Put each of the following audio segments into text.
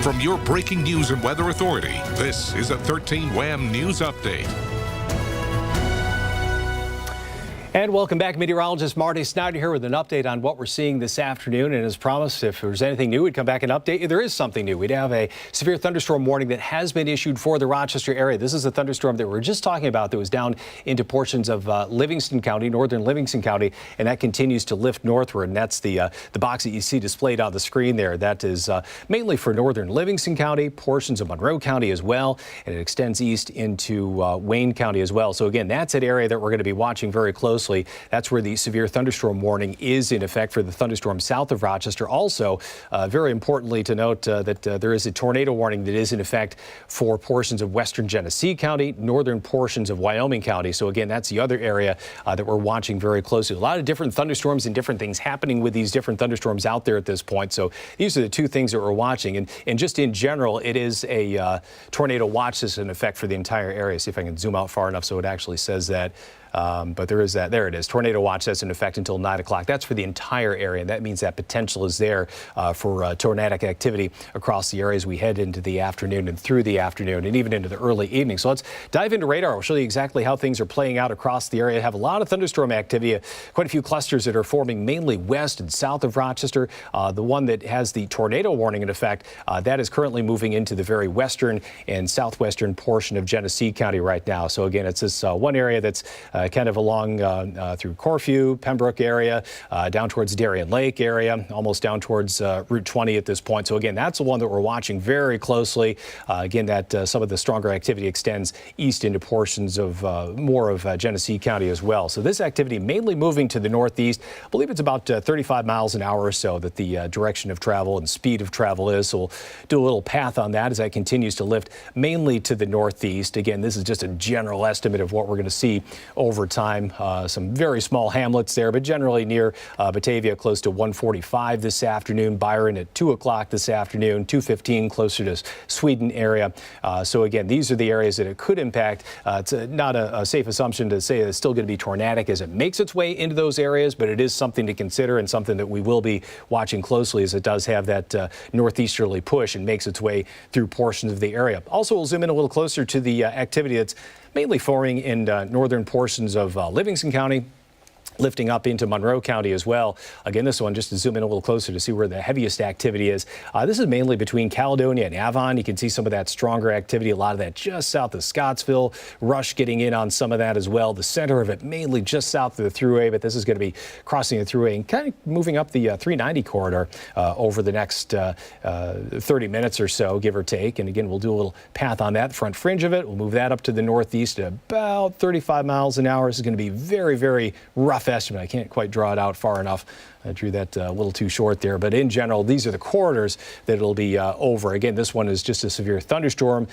From your breaking news and weather authority, this is a 13 WHAM News Update. And welcome back. Meteorologist Marty Snyder here with an update on what we're seeing this afternoon. And as promised, if there's anything new, we'd come back and update you. There is something new. We'd have a severe thunderstorm warning that has been issued for the Rochester area. This is a thunderstorm that we were just talking about that was down into portions of Livingston County, northern Livingston County, and that continues to lift northward. And that's the box that you see displayed on the screen there. That is mainly for northern Livingston County, portions of Monroe County as well, and it extends east into Wayne County as well. So again, that's an area that we're going to be watching very closely. That's where the severe thunderstorm warning is in effect for the thunderstorm south of Rochester. Also, very importantly to note that there is a tornado warning that is in effect for portions of western Genesee County, northern portions of Wyoming County. So again, that's the other area that we're watching very closely. A lot of different thunderstorms and different things happening with these different thunderstorms out there at this point. So these are the two things that we're watching. And just in general, it is a tornado watch that's in effect for the entire area. See if I can zoom out far enough so it actually says that. But there is that. There it is. Tornado watch that's in effect until 9 o'clock. That's for the entire area, and that means that potential is there for tornadic activity across the area as we head into the afternoon and through the afternoon and even into the early evening. So let's dive into radar. We'll show you exactly how things are playing out across the area. Have a lot of thunderstorm activity, quite a few clusters that are forming mainly west and south of Rochester. The one that has the tornado warning in effect, that is currently moving into the very western and southwestern portion of Genesee County right now. So again, it's this one area that's kind of along through Corfu, Pembroke area, down towards Darien Lake area, almost down towards Route 20 at this point. So again, that's the one that we're watching very closely. Again, that some of the stronger activity extends east into portions of more of Genesee County as well. So this activity mainly moving to the northeast. I believe it's about 35 miles an hour or so that the direction of travel and speed of travel is. So we'll do a little path on that as that continues to lift mainly to the northeast. Again, this is just a general estimate of what we're going to see over time. Some very small hamlets there, but generally near Batavia, close to 1:45 this afternoon. Byron at 2 o'clock this afternoon, 2:15 closer to Sweden area. So again, these are the areas that it could impact. It's not a safe assumption to say it's still going to be tornadic as it makes its way into those areas, but it is something to consider and something that we will be watching closely as it does have that northeasterly push and makes its way through portions of the area. Also, we'll zoom in a little closer to the activity that's mainly forming in northern portions of Livingston County, lifting up into Monroe County as well. Again, this one, just to zoom in a little closer to see where the heaviest activity is. This is mainly between Caledonia and Avon. You can see some of that stronger activity, a lot of that just south of Scottsville. Rush getting in on some of that as well. The center of it mainly just south of the Thruway, but this is going to be crossing the Thruway and kind of moving up the 390 corridor over the next 30 minutes or so, give or take. And again, we'll do a little path on that. The front fringe of it, we'll move that up to the northeast at about 35 miles an hour. This is going to be very, very rough estimate. I can't quite draw it out far enough. I drew that a little too short there, but in general, these are the corridors that it'll be over. Again, this one is just a severe thunderstorm.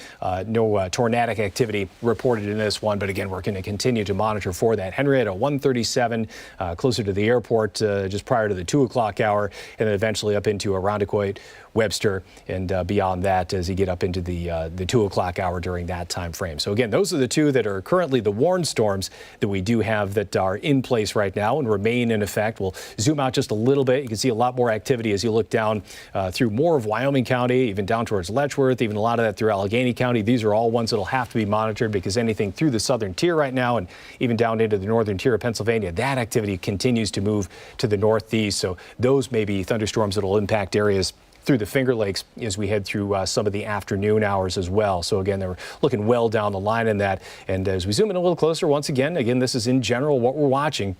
No tornadic activity reported in this one, but again, we're going to continue to monitor for that. Henrietta 137, closer to the airport, just prior to the 2 o'clock hour, and then eventually up into Irondequoit, Webster, and beyond that as you get up into the 2 o'clock hour during that time frame. So again, those are the two that are currently the warned storms that we do have that are in place right now and remain in effect. We'll zoom out just a little bit. You can see a lot more activity as you look down through more of Wyoming County, even down towards Letchworth, even a lot of that through Allegheny County. These are all ones that will have to be monitored because anything through the southern tier right now and even down into the northern tier of Pennsylvania, that activity continues to move to the northeast. So those may be thunderstorms that will impact areas through the Finger Lakes as we head through some of the afternoon hours as well. So again, they're looking well down the line in that. And as we zoom in a little closer, once again, this is in general what we're watching.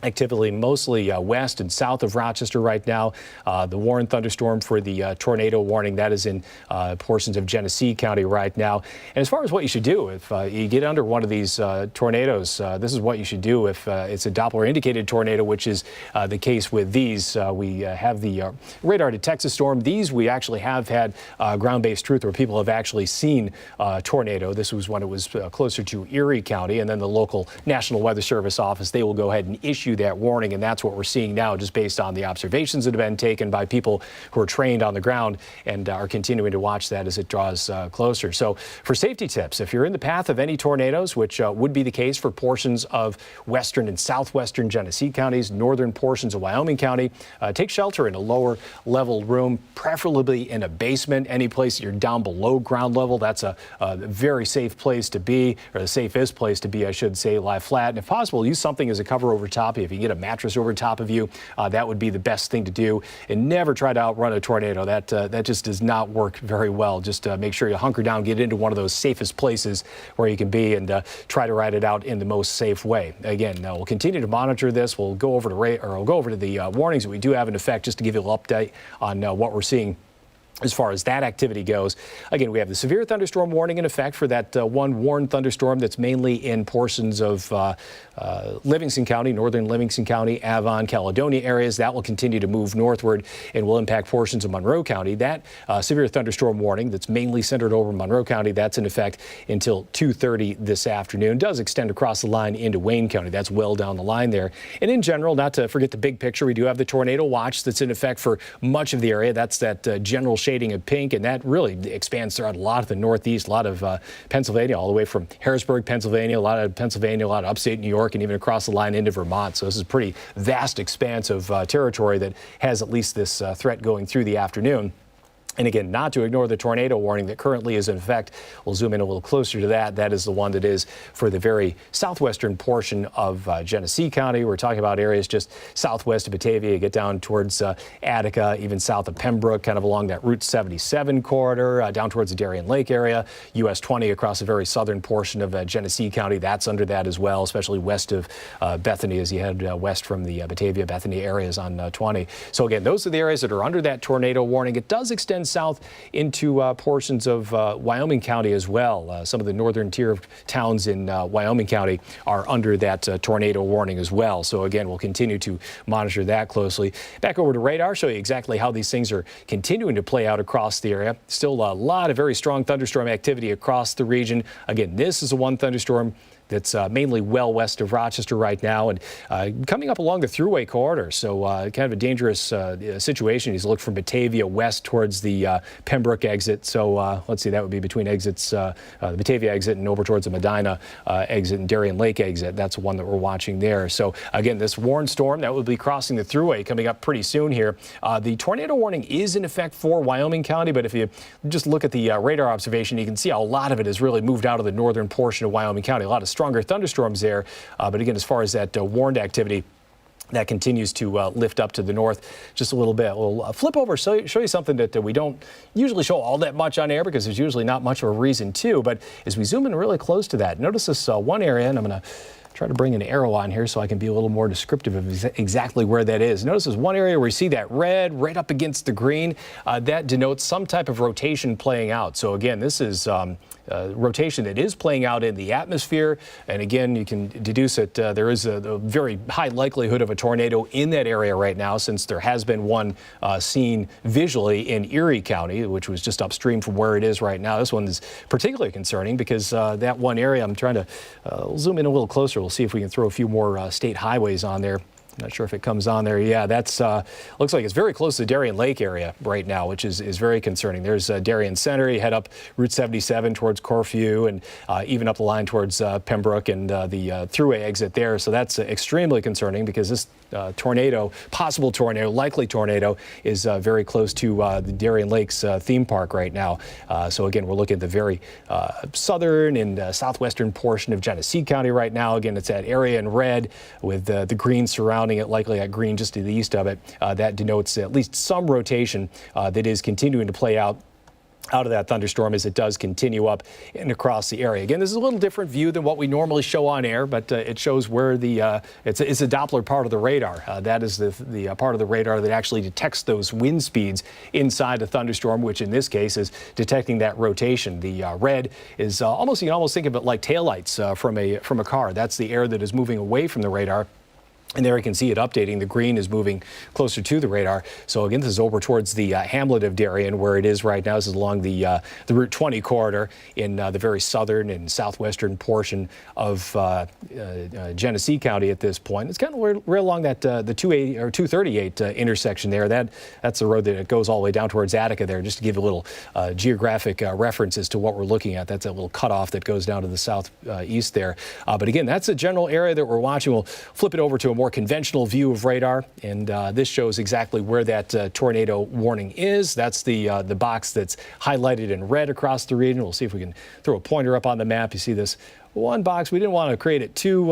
Activity mostly west and south of Rochester right now. The Warren thunderstorm for the tornado warning, that is in portions of Genesee County right now. And as far as what you should do if you get under one of these tornadoes, this is what you should do if it's a Doppler indicated tornado, which is the case with these. We have the radar to Texas storm. These we actually have had ground-based truth where people have actually seen tornado. This was when it was closer to Erie County, and then the local National Weather Service office, they will go ahead and issue issue that warning, and that's what we're seeing now, just based on the observations that have been taken by people who are trained on the ground and are continuing to watch that as it draws closer. So for safety tips, if you're in the path of any tornadoes, which would be the case for portions of western and southwestern Genesee counties, northern portions of Wyoming County, take shelter in a lower level room, preferably in a basement. Any place you're down below ground level, that's a very safe place to be, or the safest place to be, I should say. Lie flat, and if possible, use something as a cover over top. If you get a mattress over top of you, that would be the best thing to do. And never try to outrun a tornado. That just does not work very well. Just make sure you hunker down, get into one of those safest places where you can be, and try to ride it out in the most safe way. Again, we'll continue to monitor this. We'll go over to the warnings that we do have in effect, just to give you a little update on what we're seeing as far as that activity goes. Again, we have the severe thunderstorm warning in effect for that one warned thunderstorm that's mainly in portions of Livingston County, northern Livingston County, Avon, Caledonia areas. That will continue to move northward and will impact portions of Monroe County. That severe thunderstorm warning that's mainly centered over Monroe County, that's in effect until 2:30 this afternoon. Does extend across the line into Wayne County. That's well down the line there. And in general, not to forget the big picture, we do have the tornado watch that's in effect for much of the area. That's that general shading of pink, and that really expands throughout a lot of the Northeast, a lot of Pennsylvania, all the way from Harrisburg, Pennsylvania, a lot of Pennsylvania, a lot of upstate New York, and even across the line into Vermont. So this is a pretty vast expanse of territory that has at least this threat going through the afternoon. And again, not to ignore the tornado warning that currently is in effect. We'll zoom in a little closer to that. That is the one that is for the very southwestern portion of Genesee County. We're talking about areas just southwest of Batavia. You get down towards Attica, even south of Pembroke, kind of along that Route 77 corridor, down towards the Darien Lake area. US 20 across the very southern portion of Genesee County. That's under that as well, especially west of Bethany as you head west from the Batavia, Bethany areas on 20. So again, those are the areas that are under that tornado warning. It does extend south into portions of Wyoming County as well. Some of the northern tier of towns in Wyoming County are under that tornado warning as well. So again, we'll continue to monitor that closely. Back over to radar, show you exactly how these things are continuing to play out across the area. Still a lot of very strong thunderstorm activity across the region. Again, this is a one thunderstorm that's mainly well west of Rochester right now, and coming up along the thruway corridor. So kind of a dangerous situation. He's looked from Batavia west towards the Pembroke exit. So let's see, that would be between exits, the Batavia exit and over towards the Medina exit and Darien Lake exit. That's one that we're watching there. So again, this warned storm that will be crossing the thruway coming up pretty soon here. The tornado warning is in effect for Wyoming County, but if you just look at the radar observation, you can see how a lot of it has really moved out of the northern portion of Wyoming County. A lot of stronger thunderstorms there, but again, as far as that warned activity, that continues to lift up to the north just a little bit. We'll flip over, show you something that we don't usually show all that much on air because there's usually not much of a reason to, but as we zoom in really close to that, notice this one area, and I'm going to try to bring an arrow on here so I can be a little more descriptive of exactly where that is. Notice there's one area where you see that red right up against the green. That denotes some type of rotation playing out. So again, this is rotation that is playing out in the atmosphere. And again, you can deduce that there is a very high likelihood of a tornado in that area right now, since there has been one seen visually in Erie County, which was just upstream from where it is right now. This one is particularly concerning because that one area, I'm trying to zoom in a little closer. We'll see if we can throw a few more state highways on there. Not sure if it comes on there. Yeah, that's looks like it's very close to the Darien Lake area right now, which is very concerning. There's Darien Center. You head up Route 77 towards Corfu and even up the line towards Pembroke and the thruway exit there. So that's extremely concerning because this tornado, possible tornado, likely tornado, is very close to the Darien Lakes theme park right now. So again, we're looking at the very southern and southwestern portion of Genesee County right now. Again, it's that area in red with the green surrounding it, likely that green just to the east of it. That denotes at least some rotation that is continuing to play out of that thunderstorm as it does continue up and across the area. Again, this is a little different view than what we normally show on air, but it shows where the it's a Doppler part of the radar. That is the part of the radar that actually detects those wind speeds inside a thunderstorm, which in this case is detecting that rotation. The red is almost, you can almost think of it like taillights from a car. That's the air that is moving away from the radar. And there you can see it updating. The green is moving closer to the radar. So again, this is over towards the hamlet of Darien, where it is right now. This is along the Route 20 corridor in the very southern and southwestern portion of Genesee County at this point. It's kind of right along that the 280 or 238 intersection there. That's the road that goes all the way down towards Attica there. Just to give a little geographic reference as to what we're looking at. That's a little cutoff that goes down to the southeast there. But again, that's a general area that we're watching. We'll flip it over to a more conventional view of radar, and this shows exactly where that tornado warning is. That's the box that's highlighted in red across the region. We'll see if we can throw a pointer up on the map. You see this one box. We didn't want to create it too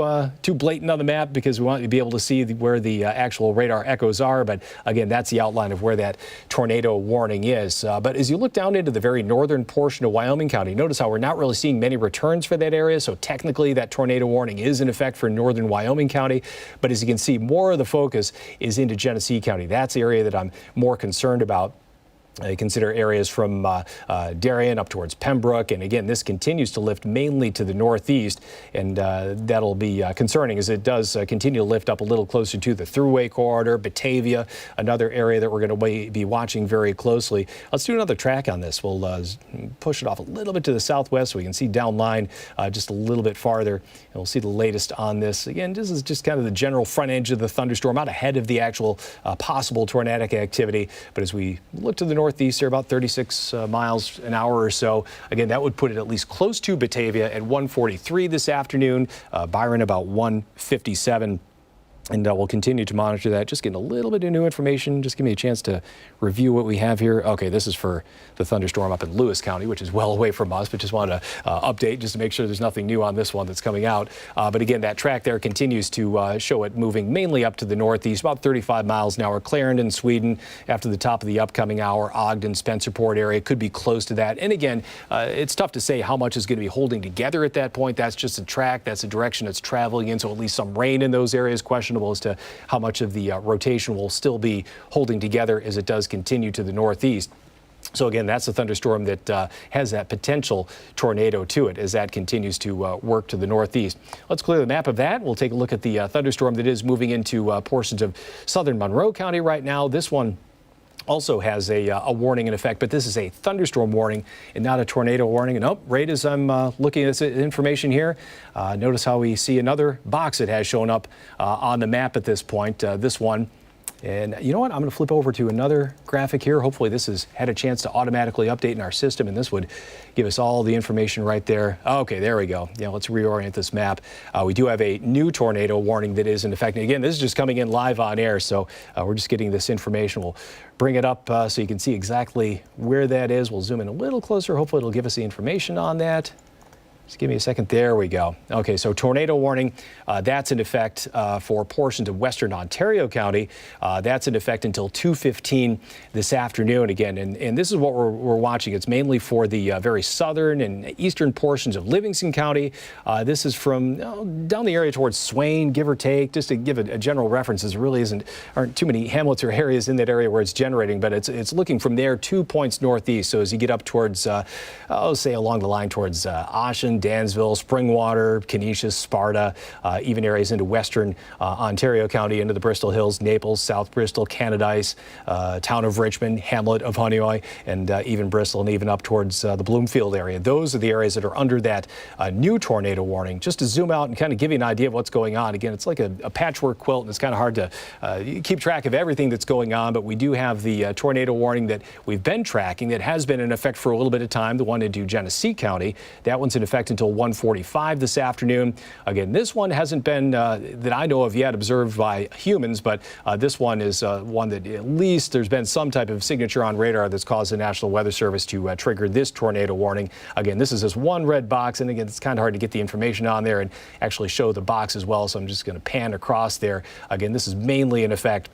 blatant on the map because we want you to be able to see where the actual radar echoes are. But again, that's the outline of where that tornado warning is. But as you look down into the very northern portion of Wyoming County, notice how we're not really seeing many returns for that area. So technically that tornado warning is in effect for northern Wyoming County. But as you can see, more of the focus is into Genesee County. That's the area that I'm more concerned about. Consider areas from Darien up towards Pembroke, and again, this continues to lift mainly to the northeast, and that'll be concerning as it does continue to lift up a little closer to the Thruway corridor, Batavia, another area that we're going to be watching very closely. Let's do another track on this. We'll push it off a little bit to the southwest so we can see downline just a little bit farther, and we'll see the latest on this. Again, this is just kind of the general front edge of the thunderstorm, out ahead of the actual possible tornadic activity, but as we look to the northeast here, about 36 miles an hour or so. Again, that would put it at least close to Batavia at 1:43 this afternoon. Byron about 1:57. And we'll continue to monitor that. Just getting a little bit of new information. Just give me a chance to review what we have here. Okay, this is for the thunderstorm up in Lewis County, which is well away from us, but just wanted to update just to make sure there's nothing new on this one that's coming out. But again, that track there continues to show it moving mainly up to the northeast, about 35 miles an hour. Clarendon, Sweden, after the top of the upcoming hour. Ogden, Spencerport area could be close to that. And again, it's tough to say how much is going to be holding together at that point. That's just a track. That's the direction it's traveling in. So at least some rain in those areas. Questionable as to how much of the rotation will still be holding together as it does continue to the northeast. So again, that's a thunderstorm that has that potential tornado to it as that continues to work to the northeast. Let's clear the map of that. We'll take a look at the thunderstorm that is moving into portions of southern Monroe County right now. This one also has a warning in effect, but this is a thunderstorm warning and not a tornado warning. And right as I'm looking at this information here, notice how we see another box that has shown up on the map at this point, this one. And you know what? I'm going to flip over to another graphic here. Hopefully this has had a chance to automatically update in our system, and this would give us all the information right there. Okay, there we go. Yeah, let's reorient this map. We do have a new tornado warning that is in effect. And again, this is just coming in live on air, so we're just getting this information. We'll bring it up so you can see exactly where that is. We'll zoom in a little closer. Hopefully it'll give us the information on that. Just give me a second. There we go. Okay, so tornado warning, that's in effect for portions of western Ontario County. That's in effect until 2:15 this afternoon again. And this is what we're watching. It's mainly for the very southern and eastern portions of Livingston County. This is from down the area towards Swain, give or take, just to give a general reference. There really aren't too many hamlets or areas in that area where it's generating, but it's looking from there 2 points northeast. So as you get up towards, say along the line towards Oshen, Dansville, Springwater, Canisius, Sparta, even areas into western Ontario County, into the Bristol Hills, Naples, South Bristol, Canadice, town of Richmond, hamlet of Honeoye, and even Bristol, and even up towards the Bloomfield area. Those are the areas that are under that new tornado warning. Just to zoom out and kind of give you an idea of what's going on. Again, it's like a patchwork quilt, and it's kind of hard to keep track of everything that's going on, but we do have the tornado warning that we've been tracking that has been in effect for a little bit of time, the one into Genesee County. That one's in effect until 1:45 this afternoon. Again, this one hasn't been, that I know of yet, observed by humans, but this one is one that at least there's been some type of signature on radar that's caused the National Weather Service to trigger this tornado warning. Again, this is this one red box, and again, it's kind of hard to get the information on there and actually show the box as well, so I'm just going to pan across there. Again, this is mainly in effect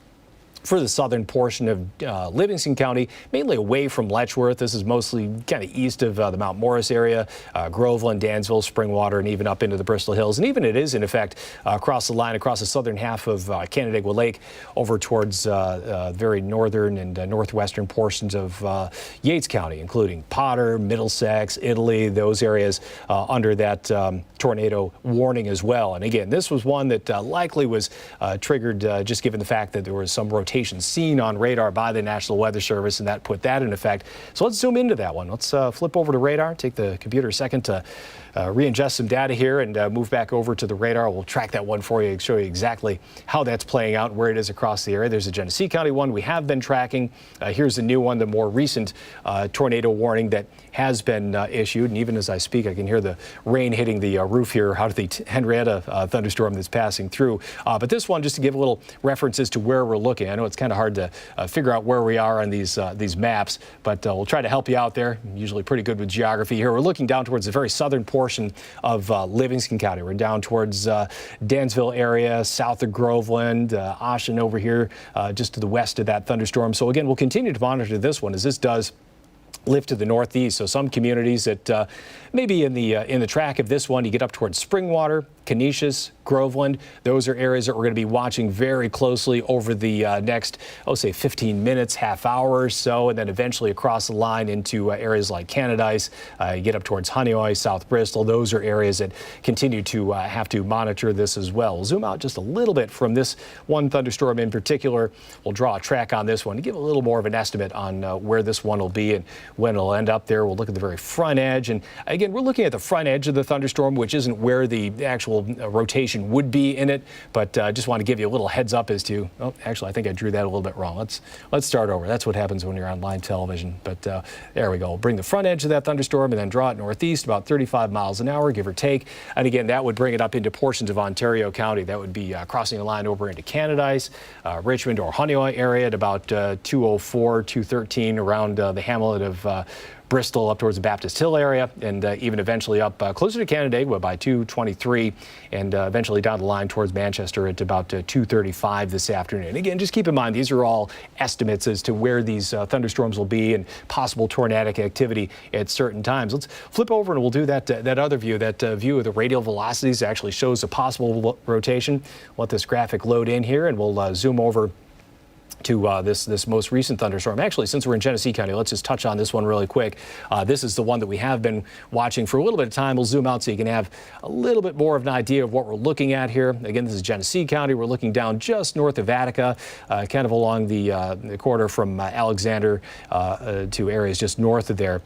for the southern portion of Livingston County, mainly away from Letchworth. This is mostly kind of east of the Mount Morris area, Groveland, Dansville, Springwater, and even up into the Bristol Hills. And even it is, in effect, across the line, across the southern half of Canandaigua Lake, over towards very northern and northwestern portions of Yates County, including Potter, Middlesex, Italy, those areas under that tornado warning as well. And again, this was one that likely was triggered just given the fact that there was some rotation seen on radar by the National Weather Service, and that put that in effect. So let's zoom into that one. Let's flip over to radar, take the computer a second to re-ingest some data here and move back over to the radar. We'll track that one for you and show you exactly how that's playing out, where it is across the area. There's a Genesee County one we have been tracking. Here's the new one, the more recent tornado warning that has been issued. And even as I speak, I can hear the rain hitting the roof here out of the Henrietta thunderstorm that's passing through. But this one, just to give a little references to where we're looking. I know it's kind of hard to figure out where we are on these maps, but we'll try to help you out there. I'm usually pretty good with geography here. We're looking down towards the very southern portion of Livingston County. We're down towards Dansville area, south of Groveland, Ocean over here, just to the west of that thunderstorm. So again, we'll continue to monitor this one as this does lift to the northeast. So some communities that maybe in the track of this one, you get up towards Springwater, Canisius, Groveland. Those are areas that we're going to be watching very closely over the next, say 15 minutes, half hour or so, and then eventually across the line into areas like Canadice, you get up towards Honeoye, South Bristol. Those are areas that continue to have to monitor this as well. We'll zoom out just a little bit from this one thunderstorm in particular. We'll draw a track on this one to give a little more of an estimate on where this one will be and when it'll end up there. We'll look at the very front edge. And again, we're looking at the front edge of the thunderstorm, which isn't where the actual rotation would be in it, but just want to give you a little heads up as to, oh, actually, I think I drew that a little bit wrong. Let's start over. That's what happens when you're on live television. But there we go. We'll bring the front edge of that thunderstorm and then draw it northeast about 35 miles an hour, give or take. And again, that would bring it up into portions of Ontario County. That would be crossing the line over into Canadice, Richmond or Honeoye area at about 204, 213 around the hamlet of Bristol up towards the Baptist Hill area, and even eventually up closer to Canandaigua by 223, and eventually down the line towards Manchester at about 235 this afternoon. Again, just keep in mind, these are all estimates as to where these thunderstorms will be and possible tornadic activity at certain times. Let's flip over and we'll do that other view. That view of the radial velocities actually shows a possible rotation. Let this graphic load in here, and we'll zoom over to this most recent thunderstorm. Actually, since we're in Genesee County, let's just touch on this one really quick. This is the one that we have been watching for a little bit of time. We'll zoom out so you can have a little bit more of an idea of what we're looking at here. Again, this is Genesee County. We're looking down just north of Attica, kind of along the corridor from Alexander to areas just north of there.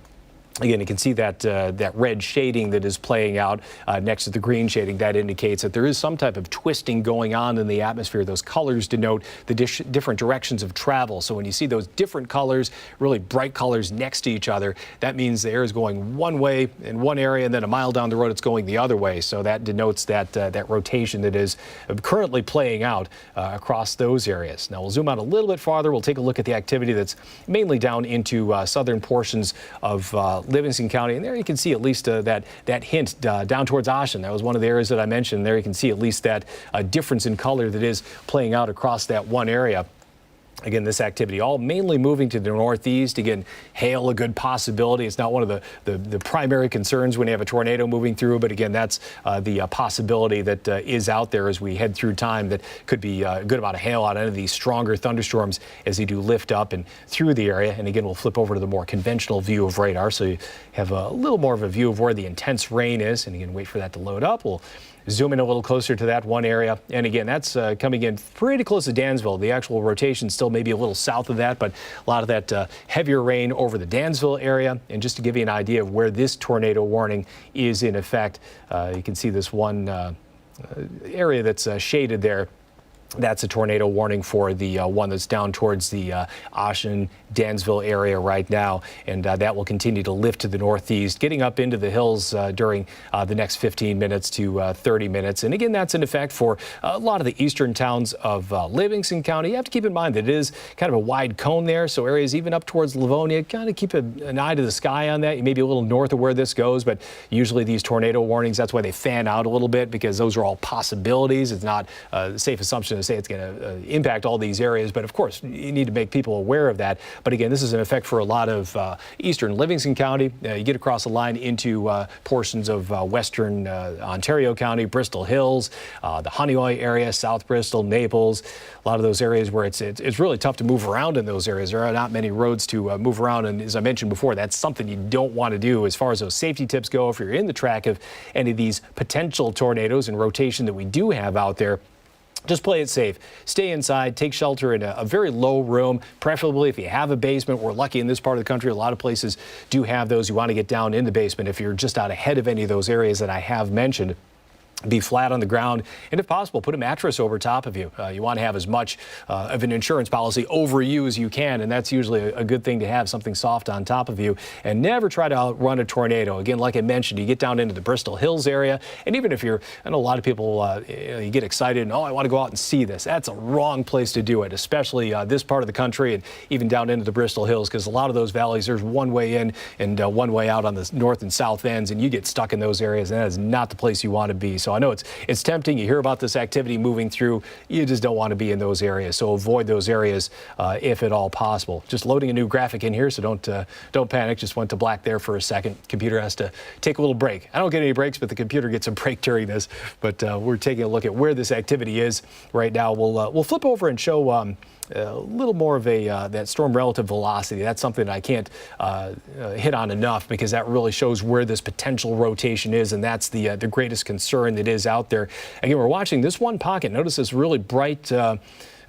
Again, you can see that red shading that is playing out next to the green shading. That indicates that there is some type of twisting going on in the atmosphere. Those colors denote the different directions of travel. So when you see those different colors, really bright colors next to each other, that means the air is going one way in one area, and then a mile down the road it's going the other way. So that denotes that rotation that is currently playing out across those areas. Now we'll zoom out a little bit farther. We'll take a look at the activity that's mainly down into southern portions of Livingston County, and there you can see at least that hint down towards Ocean. That was one of the areas that I mentioned. There you can see at least that difference in color that is playing out across that one area. Again, this activity all mainly moving to the northeast. Again, hail a good possibility. It's not one of the primary concerns when you have a tornado moving through, but again, that's the possibility that is out there as we head through time. That could be a good amount of hail on any of these stronger thunderstorms as they do lift up and through the area. And again, we'll flip over to the more conventional view of radar, so you have a little more of a view of where the intense rain is. And again, wait for that to load up. We'll zoom in a little closer to that one area. And again, that's coming in pretty close to Dansville. The actual rotation still maybe a little south of that, but a lot of that heavier rain over the Dansville area. And just to give you an idea of where this tornado warning is in effect, you can see this one area that's shaded there. That's a tornado warning for the one that's down towards the Ocean, Dansville area right now, and that will continue to lift to the northeast, getting up into the hills during the next 15 minutes to 30 minutes. And again, that's in effect for a lot of the eastern towns of Livingston County. You have to keep in mind that it is kind of a wide cone there, so areas even up towards Livonia, kind of keep an eye to the sky on that. You may be a little north of where this goes, but usually these tornado warnings, that's why they fan out a little bit, because those are all possibilities. It's not a safe assumption to say it's going to impact all these areas, but of course, you need to make people aware of that. But again, this is in effect for a lot of eastern Livingston County. You get across the line into portions of western Ontario County, Bristol Hills, the Honeoye area, South Bristol, Naples, a lot of those areas where it's really tough to move around in those areas. There are not many roads to move around, and as I mentioned before, that's something you don't want to do as far as those safety tips go. If you're in the track of any of these potential tornadoes and rotation that we do have out there, just play it safe. Stay inside, take shelter in a very low room, preferably if you have a basement. We're lucky in this part of the country. A lot of places do have those. You want to get down in the basement if you're just out ahead of any of those areas that I have mentioned. Be flat on the ground, and if possible, put a mattress over top of you. You want to have as much of an insurance policy over you as you can, and that's usually a good thing to have, something soft on top of you. And never try to outrun a tornado. Again, like I mentioned, you get down into the Bristol Hills area, and even if I know a lot of people, you get excited and, oh, I want to go out and see this. That's a wrong place to do it, especially this part of the country and even down into the Bristol Hills, because a lot of those valleys, there's one way in and one way out on the north and south ends, and you get stuck in those areas, and that is not the place you want to be. So I know it's tempting. You hear about this activity moving through. You just don't want to be in those areas. So avoid those areas if at all possible. Just loading a new graphic in here, so don't panic. Just went to black there for a second. Computer has to take a little break. I don't get any breaks, but the computer gets a break during this. But we're taking a look at where this activity is right now. We'll flip over and show a little more of that storm relative velocity. That's something that I can't hit on enough, because that really shows where this potential rotation is, and that's the greatest concern that is out there. Again, we're watching this one pocket. Notice this really bright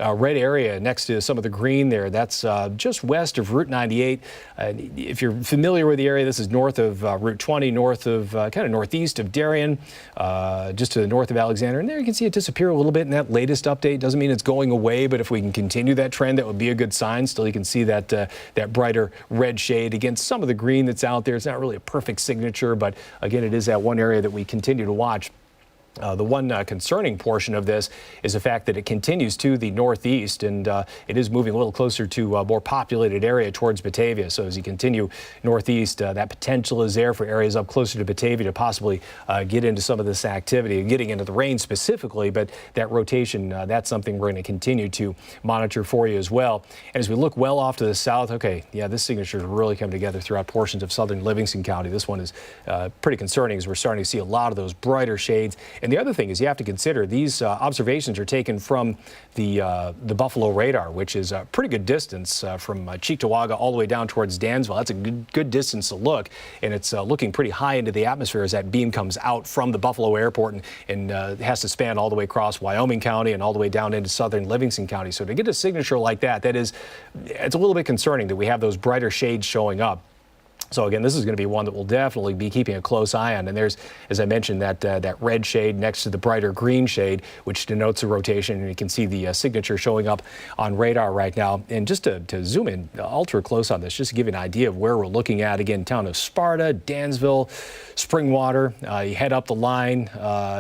red area next to some of the green there. That's just west of Route 98. If you're familiar with the area, this is north of Route 20, north of kind of northeast of Darien, just to the north of Alexander. And there you can see it disappear a little bit in that latest update. Doesn't mean it's going away, but if we can continue that trend, that would be a good sign. Still, you can see that that brighter red shade against some of the green that's out there. It's not really a perfect signature, but again, it is that one area that we continue to watch. The one concerning portion of this is the fact that it continues to the northeast, and it is moving a little closer to a more populated area towards Batavia. So as you continue northeast, that potential is there for areas up closer to Batavia to possibly get into some of this activity, getting into the rain specifically, but that rotation, that's something we're going to continue to monitor for you as well. And as we look well off to the south, okay, yeah, this signature is really coming together throughout portions of southern Livingston County. This one is pretty concerning, as we're starting to see a lot of those brighter shades. And the other thing is you have to consider these observations are taken from the Buffalo radar, which is a pretty good distance from Cheektowaga all the way down towards Dansville. That's a good distance to look, and it's looking pretty high into the atmosphere as that beam comes out from the Buffalo airport and has to span all the way across Wyoming County and all the way down into southern Livingston County. So to get a signature like that, it's a little bit concerning that we have those brighter shades showing up. So again, this is going to be one that we'll definitely be keeping a close eye on. And there's, as I mentioned, that red shade next to the brighter green shade, which denotes a rotation. And you can see the signature showing up on radar right now. And just to zoom in ultra close on this, just to give you an idea of where we're looking at, again, town of Sparta, Dansville, Springwater. You head up the line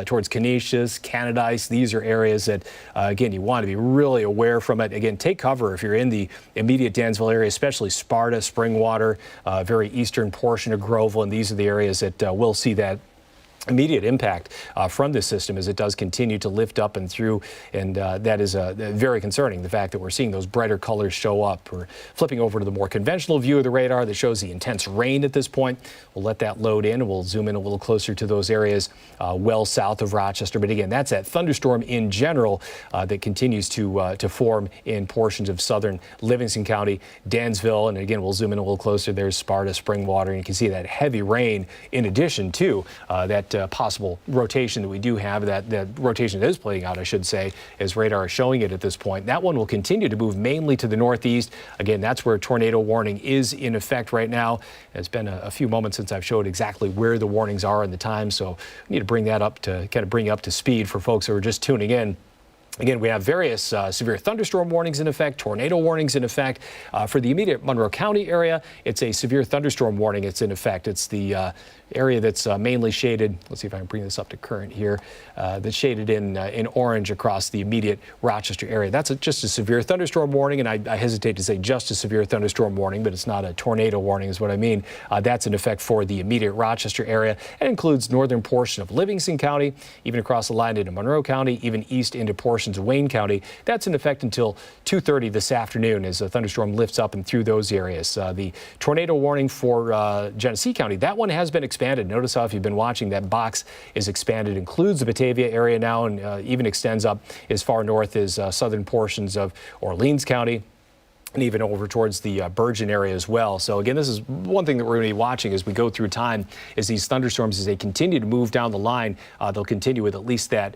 towards Canisius, Canadice. These are areas that, again, you want to be really aware from it. Again, take cover if you're in the immediate Dansville area, especially Sparta, Springwater, very eastern portion of Groveville, and these are the areas that will see that immediate impact from this system as it does continue to lift up and through, and that is very concerning, the fact that we're seeing those brighter colors show up. We're flipping over to the more conventional view of the radar that shows the intense rain at this point. We'll let that load in, and we'll zoom in a little closer to those areas well south of Rochester. But again, that's that thunderstorm in general that continues to form in portions of southern Livingston County, Dansville, and again, we'll zoom in a little closer. There's Sparta, Springwater, and you can see that heavy rain in addition to that possible rotation that we do have, that rotation that is playing out, I should say, as radar is showing it at this point. That one will continue to move mainly to the northeast. Again, that's where a tornado warning is in effect right now. It's been a few moments since I've showed exactly where the warnings are and the time, so we need to bring that up to kind of bring up to speed for folks who are just tuning in. Again, we have various severe thunderstorm warnings in effect, tornado warnings in effect. For the immediate Monroe County area, it's a severe thunderstorm warning. It's in effect. It's the area that's mainly shaded. Let's see if I can bring this up to current here. That's shaded in orange across the immediate Rochester area. That's just a severe thunderstorm warning, and I hesitate to say just a severe thunderstorm warning, but it's not a tornado warning is what I mean. That's in effect for the immediate Rochester area. It includes northern portion of Livingston County, even across the line into Monroe County, even east into portion portions of Wayne County. That's in effect until 2:30 this afternoon as a thunderstorm lifts up and through those areas. The tornado warning for Genesee County, that one has been expanded. Notice how if you've been watching, that box is expanded, includes the Batavia area now, and even extends up as far north as southern portions of Orleans County, and even over towards the Bergen area as well. So again, this is one thing that we're going to be watching as we go through time, is these thunderstorms, as they continue to move down the line, they'll continue with at least that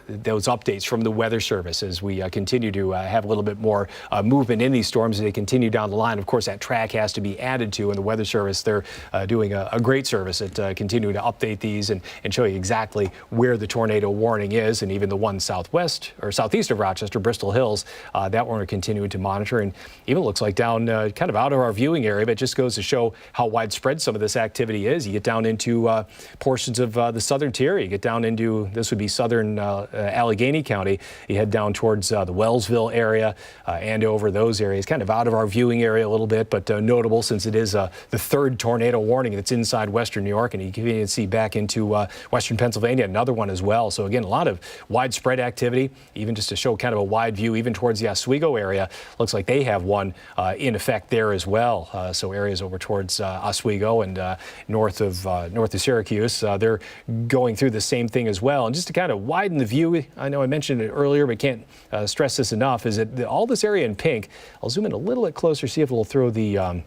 those updates from the Weather Service as we continue to have a little bit more movement in these storms as they continue down the line. Of course, that track has to be added to, and the Weather Service, they're doing a great service at continuing to update these and show you exactly where the tornado warning is, and even the one southwest or southeast of Rochester, Bristol Hills, that one we're continuing to monitor. And even looks like down kind of out of our viewing area, but it just goes to show how widespread some of this activity is. You get down into portions of the southern tier. You get down into, this would be southern Allegheny County. You head down towards the Wellsville area and over those areas, kind of out of our viewing area a little bit, but notable since it is the third tornado warning that's inside western New York, and you can even see back into western Pennsylvania, another one as well. So again, a lot of widespread activity, even just to show kind of a wide view, even towards the Oswego area. Looks like they have one in effect there as well. So areas over towards Oswego and north of Syracuse, they're going through the same thing as well. And just to kind of widen the view, I know I mentioned it earlier, but can't stress this enough, is that all this area in pink, I'll zoom in a little bit closer, see if it'll throw the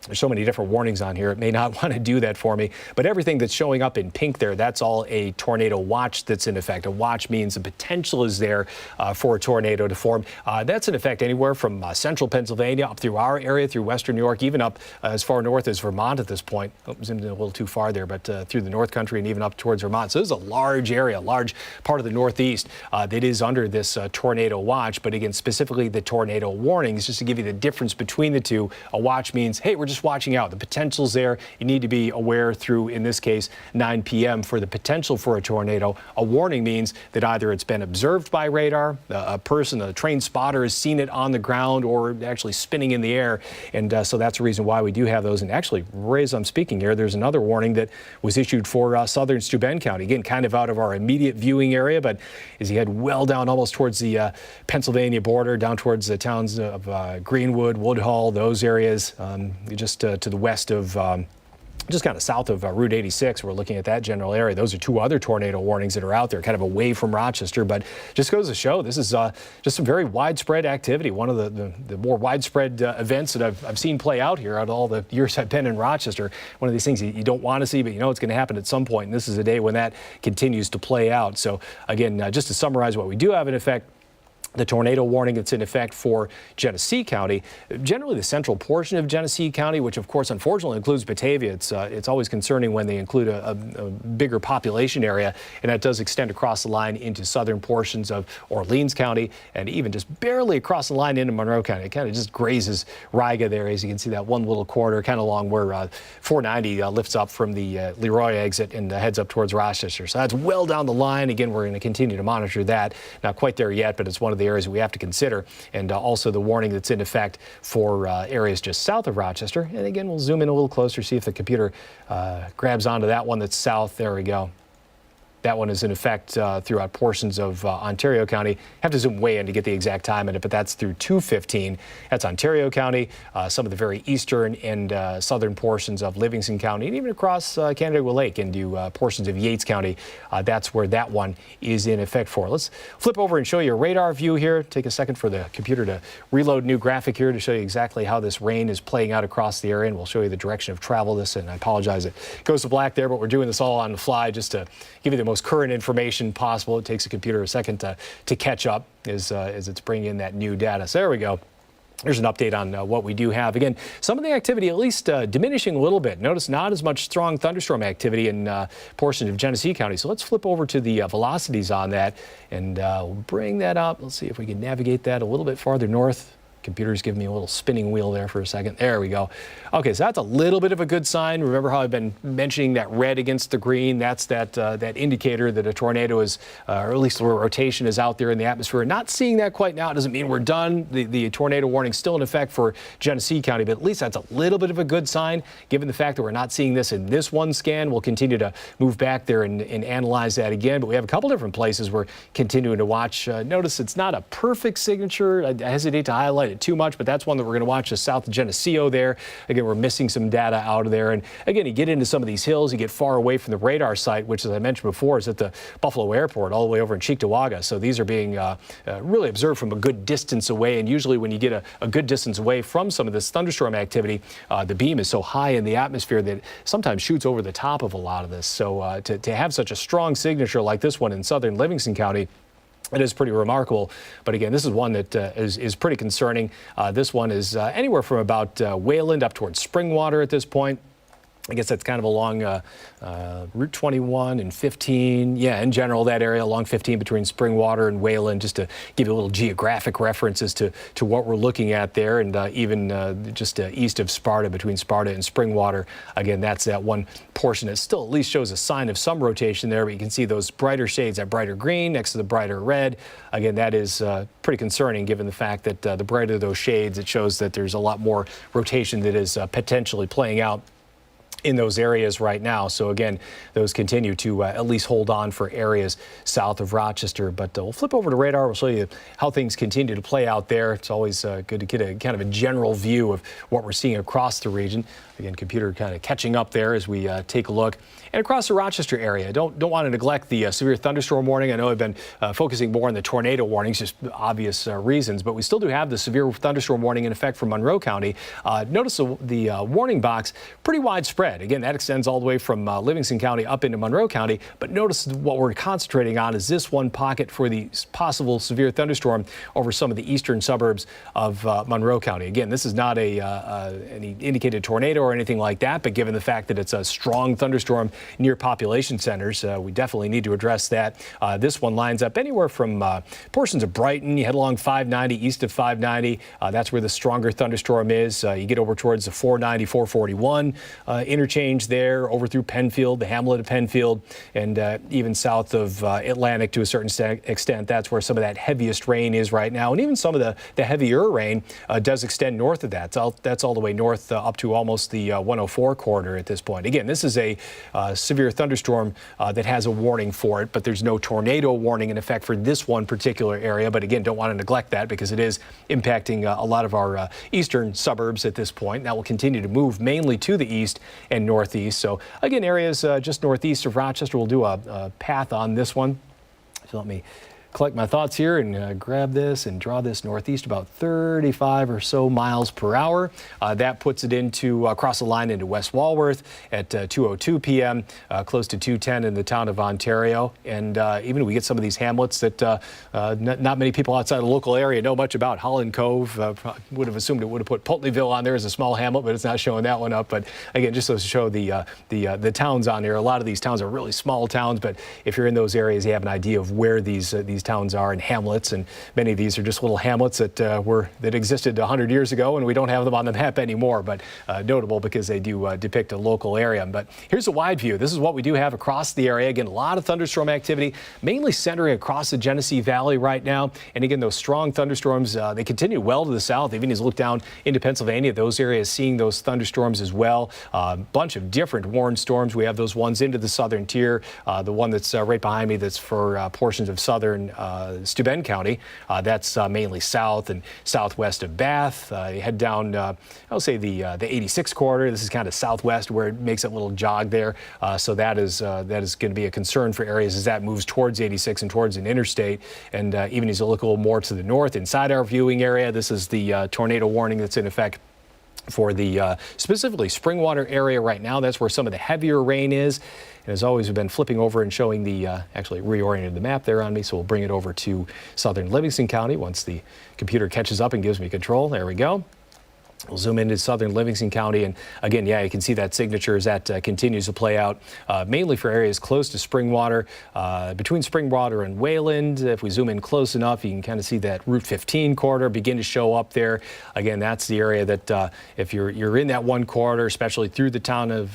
there's so many different warnings on here, it may not want to do that for me, but everything that's showing up in pink there, that's all a tornado watch that's in effect. A watch means the potential is there for a tornado to form. That's in effect anywhere from central Pennsylvania up through our area, through western New York, even up as far north as Vermont at this point. Oh, zoomed in a little too far there, but through the North Country and even up towards Vermont. So this is a large area, a large part of the Northeast that is under this tornado watch. But again, specifically the tornado warnings, just to give you the difference between the two. A watch means, hey, we're just watching out. The potential's there. You need to be aware through, in this case, 9 p.m. for the potential for a tornado. A warning means that either it's been observed by radar, a person, a trained spotter has seen it on the ground or actually spinning in the air. And so that's the reason why we do have those. And actually, right as I'm speaking here, there's another warning that was issued for southern Steuben County. Again, kind of out of our immediate viewing area, but as you head well down almost towards the Pennsylvania border, down towards the towns of Greenwood, Woodhull, those areas, just to the west of just kind of south of Route 86, we're looking at that general area. Those are two other tornado warnings that are out there, kind of away from Rochester, but just goes to show this is just some very widespread activity. One of the more widespread events that I've seen play out here out of all the years I've been in Rochester. One of these things you don't want to see, but you know it's going to happen at some point, and this is a day when that continues to play out. So again, just to summarize what we do have in effect, the tornado warning that's in effect for Genesee County, generally the central portion of Genesee County, which of course unfortunately includes Batavia. It's always concerning when they include a bigger population area, and that does extend across the line into southern portions of Orleans County and even just barely across the line into Monroe County. It kind of just grazes Riga there, as you can see that one little corridor kind of along where 490 lifts up from the Leroy exit and heads up towards Rochester. So that's well down the line. Again, we're going to continue to monitor that. Not quite there yet, but it's one of the areas that we have to consider, and also the warning that's in effect for areas just south of Rochester. And again, we'll zoom in a little closer, see if the computer grabs onto that one that's south. There we go. That one is in effect throughout portions of Ontario County. Have to zoom way in to get the exact time in it, but that's through 2:15. That's Ontario County, some of the very eastern and southern portions of Livingston County, and even across Canandaigua Lake into portions of Yates County. That's where that one is in effect for. Let's flip over and show you a radar view here. Take a second for the computer to reload new graphic here to show you exactly how this rain is playing out across the area, and we'll show you the direction of travel. This, and I apologize, it goes to black there, but we're doing this all on the fly just to give you the most current information possible. It takes a computer a second to catch up as it's bringing in that new data. So there we go. There's an update on what we do have. Again, some of the activity at least diminishing a little bit. Notice not as much strong thunderstorm activity in portions of Genesee County. So let's flip over to the velocities on that, and we'll bring that up. Let's see if we can navigate that a little bit farther north. Computer's giving me a little spinning wheel there for a second. There we go. Okay, so that's a little bit of a good sign. Remember how I've been mentioning that red against the green? That's that indicator that a tornado is, or at least a rotation is out there in the atmosphere. Not seeing that quite now doesn't mean we're done. The tornado warning still in effect for Genesee County, but at least that's a little bit of a good sign, given the fact that we're not seeing this in this one scan. We'll continue to move back there and analyze that again, but we have a couple different places we're continuing to watch. Notice it's not a perfect signature. I hesitate to highlight it too much, but that's one that we're going to watch just south of Geneseo there. Again, we're missing some data out of there. And again, you get into some of these hills, you get far away from the radar site, which, as I mentioned before, is at the Buffalo Airport all the way over in Cheektowaga. So these are being really observed from a good distance away. And usually when you get a good distance away from some of this thunderstorm activity, the beam is so high in the atmosphere that it sometimes shoots over the top of a lot of this. So to have such a strong signature like this one in southern Livingston County, it is pretty remarkable. But again, this is one that is pretty concerning. This one is anywhere from about Wayland up towards Springwater at this point. I guess that's kind of along Route 21 and 15. Yeah, in general, that area along 15 between Springwater and Wayland, just to give you a little geographic references to what we're looking at there. And even just east of Sparta, between Sparta and Springwater. Again, that's that one portion that still at least shows a sign of some rotation there. But you can see those brighter shades, that brighter green next to the brighter red. Again, that is pretty concerning given the fact that the brighter those shades, it shows that there's a lot more rotation that is potentially playing out in those areas right now. So again, those continue to at least hold on for areas south of Rochester. But we'll flip over to radar. We'll show you how things continue to play out there. It's always good to get a kind of a general view of what we're seeing across the region. Again, computer kind of catching up there as we take a look. And across the Rochester area, don't want to neglect the severe thunderstorm warning. I know I've been focusing more on the tornado warnings, just obvious reasons, but we still do have the severe thunderstorm warning in effect for Monroe County. Notice the warning box, pretty widespread. Again, that extends all the way from Livingston County up into Monroe County. But notice what we're concentrating on is this one pocket for the possible severe thunderstorm over some of the eastern suburbs of Monroe County. Again, this is not any indicated tornado or anything like that, but given the fact that it's a strong thunderstorm near population centers, we definitely need to address that. This one lines up anywhere from portions of Brighton. You head along 590, east of 590. That's where the stronger thunderstorm is. You get over towards the 490, 441 interchange there, over through Penfield, the hamlet of Penfield, and even south of Atlantic to a certain extent. That's where some of that heaviest rain is right now. And even some of the heavier rain does extend north of that. That's all the way north up to almost the 104 corridor at this point. Again, this is a severe thunderstorm that has a warning for it, but there's no tornado warning in effect for this one particular area. But again, don't want to neglect that because it is impacting a lot of our eastern suburbs at this point. That will continue to move mainly to the east and northeast. So again, areas just northeast of Rochester. We'll do a path on this one. So let me collect my thoughts here and grab this and draw this northeast about 35 or so miles per hour. That puts it into across the line into West Walworth at 2:02 p.m., close to 2:10 in the town of Ontario. And even we get some of these hamlets that not many people outside the local area know much about. Holland Cove, would have assumed it would have put Pulteneyville on there as a small hamlet, but it's not showing that one up. But again, just to show the towns on there. A lot of these towns are really small towns, but if you're in those areas, you have an idea of where these towns are and hamlets, and many of these are just little hamlets that existed 100 years ago, and we don't have them on the map anymore, but notable because they do depict a local area. But here's a wide view. This is what we do have across the area. Again, a lot of thunderstorm activity, mainly centering across the Genesee Valley right now. And again, those strong thunderstorms, they continue well to the south. Even as you look down into Pennsylvania, those areas seeing those thunderstorms as well. A bunch of different warned storms. We have those ones into the southern tier. The one that's right behind me that's for portions of southern Steuben County. That's mainly south and southwest of Bath. You head down, I'll say the 86 corridor. This is kind of southwest where it makes a little jog there. So that is going to be a concern for areas as that moves towards 86 and towards an interstate. And even as you look a little more to the north inside our viewing area, this is the tornado warning that's in effect for the specifically Springwater area right now. That's where some of the heavier rain is. And as always, we've been flipping over and showing the, actually reoriented the map there on me, so we'll bring it over to southern Livingston County once the computer catches up and gives me control. There we go. We'll zoom into southern Livingston County, and again, yeah, you can see that signature as that continues to play out, mainly for areas close to Springwater, between Springwater and Wayland. If we zoom in close enough, you can kind of see that Route 15 corridor begin to show up there. Again, that's the area that if you're in that one corridor, especially through the town of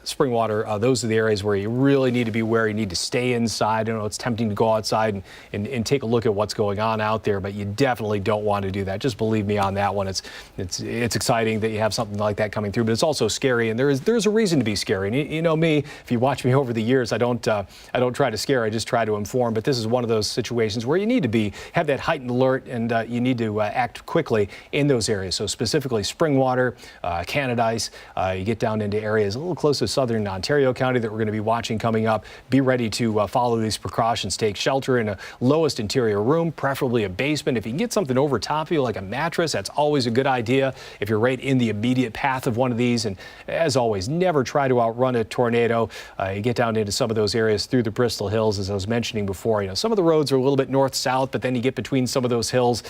Springwater, those are the areas where you really need to be aware. You need to stay inside. I know it's tempting to go outside and take a look at what's going on out there, but you definitely don't want to do that. Just believe me on that one. It's exciting that you have something like that coming through, but it's also scary, and there's a reason to be scary. And you know me, if you watch me over the years, I don't try to scare. I just try to inform. But this is one of those situations where you need to have that heightened alert, and you need to act quickly in those areas. So specifically Springwater, Canadice, you get down into areas a little close to southern Ontario County that we're going to be watching coming up. Be ready to follow these precautions. Take shelter in a lowest interior room, preferably a basement. If you can get something over top of you like a mattress, that's always a good idea if you're right in the immediate path of one of these. And as always, never try to outrun a tornado. You get down into some of those areas through the Bristol Hills, as I was mentioning before. You know, some of the roads are a little bit north-south, but then you get between some of those hills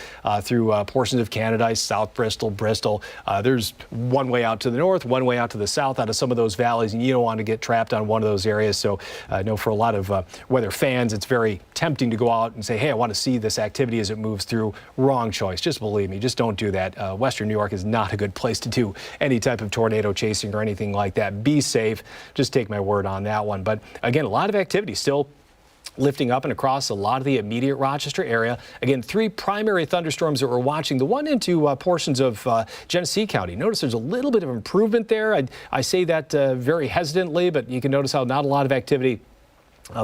through portions of Canadice, South Bristol, Bristol. There's one way out to the north, one way out to the south out of some of those valleys, and you don't want to get trapped on one of those areas. So I know for a lot of weather fans, it's very tempting to go out and say, hey, I want to see this activity as it moves through. Wrong choice. Just believe me, just don't do that. Western New York is not a good place to do any type of tornado chasing or anything like that. Be safe. Just take my word on that one. But again, a lot of activity still lifting up and across a lot of the immediate Rochester area. Again, 3 primary thunderstorms that we're watching. The one into portions of Genesee County. Notice there's a little bit of improvement there. I say that very hesitantly, but you can notice how not a lot of activity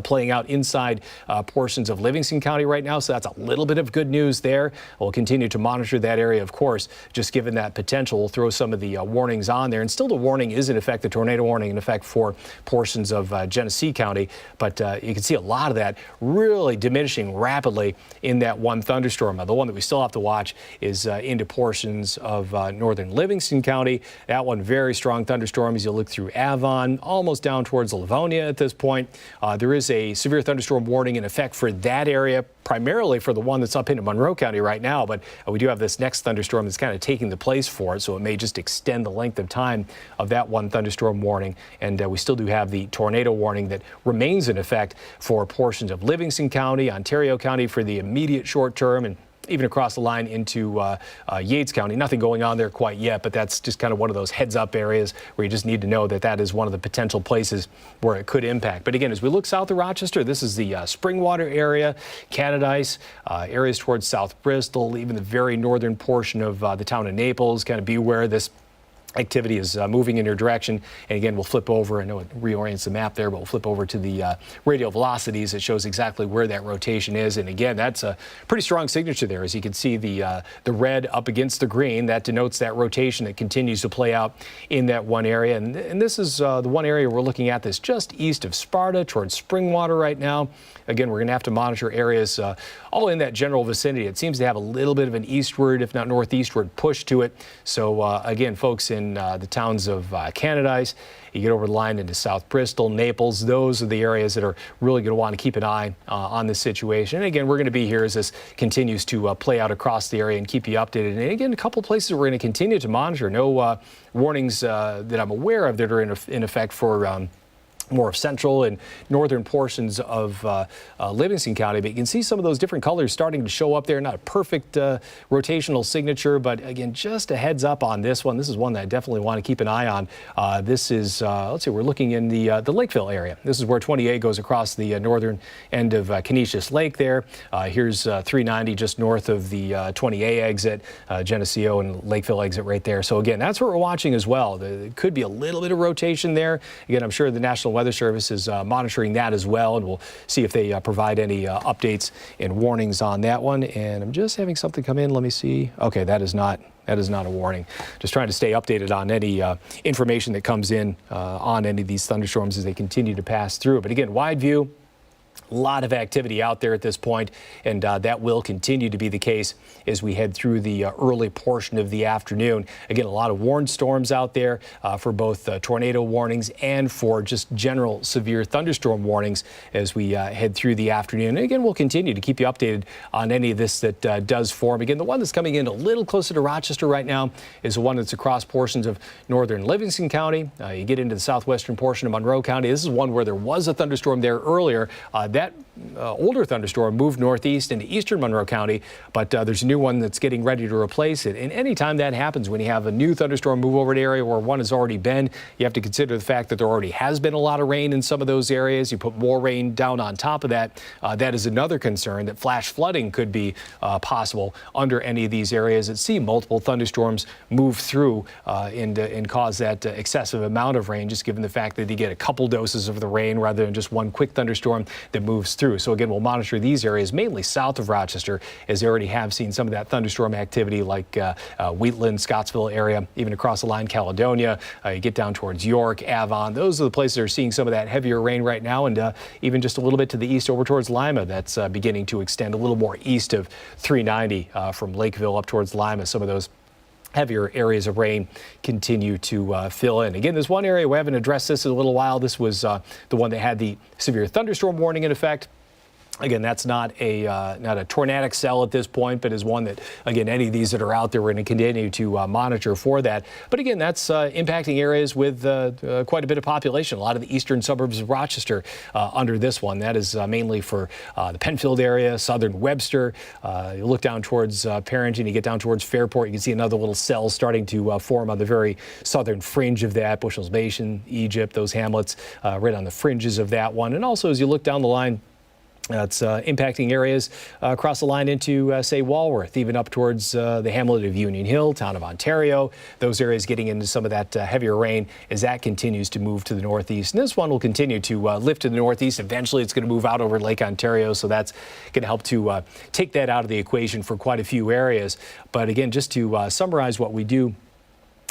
playing out inside portions of Livingston County right now. So that's a little bit of good news there. We'll continue to monitor that area, of course, just given that potential. We'll throw some of the warnings on there. And still the warning is in effect, the tornado warning in effect for portions of Genesee County. But you can see a lot of that really diminishing rapidly in that one thunderstorm. The one that we still have to watch is into portions of northern Livingston County. That one, very strong thunderstorm as you look through Avon, almost down towards Livonia at this point. There is a severe thunderstorm warning in effect for that area, primarily for the one that's up into Monroe County right now. But we do have this next thunderstorm that's kind of taking the place for it, so it may just extend the length of time of that one thunderstorm warning. And we still do have the tornado warning that remains in effect for portions of Livingston County, Ontario County for the immediate short term, and even across the line into Yates County. Nothing going on there quite yet, but that's just kind of one of those heads-up areas where you just need to know that that is one of the potential places where it could impact. But again, as we look south of Rochester, this is the Springwater area, Canadice, areas towards South Bristol, even the very northern portion of the town of Naples. Kind of beware this activity is moving in your direction. And again, we'll flip over. I know it reorients the map there, but we'll flip over to the radial velocities. It shows exactly where that rotation is. And again, that's a pretty strong signature there. As you can see, the red up against the green, that denotes that rotation that continues to play out in that one area. And this is the one area we're looking at that's just east of Sparta towards Springwater right now. Again, we're going to have to monitor areas all in that general vicinity. It seems to have a little bit of an eastward, if not northeastward, push to it. So again, folks in the towns of Canadice, you get over the line into South Bristol, Naples, those are the areas that are really going to want to keep an eye on this situation. And again, we're going to be here as this continues to play out across the area and keep you updated. And again, a couple places we're going to continue to monitor. No warnings that I'm aware of that are in effect for more of central and northern portions of Livingston County, but you can see some of those different colors starting to show up there. Not a perfect rotational signature, but again, just a heads up on this one. This is one that I definitely want to keep an eye on. This is, let's see, we're looking in the Lakeville area. This is where 20A goes across the northern end of Canisius Lake there. Here's 390 just north of the 20A exit, Geneseo and Lakeville exit right there. So again, that's what we're watching as well. There could be a little bit of rotation there. Again, I'm sure the National Weather Service is monitoring that as well, and we'll see if they provide any updates and warnings on that one. And I'm just having something come in. Let me see. Okay, that is not a warning. Just trying to stay updated on any information that comes in on any of these thunderstorms as they continue to pass through. But again, wide view A lot of activity out there at this point, and that will continue to be the case as we head through the early portion of the afternoon. Again, a lot of warned storms out there for both tornado warnings and for just general severe thunderstorm warnings as we head through the afternoon. And again, we'll continue to keep you updated on any of this that does form. Again, the one that's coming in a little closer to Rochester right now is the one that's across portions of northern Livingston County. You get into the southwestern portion of Monroe County. This is one where there was a thunderstorm there earlier. That older thunderstorm moved northeast into eastern Monroe County, but there's a new one that's getting ready to replace it. And anytime that happens, when you have a new thunderstorm move over an area where one has already been, you have to consider the fact that there already has been a lot of rain in some of those areas. You put more rain down on top of that. That is another concern that flash flooding could be possible under any of these areas that see multiple thunderstorms move through and cause that excessive amount of rain, just given the fact that you get a couple doses of the rain rather than just one quick thunderstorm that moves through. So again, we'll monitor these areas mainly south of Rochester, as they already have seen some of that thunderstorm activity like Wheatland, Scottsville area, even across the line, Caledonia. You get down towards York, Avon. Those are the places that are seeing some of that heavier rain right now, and even just a little bit to the east over towards Lima. That's beginning to extend a little more east of 390 from Lakeville up towards Lima. Some of those heavier areas of rain continue to fill in. Again, there's one area we haven't addressed this in a little while. This was the one that had the severe thunderstorm warning in effect. Again, that's not a tornadic cell at this point, but is one that, again, any of these that are out there, we're going to continue to monitor for that. But again, that's impacting areas with quite a bit of population. A lot of the eastern suburbs of Rochester under this one. That is mainly for the Penfield area, southern Webster. You look down towards Parrington, you get down towards Fairport, you can see another little cell starting to form on the very southern fringe of that. Bushels Basin, Egypt, those hamlets right on the fringes of that one. And also, as you look down the line, it's impacting areas across the line into, say, Walworth, even up towards the hamlet of Union Hill, town of Ontario. Those areas getting into some of that heavier rain as that continues to move to the northeast. And this one will continue to lift to the northeast. Eventually, it's going to move out over Lake Ontario, so that's going to help to take that out of the equation for quite a few areas. But again, just to summarize what we do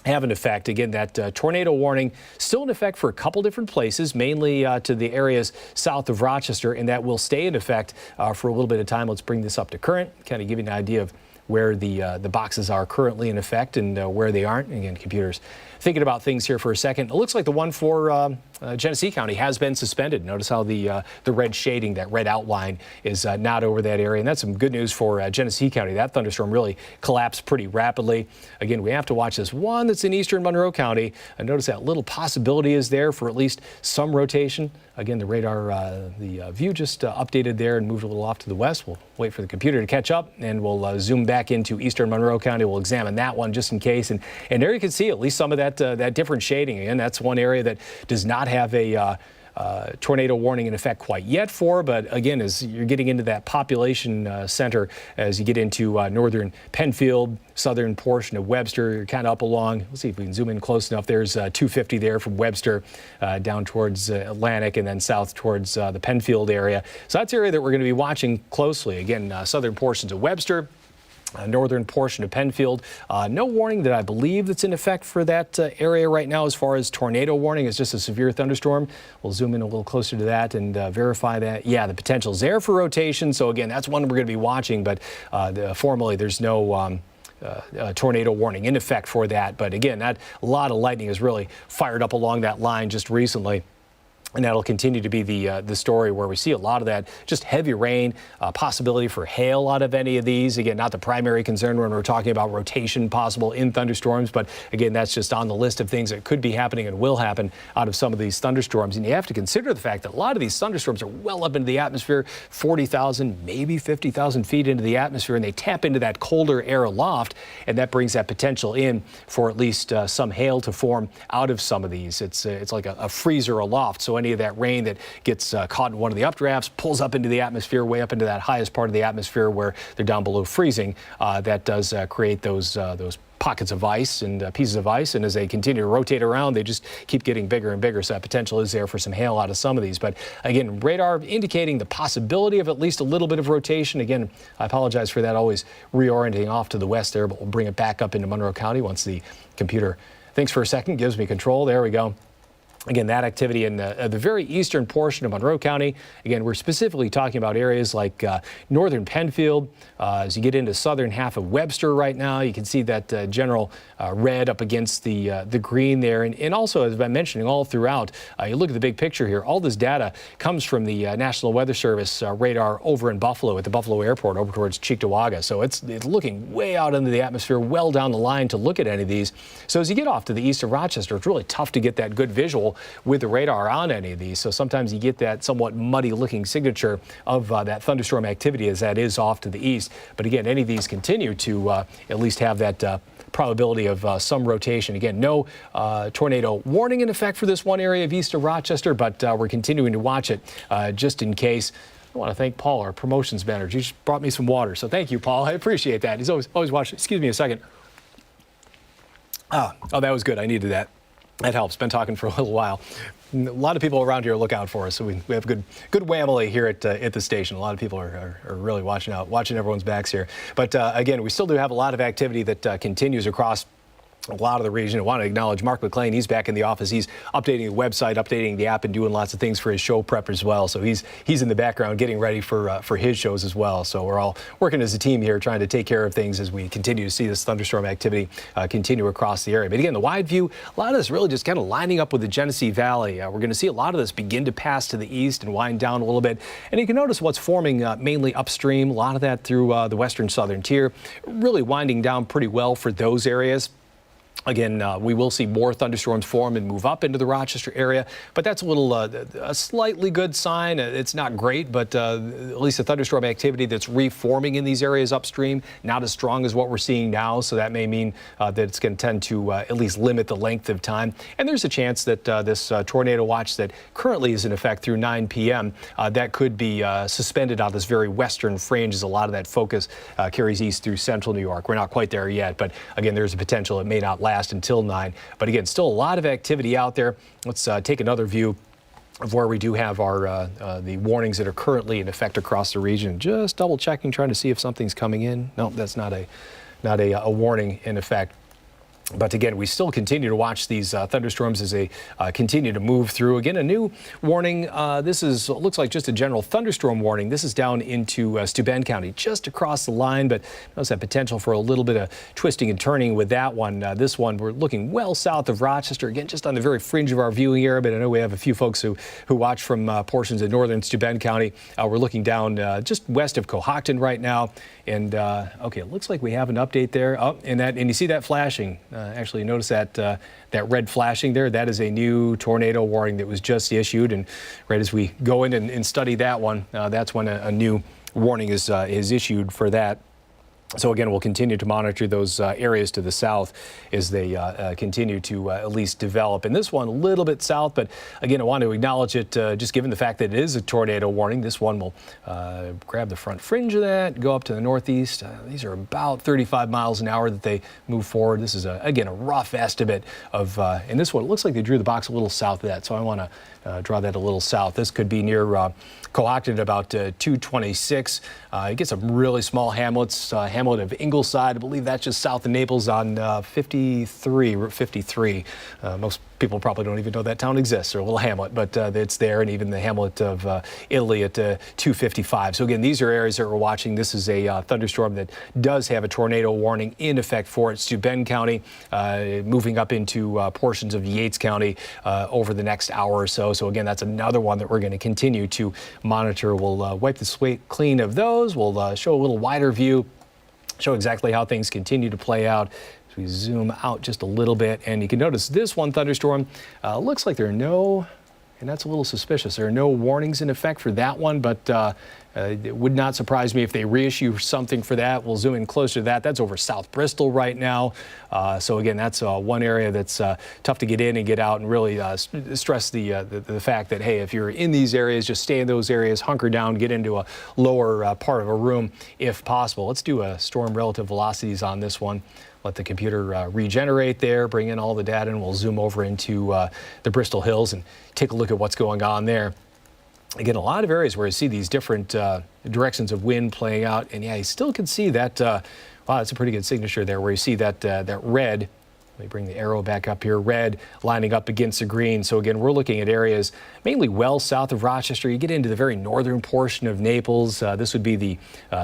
have in effect. Again, that tornado warning still in effect for a couple different places, mainly to the areas south of Rochester, and that will stay in effect for a little bit of time. Let's bring this up to current, kind of give you an idea of where the boxes are currently in effect and where they aren't. Again, computers thinking about things here for a second. It looks like the one for Genesee County has been suspended. Notice how the red shading, that red outline, is not over that area. And that's some good news for Genesee County. That thunderstorm really collapsed pretty rapidly. Again, we have to watch this one that's in eastern Monroe County. And notice that little possibility is there for at least some rotation. Again, the radar, the view just updated there and moved a little off to the west. We'll wait for the computer to catch up, and we'll zoom back into eastern Monroe County. We'll examine that one just in case. And there you can see at least some of that different shading. Again, that's one area that does not have a tornado warning in effect quite yet for, but again, as you're getting into that population center, as you get into northern Penfield, southern portion of Webster, you're kind of up along, let's see if we can zoom in close enough. There's 250 there from Webster down towards Atlantic and then south towards the Penfield area. So that's the area that we're going to be watching closely. Again, southern portions of Webster, northern portion of Penfield. No warning that I believe that's in effect for that area right now as far as tornado warning. It's just a severe thunderstorm. We'll zoom in a little closer to that and verify that. Yeah, the potential's there for rotation. So again, that's one we're going to be watching, but formally there's no tornado warning in effect for that. But again, a lot of lightning has really fired up along that line just recently. And that'll continue to be the story where we see a lot of that just heavy rain, possibility for hail out of any of these. Again, not the primary concern when we're talking about rotation possible in thunderstorms, but again, that's just on the list of things that could be happening and will happen out of some of these thunderstorms. And you have to consider the fact that a lot of these thunderstorms are well up into the atmosphere, 40,000, maybe 50,000 feet into the atmosphere, and they tap into that colder air aloft, and that brings that potential in for at least some hail to form out of some of these. It's like a freezer aloft, so any of that rain that gets caught in one of the updrafts pulls up into the atmosphere, way up into that highest part of the atmosphere where they're down below freezing. That does create those pockets of ice and pieces of ice, and as they continue to rotate around, they just keep getting bigger and bigger. So that potential is there for some hail out of some of these. But again, radar indicating the possibility of at least a little bit of rotation. Again, I apologize for that, always reorienting off to the west there, but we'll bring it back up into Monroe County once the computer thinks for a second, gives me control. There we go. Again, that activity in the very eastern portion of Monroe County. Again, we're specifically talking about areas like northern Penfield. As you get into southern half of Webster right now, you can see that general red up against the green there. And also, as I'm mentioning all throughout, you look at the big picture here, all this data comes from the National Weather Service radar over in Buffalo at the Buffalo Airport over towards Cheektowaga. So it's looking way out into the atmosphere, well down the line to look at any of these. So as you get off to the east of Rochester, it's really tough to get that good visual with the radar on any of these. So sometimes you get that somewhat muddy looking signature of that thunderstorm activity as that is off to the east. But again, any of these continue to at least have that probability of some rotation. Again, no tornado warning in effect for this one area of east of Rochester, but we're continuing to watch it just in case. I want to thank Paul, our promotions manager. He just brought me some water. So thank you, Paul. I appreciate that. He's always watching. Excuse me a second. Oh, that was good. I needed that. That helps. Been talking for a little while. A lot of people around here look out for us, so we have good whamily here at the station. A lot of people are really watching everyone's backs here. But again, we still do have a lot of activity that continues across a lot of the region. I want to acknowledge Mark McLean. He's back in the office. He's updating the website, updating the app, and doing lots of things for his show prep as well. So he's in the background getting ready for his shows as well. So we're all working as a team here, trying to take care of things as we continue to see this thunderstorm activity continue across the area. But again, the wide view, a lot of this really just kind of lining up with the Genesee Valley. We're going to see a lot of this begin to pass to the east and wind down a little bit. And you can notice what's forming mainly upstream. A lot of that through the western southern tier, really winding down pretty well for those areas. Again, we will see more thunderstorms form and move up into the Rochester area, but that's a slightly good sign. It's not great, but at least the thunderstorm activity that's reforming in these areas upstream, not as strong as what we're seeing now, so that may mean that it's going to tend to at least limit the length of time. And there's a chance that this tornado watch that currently is in effect through 9 p.m., that could be suspended on this very western fringe as a lot of that focus carries east through central New York. We're not quite there yet, but again, there's a potential it may not last until 9. But again, still a lot of activity out there. Let's take another view of where we do have our the warnings that are currently in effect across the region. Just double checking, trying to see if something's coming in. No, that's not a warning in effect. But again, we still continue to watch these thunderstorms as they continue to move through. Again, a new warning. This looks like just a general thunderstorm warning. This is down into Steuben County, just across the line, but notice that potential for a little bit of twisting and turning with that one. This one, we're looking well south of Rochester, again, just on the very fringe of our viewing area, but I know we have a few folks who watch from portions of northern Steuben County. We're looking down just west of Cohocton right now. And okay, it looks like we have an update there. Oh, and you see that flashing. Actually, you notice that red flashing there. That is a new tornado warning that was just issued. And right as we go in and study that one, that's when a new warning is issued for that. So again, we'll continue to monitor those areas to the south as they continue to at least develop. And this one a little bit south, but again, I want to acknowledge it just given the fact that it is a tornado warning. This one will grab the front fringe of that, go up to the northeast. These are about 35 miles an hour that they move forward. This is, again, a rough estimate of, and this one, it looks like they drew the box a little south of that, so I want to draw that a little south. This could be near Cohocton at about 226. You get some really small hamlets. Hamlet of Ingleside, I believe that's just south of Naples on Route 53. Most people probably don't even know that town exists, or a little hamlet, but it's there, and even the hamlet of Italy at 255. So again, these are areas that we're watching. This is a thunderstorm that does have a tornado warning in effect for it. Steuben County, moving up into portions of Yates County over the next hour or so. So again, that's another one that we're going to continue to monitor. We'll wipe the slate clean of those. We'll show a little wider view, show exactly how things continue to play out. As we zoom out just a little bit, and you can notice this one thunderstorm looks like there are no, and that's a little suspicious, there are no warnings in effect for that one, but it would not surprise me if they reissue something for that. We'll zoom in closer to that. That's over South Bristol right now. So again, that's one area that's tough to get in and get out, and really stress the fact that, hey, if you're in these areas, just stay in those areas, hunker down, get into a lower part of a room if possible. Let's do a storm relative velocities on this one. Let the computer regenerate there, bring in all the data, and we'll zoom over into the Bristol Hills and take a look at what's going on there. Again, a lot of areas where you see these different directions of wind playing out, and yeah, you still can see that, wow, that's a pretty good signature there, where you see that, that red Let me bring the arrow back up here. Red lining up against the green. So again, we're looking at areas mainly well south of Rochester. You get into the very northern portion of Naples. This would be the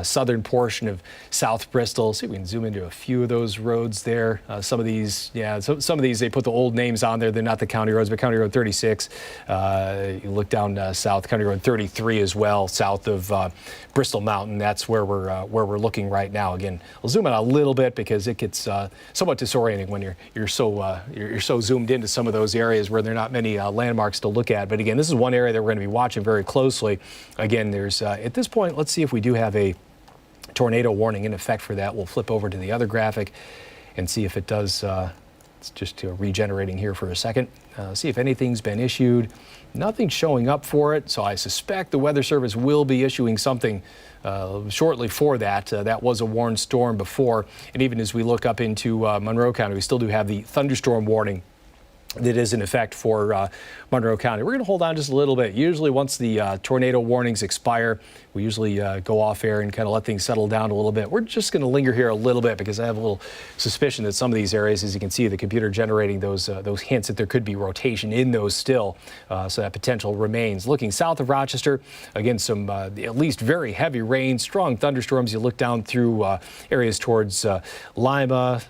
southern portion of South Bristol. See if we can zoom into a few of those roads there. Some of these, some of these, they put the old names on there. They're not the county roads, but County Road 36. You look down south, County Road 33 as well, south of Bristol Mountain. That's where we're looking right now. Again, I'll zoom in a little bit because it gets somewhat disorienting when you're so zoomed into some of those areas where there are not many landmarks to look at. But again, this is one area that we're going to be watching very closely. Again, there's at this point, let's see if we do have a tornado warning in effect for that. We'll flip over to the other graphic and see if it does. It's just regenerating here for a second. See if anything's been issued. Nothing's showing up for it, so I suspect the Weather Service will be issuing something shortly for that. That was a warned storm before, and even as we look up into Monroe County, we still do have the thunderstorm warning that is in effect for Monroe County. We're going to hold on just a little bit. Usually once the tornado warnings expire, we usually go off air and kind of let things settle down a little bit. We're just going to linger here a little bit because I have a little suspicion that some of these areas, as you can see, the computer generating those hints that there could be rotation in those still. So that potential remains. Looking south of Rochester, again, some at least very heavy rain, strong thunderstorms. You look down through areas towards Lima,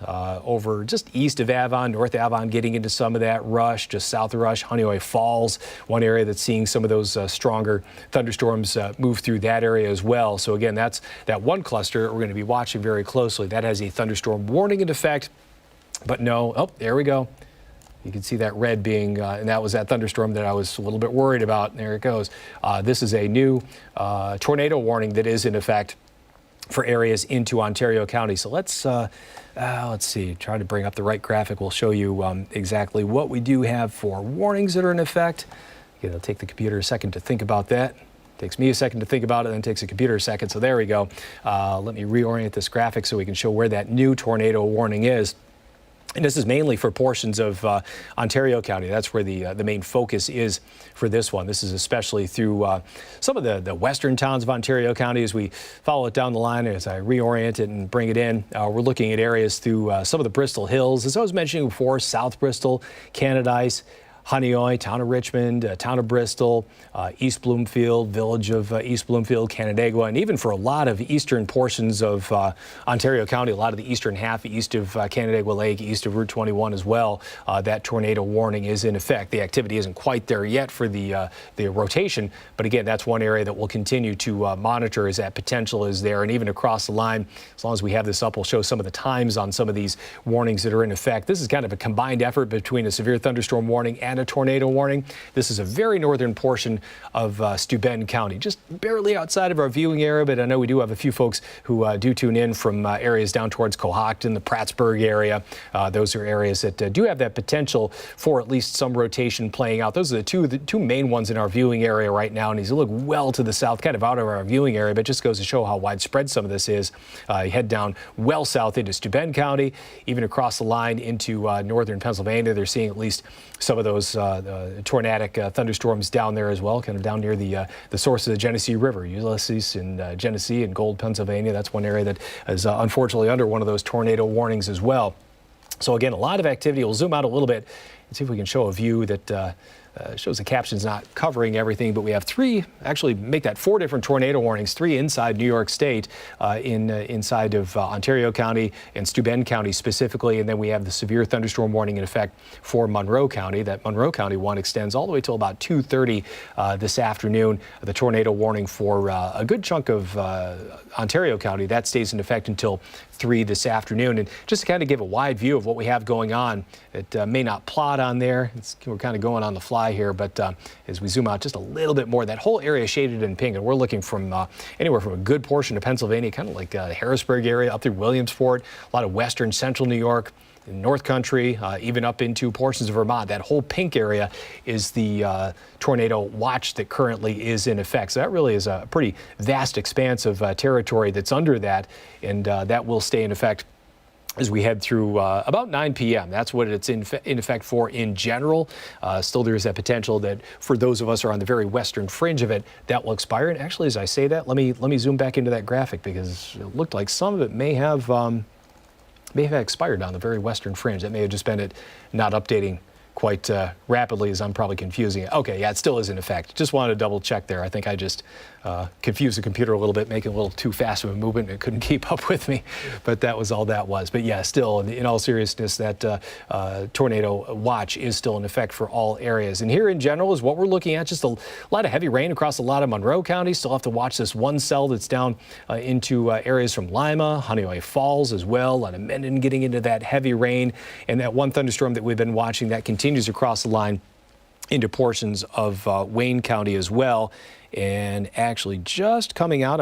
over just east of Avon, North Avon, getting into some of that. Rush, just south of Rush, Honeoye Falls, one area that's seeing some of those stronger thunderstorms move through that area as well. So again, that's that one cluster we're going to be watching very closely. That has a thunderstorm warning in effect, but no, oh, there we go. You can see that red being, and that was that thunderstorm that I was a little bit worried about. And there it goes. This is a new tornado warning that is in effect for areas into Ontario County. So let's see, try to bring up the right graphic. We'll show you exactly what we do have for warnings that are in effect. It'll take the computer a second to think about that. Takes me a second to think about it, then takes the computer a second. So there we go. Let me reorient this graphic so we can show where that new tornado warning is. And this is mainly for portions of Ontario County. That's where the main focus is for this one. This is especially through some of the western towns of Ontario County. As we follow it down the line, as I reorient it and bring it in, we're looking at areas through some of the Bristol Hills. As I was mentioning before, South Bristol, Canadice, Honeoye, town of Richmond, town of Bristol, East Bloomfield, village of East Bloomfield, Canandaigua, and even for a lot of eastern portions of Ontario County, a lot of the eastern half east of Canandaigua Lake, east of Route 21 as well, that tornado warning is in effect. The activity isn't quite there yet for the rotation, but again, that's one area that we'll continue to monitor as that potential is there. And even across the line, as long as we have this up, we'll show some of the times on some of these warnings that are in effect. This is kind of a combined effort between a severe thunderstorm warning and a tornado warning. This is a very northern portion of Steuben County, just barely outside of our viewing area, but I know we do have a few folks who do tune in from areas down towards Cohocton, the Prattsburg area. Those are areas that do have that potential for at least some rotation playing out. Those are the two main ones in our viewing area right now, and as you look well to the south, kind of out of our viewing area, but it just goes to show how widespread some of this is. You head down well south into Steuben County, even across the line into northern Pennsylvania. They're seeing at least some of those tornadic thunderstorms down there as well, kind of down near the source of the Genesee River, Ulysses and Genesee and Gold, Pennsylvania. That's one area that is unfortunately under one of those tornado warnings as well. So again, a lot of activity. We'll zoom out a little bit and see if we can show a view that shows the captions not covering everything, but we have three, actually make that four different tornado warnings, three inside New York State, inside of Ontario County and Steuben County specifically, and then we have the severe thunderstorm warning in effect for Monroe County. That Monroe County one extends all the way till about 2:30 this afternoon. The tornado warning for a good chunk of Ontario County, that stays in effect until 3 this afternoon. And just to kind of give a wide view of what we have going on, it may not plot on there. We're kind of going on the fly here, but as we zoom out just a little bit more, that whole area shaded in pink, and we're looking from anywhere from a good portion of Pennsylvania, kind of like the Harrisburg area, up through Williamsport, a lot of western central New York, North Country, even up into portions of Vermont. That whole pink area is the tornado watch that currently is in effect. So that really is a pretty vast expanse of territory that's under that, and that will stay in effect as we head through about 9 p.m. That's what it's in effect for in general. Still, there is that potential that for those of us who are on the very western fringe of it, that will expire. And actually, as I say that, let me zoom back into that graphic, because it looked like some of it may have may have expired on the very western fringe. That may have just been it not updating quite rapidly, as I'm probably confusing it. Okay, yeah, it still is in effect. Just wanted to double check there. I think I just confused the computer a little bit, making a little too fast of a movement. It couldn't keep up with me, but that was all that was. But yeah, still, in all seriousness, that tornado watch is still in effect for all areas. And here in general is what we're looking at. Just a lot of heavy rain across a lot of Monroe County. Still have to watch this one cell that's down into areas from Lima, Honeyway Falls as well. A lot of Mendon getting into that heavy rain. And that one thunderstorm that we've been watching that continues across the line into portions of Wayne County as well. And actually just coming out,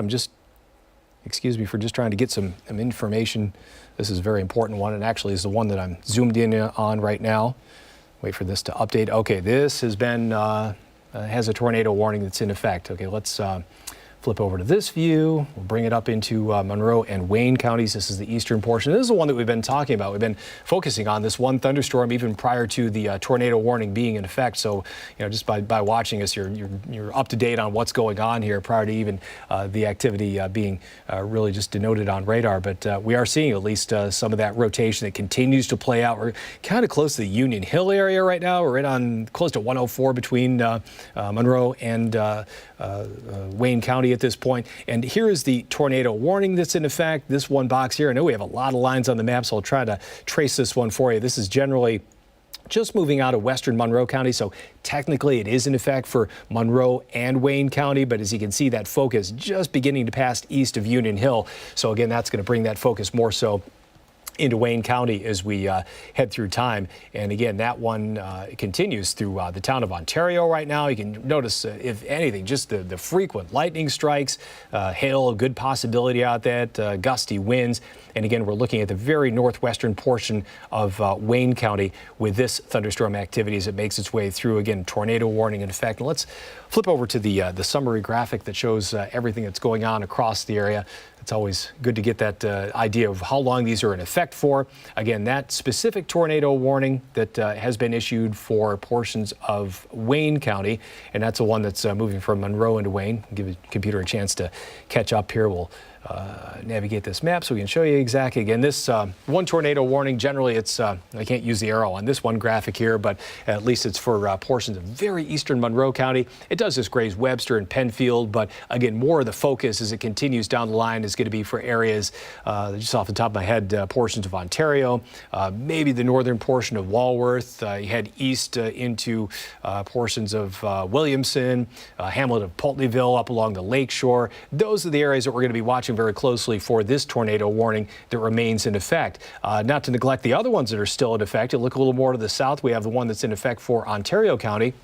excuse me for just trying to get some information. This is a very important one, and actually is the one that I'm zoomed in on right now. Wait for this to update. Okay, this has been, has a tornado warning that's in effect. Okay, let's flip over to this view. We'll bring it up into Monroe and Wayne counties. This is the eastern portion. This is the one that we've been talking about. We've been focusing on this one thunderstorm even prior to the tornado warning being in effect. So, you know, just by watching us, you're up to date on what's going on here prior to even the activity being really just denoted on radar. But we are seeing at least some of that rotation that continues to play out. We're kind of close to the Union Hill area right now. We're right on close to 104 between Monroe and Wayne County at this point. And here is the tornado warning that's in effect. This one box here, I know we have a lot of lines on the map, so I'll try to trace this one for you. This is generally just moving out of western Monroe County, so technically it is in effect for Monroe and Wayne County, but as you can see, that focus just beginning to pass east of Union Hill. So again, that's going to bring that focus more so into Wayne County as we head through time. And again, that one continues through the town of Ontario right now. You can notice, if anything, just the frequent lightning strikes, hail, a good possibility out there, gusty winds. And again, we're looking at the very northwestern portion of Wayne County with this thunderstorm activity as it makes its way through. Again, tornado warning in effect. And let's flip over to the summary graphic that shows everything that's going on across the area. It's always good to get that idea of how long these are in effect for. Again, that specific tornado warning that has been issued for portions of Wayne County, and that's the one that's moving from Monroe into Wayne. Give the computer a chance to catch up here. We'll navigate this map so we can show you exactly. Again, this one tornado warning, generally it's, I can't use the arrow on this one graphic here, but at least it's for portions of very eastern Monroe County. It does just graze Webster and Penfield, but again, more of the focus as it continues down the line is going to be for areas, just off the top of my head, portions of Ontario, maybe the northern portion of Walworth. You head east into portions of Williamson, hamlet of Pulteneyville, up along the lake shore. Those are the areas that we're going to be watching very closely for this tornado warning that remains in effect. Not to neglect the other ones that are still in effect. You look a little more to the south, we have the one that's in effect for Ontario County.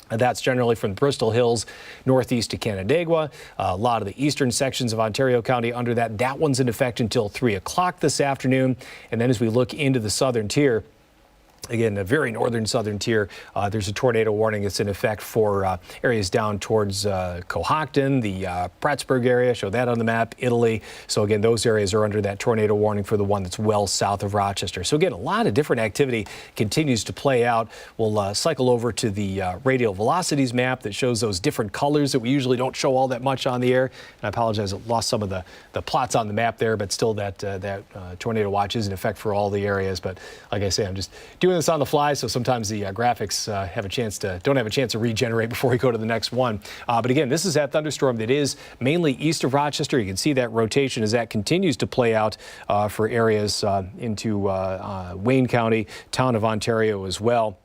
That's generally from Bristol Hills northeast to Canandaigua. A lot of the eastern sections of Ontario County under that. That one's in effect until 3 o'clock this afternoon. And then as we look into the southern tier, again, the very northern southern tier, there's a tornado warning that's in effect for areas down towards Cohocton, the Prattsburg area, show that on the map, Italy. So again, those areas are under that tornado warning for the one that's well south of Rochester. So again, a lot of different activity continues to play out. We'll cycle over to the radial velocities map that shows those different colors that we usually don't show all that much on the air. And I apologize, I lost some of the plots on the map there, but still that tornado watch is in effect for all the areas. But like I say, I'm just doing this on the fly, so sometimes the graphics don't have a chance to regenerate before we go to the next one. But again, this is that thunderstorm that is mainly east of Rochester. You can see that rotation as that continues to play out for areas into Wayne County, town of Ontario as well.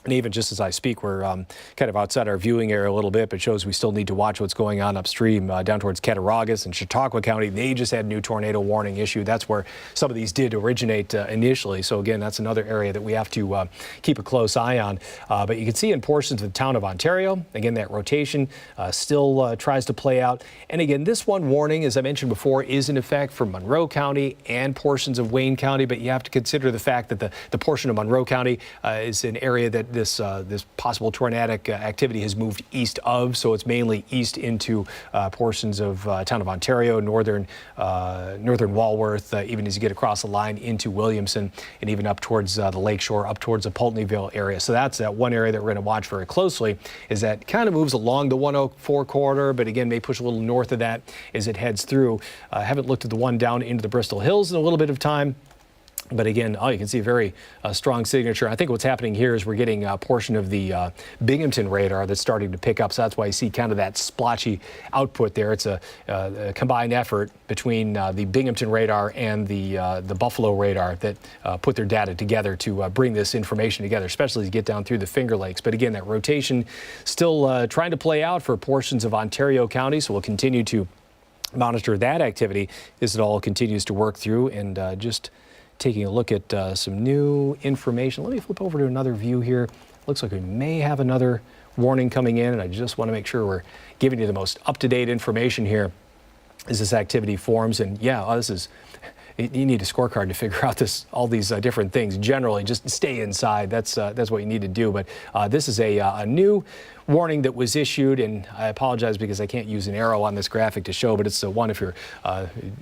And even just as I speak, we're kind of outside our viewing area a little bit, but shows we still need to watch what's going on upstream down towards Cattaraugus and Chautauqua County. They just had a new tornado warning issued. That's where some of these did originate initially. So again, that's another area that we have to keep a close eye on. But you can see in portions of the town of Ontario, again, that rotation still tries to play out. And again, this one warning, as I mentioned before, is in effect for Monroe County and portions of Wayne County. But you have to consider the fact that the portion of Monroe County is an area that this possible tornadic activity has moved east of, so it's mainly east into portions of town of Ontario, northern Walworth, even as you get across the line into Williamson, and even up towards the lakeshore, up towards the Pulteneyville area. So that's that one area that we're going to watch very closely, is that kind of moves along the 104 corridor, but again may push a little north of that as it heads through. I haven't looked at the one down into the Bristol Hills in a little bit of time. But again, you can see a very strong signature. I think what's happening here is we're getting a portion of the Binghamton radar that's starting to pick up. So that's why you see kind of that splotchy output there. It's a combined effort between the Binghamton radar and the Buffalo radar that put their data together to bring this information together, especially as you get down through the Finger Lakes. But again, that rotation still trying to play out for portions of Ontario County. So we'll continue to monitor that activity as it all continues to work through. And just taking a look at some new information. Let me flip over to another view here. Looks like we may have another warning coming in, and I just want to make sure we're giving you the most up-to-date information here as this activity forms. And yeah, this is, you need a scorecard to figure out all these different things. Generally, just stay inside. That's what you need to do. But this is a new warning that was issued, and I apologize because I can't use an arrow on this graphic to show, but it's the one if you're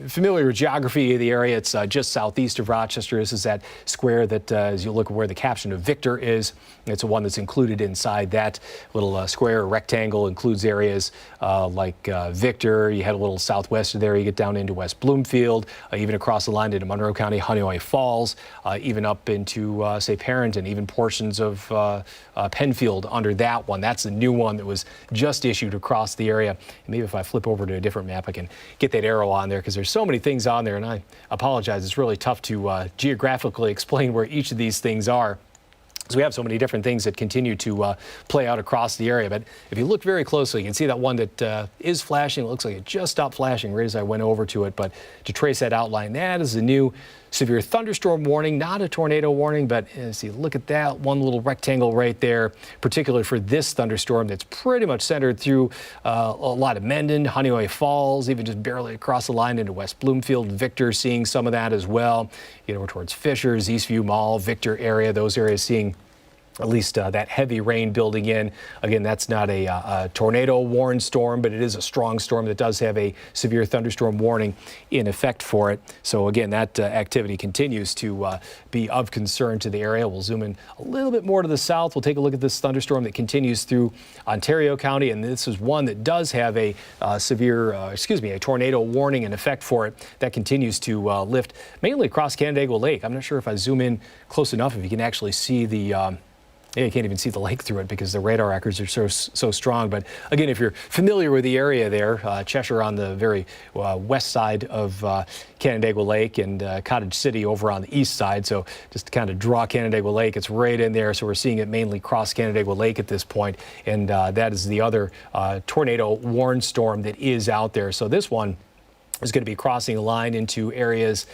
familiar with geography of the area. It's just southeast of Rochester. This is that square that as you look where the caption of Victor is, it's the one that's included inside that little square or rectangle. Includes areas like Victor. You head a little southwest of there, you get down into West Bloomfield, even across the line into Monroe County, Honeoye Falls, even up into say Parent, and even portions of Penfield under that one. That's the new one that was just issued across the area. And maybe if I flip over to a different map, I can get that arrow on there because there's so many things on there, and I apologize. It's really tough to geographically explain where each of these things are. So we have so many different things that continue to play out across the area. But if you look very closely, you can see that one that is flashing. It looks like it just stopped flashing right as I went over to it. But to trace that outline, that is the new severe thunderstorm warning, not a tornado warning. But see, look at that one little rectangle right there, particularly for this thunderstorm that's pretty much centered through a lot of Mendon, Honeoye Falls, even just barely across the line into West Bloomfield. Victor seeing some of that as well. Get over towards Fishers, Eastview Mall, Victor area, those areas seeing at least that heavy rain building in. Again, that's not a tornado warned storm, but it is a strong storm that does have a severe thunderstorm warning in effect for it. So again, that activity continues to be of concern to the area. We'll zoom in a little bit more to the south. We'll take a look at this thunderstorm that continues through Ontario County, and this is one that does have a a tornado warning in effect for it. That continues to lift mainly across Canandaigua Lake. I'm not sure if I zoom in close enough if you can actually see the yeah, you can't even see the lake through it because the radar records are so strong. But again, if you're familiar with the area there, Cheshire on the very west side of Canandaigua Lake, and Cottage City over on the east side. So just to kind of draw Canandaigua Lake, it's right in there. So we're seeing it mainly cross Canandaigua Lake at this point. And that is the other tornado warned storm that is out there. So this one is going to be crossing the line into areas.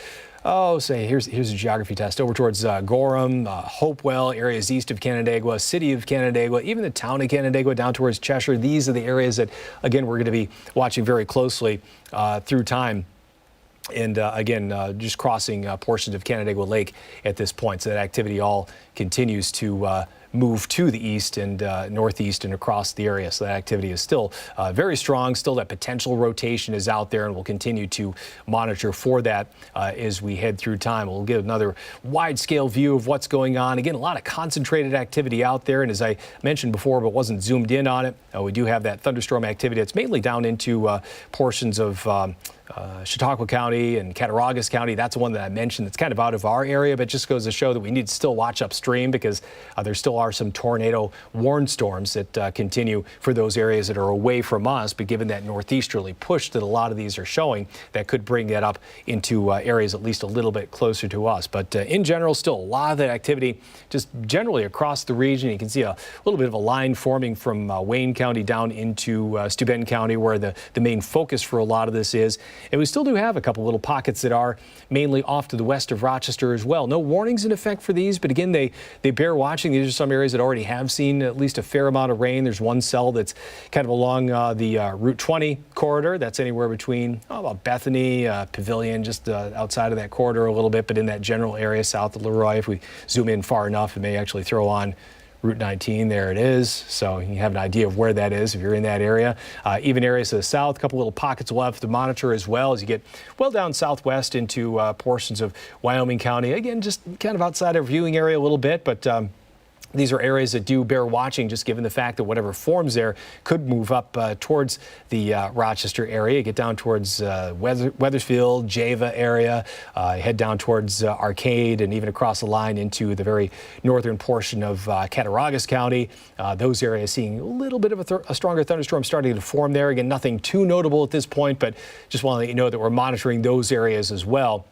Here's a geography test over towards Gorham, Hopewell, areas east of Canandaigua, city of Canandaigua, even the town of Canandaigua down towards Cheshire. These are the areas that, again, we're going to be watching very closely through time. And again, just crossing portions of Canandaigua Lake at this point. So that activity all continues to move to the east and northeast and across the area. So that activity is still very strong. Still, that potential rotation is out there, and we'll continue to monitor for that as we head through time. We'll get another wide-scale view of what's going on. Again, a lot of concentrated activity out there, and as I mentioned before, but wasn't zoomed in on it, we do have that thunderstorm activity. It's mainly down into portions of Chautauqua County and Cattaraugus County. That's the one that I mentioned that's kind of out of our area, but just goes to show that we need to still watch upstream because there still are some tornado warned storms that continue for those areas that are away from us. But given that northeasterly push that a lot of these are showing, that could bring that up into areas at least a little bit closer to us. But in general, still a lot of that activity just generally across the region. You can see a little bit of a line forming from Wayne County down into Steuben County, where the main focus for a lot of this is. And we still do have a couple little pockets that are mainly off to the west of Rochester as well. No warnings in effect for these, but again, they bear watching. These are some areas that already have seen at least a fair amount of rain. There's one cell that's kind of along the Route 20 corridor. That's anywhere between about Bethany, Pavilion, just outside of that corridor a little bit, but in that general area south of Leroy. If we zoom in far enough, it may actually throw on Route 19, there it is. So you have an idea of where that is if you're in that area. Even areas to the south, a couple little pockets we'll have to monitor as well as you get well down southwest into portions of Wyoming County. Again, just kind of outside our viewing area a little bit, but These are areas that do bear watching, just given the fact that whatever forms there could move up towards the Rochester area, get down towards Weathersfield, Java area, head down towards Arcade, and even across the line into the very northern portion of Cattaraugus County. Those areas seeing a little bit of a stronger thunderstorm starting to form there. Again, nothing too notable at this point, but just want to let you know that we're monitoring those areas as well.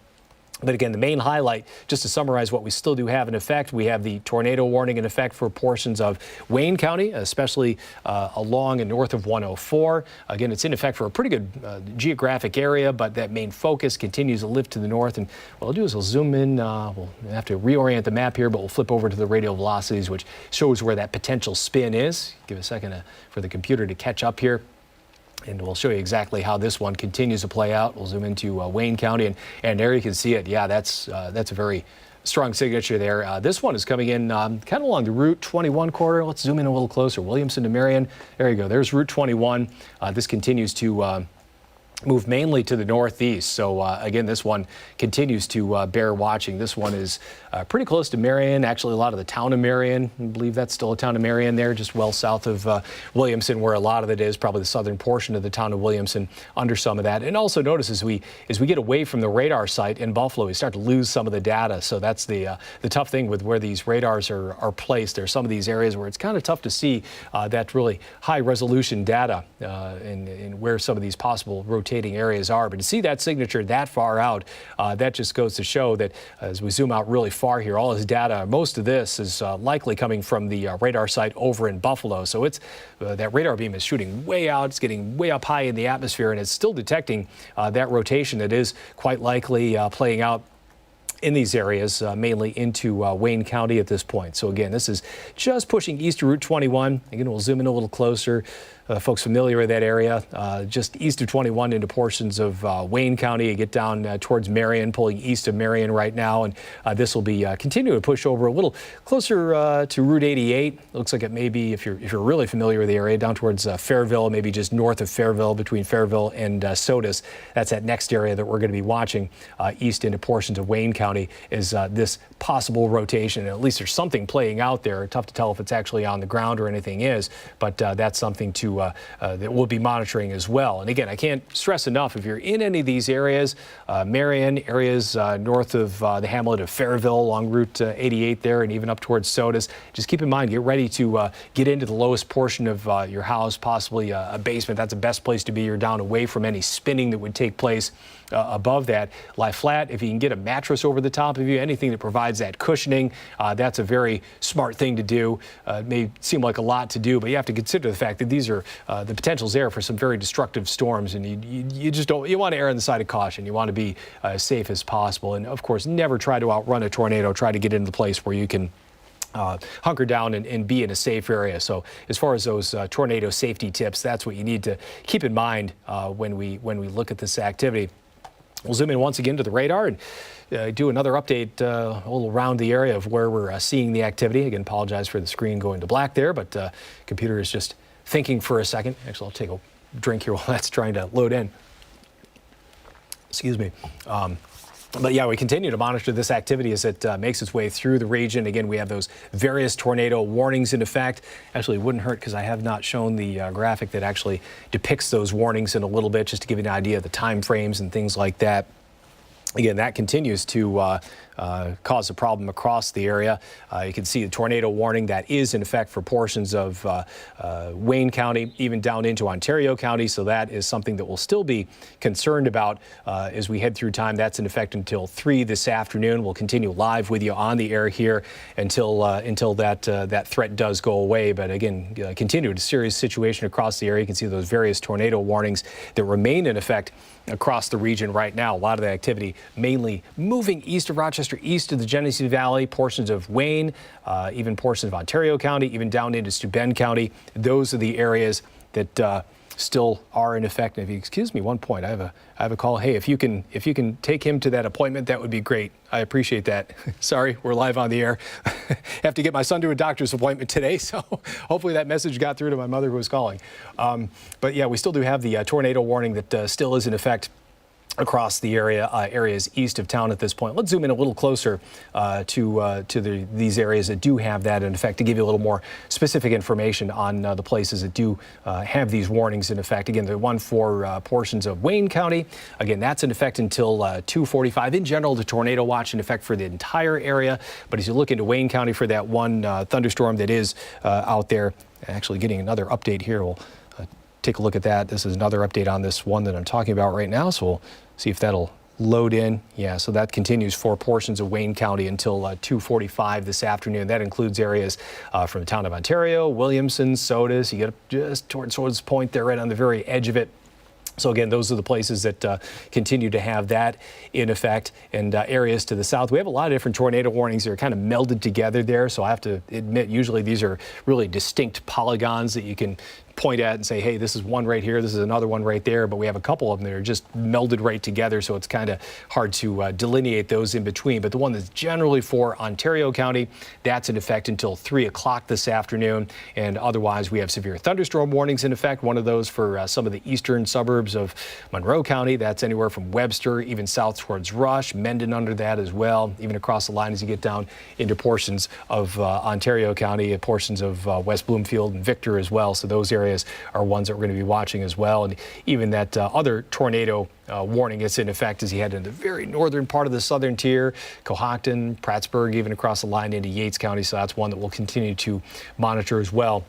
But again, the main highlight, just to summarize what we still do have in effect, we have the tornado warning in effect for portions of Wayne County, especially along and north of 104. Again, it's in effect for a pretty good geographic area, but that main focus continues to lift to the north. And what I'll do is I'll zoom in. We'll have to reorient the map here, but we'll flip over to the radial velocities, which shows where that potential spin is. Give a second for the computer to catch up here. And we'll show you exactly how this one continues to play out. We'll zoom into Wayne County, and there you can see it. Yeah, that's a very strong signature there. This one is coming in kind of along the Route 21 corridor. Let's zoom in a little closer. Williamson to Marion. There you go. There's Route 21. This continues to move mainly to the northeast. So again, this one continues to bear watching. This one is pretty close to Marion, actually a lot of the town of Marion. I believe that's still a town of Marion there, just well south of Williamson, where a lot of it is, probably the southern portion of the town of Williamson under some of that. And also notice as we get away from the radar site in Buffalo, we start to lose some of the data. So that's the tough thing with where these radars are placed. There's some of these areas where it's kind of tough to see that really high resolution data and where some of these possible rotating areas are. But to see that signature that far out, that just goes to show that as we zoom out really far here, all this data, most of this is likely coming from the radar site over in Buffalo. So it's that radar beam is shooting way out. It's getting way up high in the atmosphere, and it's still detecting that rotation that is quite likely playing out in these areas, mainly into Wayne County at this point. So again, this is just pushing east of Route 21. Again, we'll zoom in a little closer. Folks familiar with that area, just east of 21 into portions of Wayne County. You get down towards Marion, pulling east of Marion right now, and this will be continuing to push over a little closer to Route 88. Looks like it may be, if you're really familiar with the area, down towards Fairville, maybe just north of Fairville, between Fairville and Sodus. That's that next area that we're going to be watching east into portions of Wayne County is this possible rotation. At least there's something playing out there. Tough to tell if it's actually on the ground or anything is, but that's something to that we'll be monitoring as well. And again, I can't stress enough, if you're in any of these areas, Marion, areas north of the hamlet of Fairville along Route 88 there, and even up towards Sodus, just keep in mind, get ready to get into the lowest portion of your house, possibly a basement. That's the best place to be. You're down away from any spinning that would take place above that. Lie flat. If you can get a mattress over the top of you, anything that provides that cushioning, that's a very smart thing to do. It may seem like a lot to do, but you have to consider the fact that these are the potential's there for some very destructive storms, and you just don't, you want to err on the side of caution. You want to be as safe as possible, and of course, never try to outrun a tornado. Try to get into the place where you can hunker down and be in a safe area. So as far as those tornado safety tips, that's what you need to keep in mind when we look at this activity. We'll zoom in once again to the radar and do another update a little around the area of where we're seeing the activity. Again, apologize for the screen going to black there, but computer is just thinking for a second. Actually, I'll take a drink here while that's trying to load in. Excuse me. But yeah, we continue to monitor this activity as it makes its way through the region. Again, we have those various tornado warnings in effect. Actually, it wouldn't hurt because I have not shown the graphic that actually depicts those warnings in a little bit, just to give you an idea of the time frames and things like that. Again, that continues to cause a problem across the area. You can see the tornado warning that is in effect for portions of Wayne County, even down into Ontario County. So that is something that we'll still be concerned about as we head through time. That's in effect until 3 this afternoon. We'll continue live with you on the air here until that threat does go away. But again, continued serious situation across the area. You can see those various tornado warnings that remain in effect across the region right now. A lot of the activity mainly moving east of Rochester, east of the Genesee Valley, portions of Wayne, even portions of Ontario County, even down into Steuben County. Those are the areas that still are in effect. And if you excuse me one point, I have a call. Hey, if you can take him to that appointment, that would be great. I appreciate that. Sorry, we're live on the air. Have to get my son to a doctor's appointment today, so hopefully that message got through to my mother who was calling. But yeah, we still do have the tornado warning that still is in effect across the areas east of town at this point. Let's zoom in a little closer to these areas that do have that in effect to give you a little more specific information on the places that do have these warnings in effect. Again, the one for portions of Wayne County, again, that's in effect until 2:45. In general, the tornado watch in effect for the entire area. But as you look into Wayne County for that one thunderstorm that is out there, actually getting another update here. We'll take a look at that. This is another update on this one that I'm talking about right now. So we'll see if that'll load in. Yeah, so that continues for portions of Wayne County until 2:45 this afternoon. That includes areas from the town of Ontario, Williamson, Sodus. You get up just towards Sodus Point there, right on the very edge of it. So again, those are the places that continue to have that in effect, and areas to the south. We have a lot of different tornado warnings that are kind of melded together there. So I have to admit, usually these are really distinct polygons that you can point at and say, hey, this is one right here, this is another one right there, but we have a couple of them that are just melded right together, so it's kind of hard to delineate those in between. But the one that's generally for Ontario County, that's in effect until 3 o'clock this afternoon, and otherwise we have severe thunderstorm warnings in effect. One of those for some of the eastern suburbs of Monroe County. That's anywhere from Webster, even south towards Rush, Mendon under that as well, even across the line as you get down into portions of Ontario County, portions of West Bloomfield and Victor as well. So those areas are ones that we're going to be watching as well. And even that other tornado warning is in effect as you head into the very northern part of the southern tier, Cohocton, Prattsburgh, even across the line into Yates County. So that's one that we'll continue to monitor as well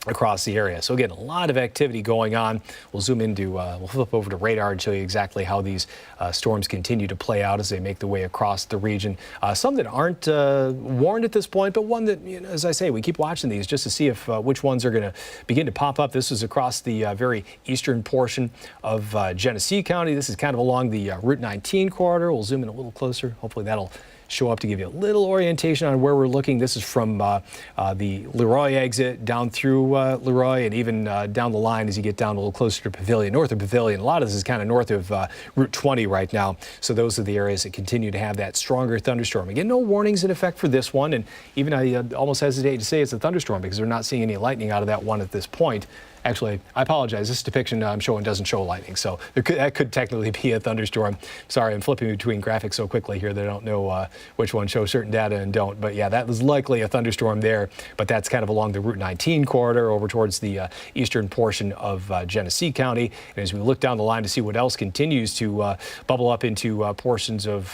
across the area. So again, a lot of activity going on. We'll zoom into, we'll flip over to radar and show you exactly how these storms continue to play out as they make their way across the region. Some that aren't warned at this point, but one that, you know, as I say, we keep watching these just to see if which ones are going to begin to pop up. This is across the very eastern portion of Genesee County. This is kind of along the Route 19 corridor. We'll zoom in a little closer. Hopefully that'll show up to give you a little orientation on where we're looking. This is from the Leroy exit down through Leroy and even down the line as you get down a little closer to Pavilion, north of Pavilion. A lot of this is kind of north of Route 20 right now. So those are the areas that continue to have that stronger thunderstorm. Again, no warnings in effect for this one. And even I almost hesitate to say it's a thunderstorm because we're not seeing any lightning out of that one at this point. Actually, I apologize. This depiction I'm showing doesn't show lightning, so that could technically be a thunderstorm. Sorry, I'm flipping between graphics so quickly here that I don't know which one shows certain data and don't. But yeah, that was likely a thunderstorm there, but that's kind of along the Route 19 corridor over towards the eastern portion of Genesee County. And as we look down the line to see what else continues to bubble up into portions of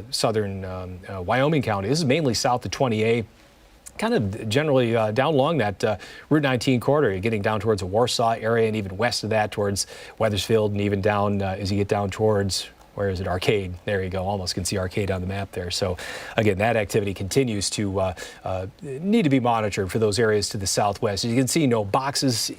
southern Wyoming County, this is mainly south of 20A. Kind of generally down along that Route 19 corridor. You're getting down towards the Warsaw area and even west of that towards Wethersfield and even down as you get down towards, where is it, Arcade. There you go, almost can see Arcade on the map there. So again, that activity continues to need to be monitored for those areas to the southwest. As you can see, no boxes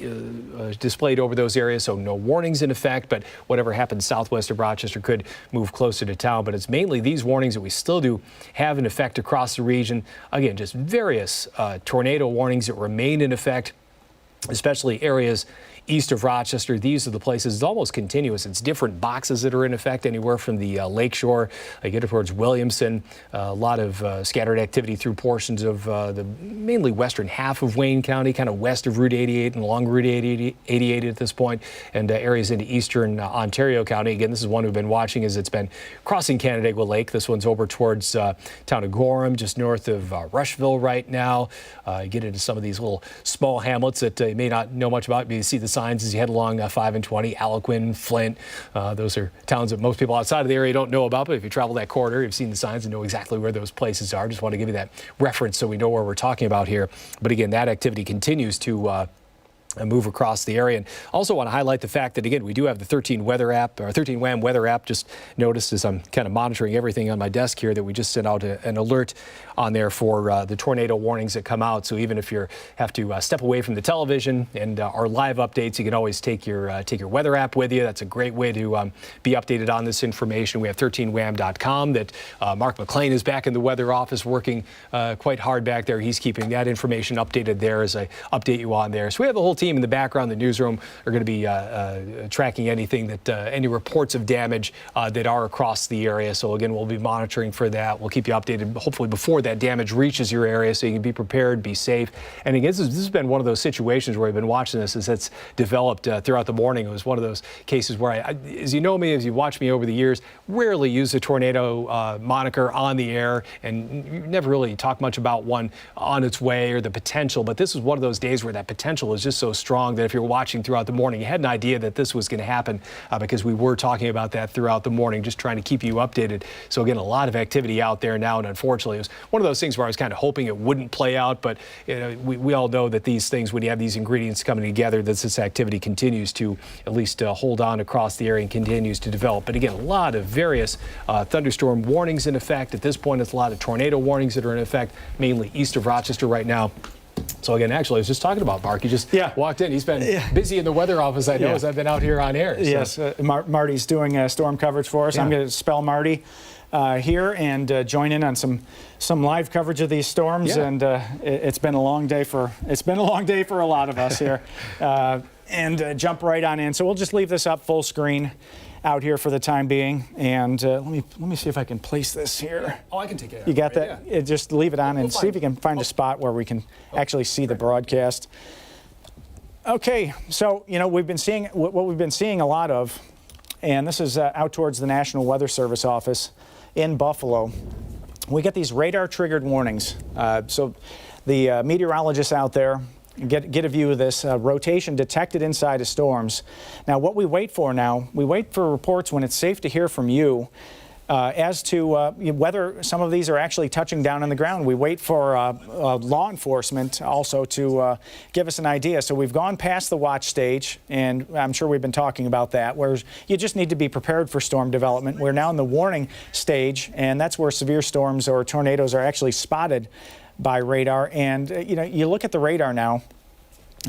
displayed over those areas, so no warnings in effect, but whatever happens southwest of Rochester could move closer to town. But it's mainly these warnings that we still do have in effect across the region. Again, just various tornado warnings that remain in effect, especially areas east of Rochester. These are the places. It's almost continuous. It's different boxes that are in effect anywhere from the lakeshore. You get towards Williamson. A lot of scattered activity through portions of the mainly western half of Wayne County, kind of west of Route 88 and along Route 88 at this point, and areas into eastern Ontario County. Again, this is one we've been watching as it's been crossing Canandaigua Lake. This one's over towards town of Gorham, just north of Rushville right now. You get into some of these little small hamlets that you may not know much about, but you see the signs as you head along 5 and 20, Alloquin, Flint. Those are towns that most people outside of the area don't know about, but if you travel that corridor, you've seen the signs and know exactly where those places are. Just want to give you that reference so we know where we're talking about here. But again, that activity continues to move across the area. And also want to highlight the fact that, again, we do have the 13 weather app, or 13 WHAM weather app. Just noticed as I'm kind of monitoring everything on my desk here that we just sent out an alert on there for the tornado warnings that come out. So even if you have to step away from the television and our live updates, you can always take your weather app with you. That's a great way to be updated on this information. We have 13wham.com that Mark McLean is back in the weather office working quite hard back there. He's keeping that information updated there as I update you on there. So we have the whole team in the background, the newsroom, are going to be tracking anything that any reports of damage that are across the area. So again, we'll be monitoring for that. We'll keep you updated, hopefully before that damage reaches your area, so you can be prepared, be safe. And again, this has been one of those situations where we've been watching this as it's developed throughout the morning. It was one of those cases where I, as you know me, as you watch me over the years, rarely use the tornado moniker on the air, and you never really talk much about one on its way or the potential. But this was one of those days where that potential is just so strong that if you're watching throughout the morning, you had an idea that this was going to happen because we were talking about that throughout the morning, just trying to keep you updated. So again, a lot of activity out there now, and unfortunately, it was one of those things where I was kind of hoping it wouldn't play out. But we all know that these things, when you have these ingredients coming together, that this activity continues to at least hold on across the area and continues to develop. But again, a lot of various thunderstorm warnings in effect. At this point, it's a lot of tornado warnings that are in effect, mainly east of Rochester right now. So again, actually, I was just talking about Mark. He just walked in. He's been busy in the weather office, I know, as I've been out here on air. So. Yes, Marty's doing storm coverage for us. I'm going to spell Marty here and join in on some live coverage of these storms. And it's been a long day for a lot of us here. And jump right on in. So we'll just leave this up full screen out here for the time being. And let me see if I can place this here. Oh, I can take it out. You got right, that? Yeah. Just leave it on and see if you can find a spot where we can actually see the broadcast. Okay, so what we've been seeing a lot of, and this is out towards the National Weather Service office in Buffalo. We get these radar triggered warnings. So the meteorologists out there get a view of this rotation detected inside of storms. Now, what we wait for we wait for reports when it's safe to hear from you as to whether some of these are actually touching down on the ground. We wait for law enforcement also to give us an idea. So we've gone past the watch stage, and I'm sure we've been talking about that, where you just need to be prepared for storm development. We're now in the warning stage, and that's where severe storms or tornadoes are actually spotted by radar. And you look at the radar now,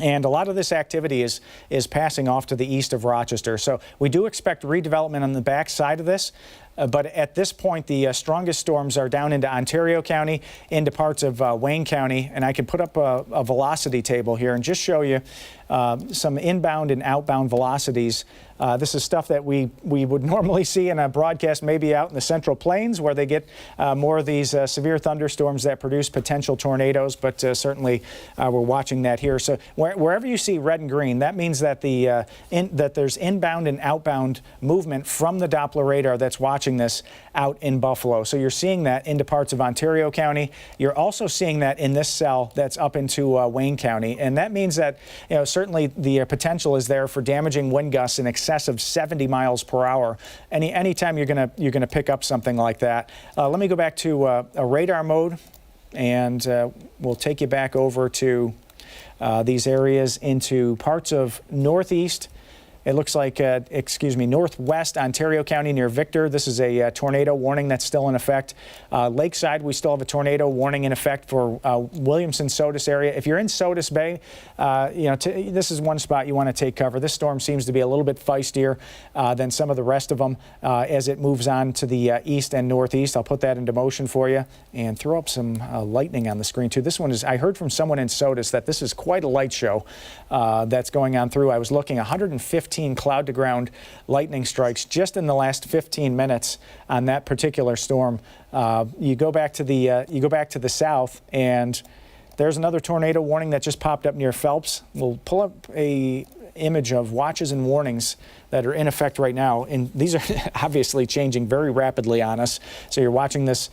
and a lot of this activity is passing off to the east of Rochester. So we do expect redevelopment on the back side of this. But at this point, the strongest storms are down into Ontario County, into parts of Wayne County. And I can put up a velocity table here and just show you some inbound and outbound velocities. This is stuff that we would normally see in a broadcast maybe out in the Central Plains, where they get more of these severe thunderstorms that produce potential tornadoes. But certainly we're watching that here. So wherever you see red and green, that means that that there's inbound and outbound movement from the Doppler radar that's watching this out in Buffalo. So you're seeing that into parts of Ontario County. You're also seeing that in this cell that's up into Wayne County. And that means that certainly the potential is there for damaging wind gusts in excess of 70 miles per hour. Anytime you're gonna pick up something like that. Let me go back to a radar mode, and we'll take you back over to these areas into parts of northeast. It looks like, northwest Ontario County near Victor. This is a tornado warning that's still in effect. Lakeside, we still have a tornado warning in effect for Williamson-Sodus area. If you're in Sodus Bay, this is one spot you want to take cover. This storm seems to be a little bit feistier than some of the rest of them as it moves on to the east and northeast. I'll put that into motion for you and throw up some lightning on the screen too. This one is, I heard from someone in Sodus that this is quite a light show that's going on through. I was looking, 115 cloud-to-ground lightning strikes just in the last 15 minutes on that particular storm. You go back to the south, and there's another tornado warning that just popped up near Phelps. We'll pull up a image of watches and warnings that are in effect right now, and these are obviously changing very rapidly on us. So you're watching this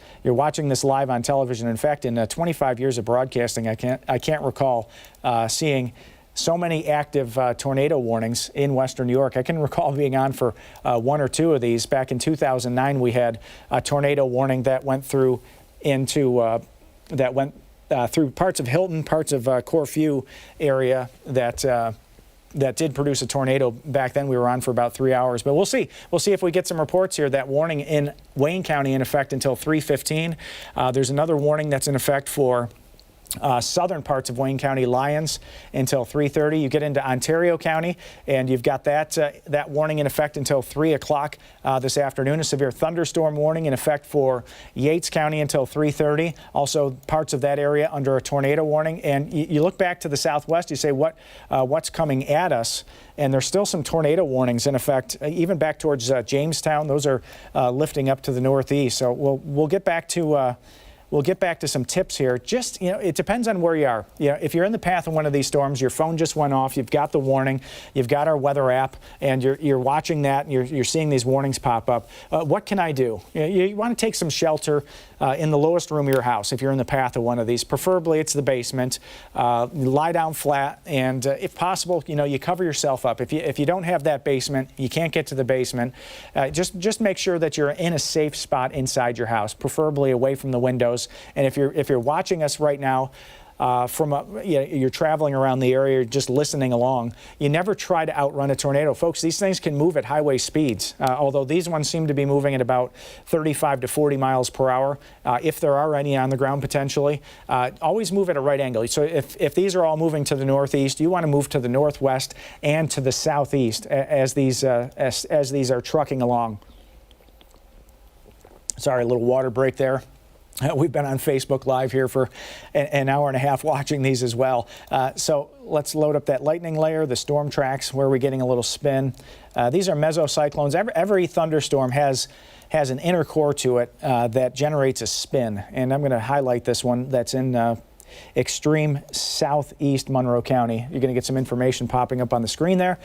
live on television. In fact, in 25 years of broadcasting, I can't recall seeing so many active tornado warnings in Western New York. I can recall being on for one or two of these. Back in 2009, we had a tornado warning that went through through parts of Hilton, parts of Corfu area that did produce a tornado. Back then we were on for about 3 hours, but we'll see if we get some reports here. That warning in Wayne County in effect until 3:15. There's another warning that's in effect for southern parts of Wayne County, Lyons until 3:30. You get into Ontario County, and you've got that warning in effect until 3 o'clock this afternoon. A severe thunderstorm warning in effect for Yates County until 3:30. Also, parts of that area under a tornado warning. And you look back to the southwest, you say, what's coming at us? And there's still some tornado warnings in effect, even back towards Jamestown. Those are lifting up to the northeast. So we'll get back to. We'll get back to some tips here. Just, it depends on where you are. If you're in the path of one of these storms, your phone just went off, you've got the warning, you've got our weather app, and you're watching that, and you're seeing these warnings pop up. What can I do? You want to take some shelter in the lowest room of your house if you're in the path of one of these. Preferably it's the basement. Lie down flat, and if possible, you cover yourself up. If you don't have that basement, you can't get to the basement, just make sure that you're in a safe spot inside your house, preferably away from the windows. And if you're watching us right now you're traveling around the area, just listening along, you never try to outrun a tornado. Folks, these things can move at highway speeds, although these ones seem to be moving at about 35 to 40 miles per hour, if there are any on the ground potentially. Always move at a right angle. So if these are all moving to the northeast, you want to move to the northwest and to the southeast as these are trucking along. Sorry, a little water break there. We've been on Facebook Live here for an hour and a half watching these as well. So let's load up that lightning layer, the storm tracks, where we're getting a little spin. These are mesocyclones. Every thunderstorm has an inner core to it that generates a spin. And I'm going to highlight this one that's in extreme southeast Monroe County. You're going to get some information popping up on the screen there.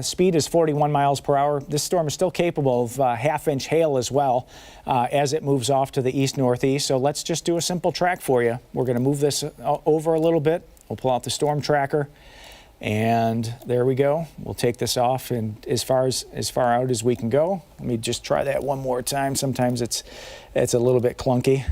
Speed is 41 miles per hour. This storm is still capable of half-inch hail as well as it moves off to the east-northeast. So let's just do a simple track for you. We're going to move this over a little bit. We'll pull out the storm tracker, and there we go. We'll take this off and as far out as we can go. Let me just try that one more time. Sometimes it's a little bit clunky.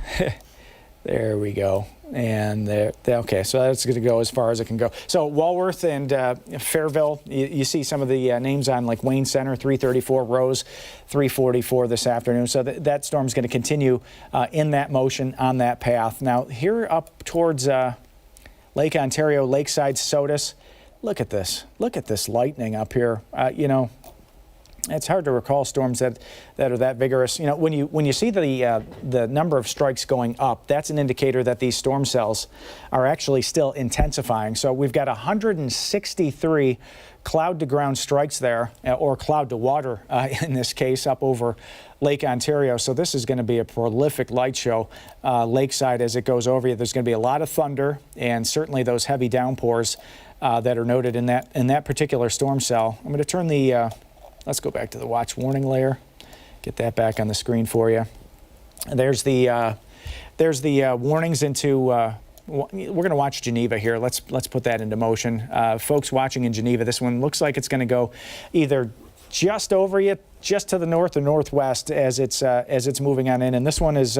There we go. And okay, so that's going to go as far as it can go. So Walworth and Fairville, you see some of the names on like Wayne Center, 334, Rose, 344 this afternoon. So that storm's going to continue in that motion on that path. Now here up towards Lake Ontario, Lakeside, Sodus, look at this. Look at this lightning up here. It's hard to recall storms that are that vigorous. When you see the number of strikes going up, that's an indicator that these storm cells are actually still intensifying. So we've got 163 cloud-to-ground strikes there, or cloud-to-water in this case, up over Lake Ontario. So this is going to be a prolific light show lakeside as it goes over you. There's going to be a lot of thunder and certainly those heavy downpours that are noted in that particular storm cell. I'm going to turn the let's go back to the watch warning layer. Get that back on the screen for you. And there's the warnings into. We're going to watch Geneva here. Let's put that into motion. Folks watching in Geneva, this one looks like it's going to go either just over you, just to the north or northwest as it's moving on in. And this one is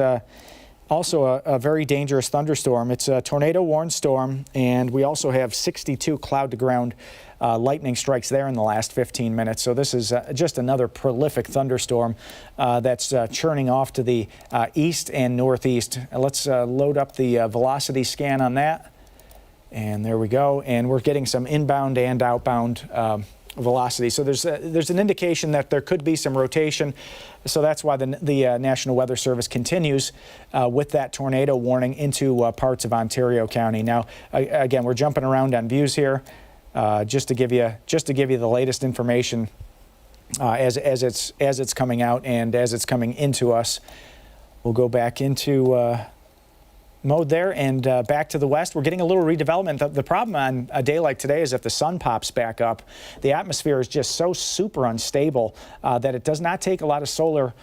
also a very dangerous thunderstorm. It's a tornado-warned storm, and we also have 62 cloud-to-ground lightning strikes there in the last 15 minutes. So this is just another prolific thunderstorm that's churning off to the east and northeast. Let's load up the velocity scan on that. And there we go. And we're getting some inbound and outbound velocity. So there's an indication that there could be some rotation. So that's why the National Weather Service continues with that tornado warning into parts of Ontario County. Now, again, we're jumping around on views here. Just to give you the latest information as it's coming out and as it's coming into us. We'll go back into mode there and back to the west. We're getting a little redevelopment. The problem on a day like today is if the sun pops back up, the atmosphere is just so super unstable that it does not take a lot of solar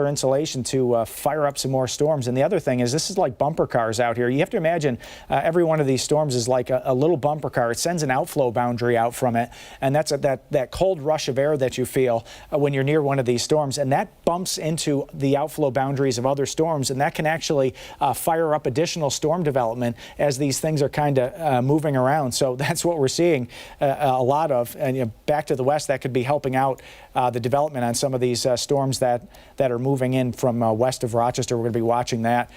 insulation to fire up some more storms. And the other thing is, this is like bumper cars out here. You have to imagine every one of these storms is like a little bumper car. It sends an outflow boundary out from it, and that's that cold rush of air that you feel when you're near one of these storms, and that bumps into the outflow boundaries of other storms, and that can actually fire up additional storm development as these things are kind of moving around. So that's what we're seeing a lot of. And back to the west, that could be helping out the development on some of these storms that are moving in from west of Rochester. We're going to be watching that.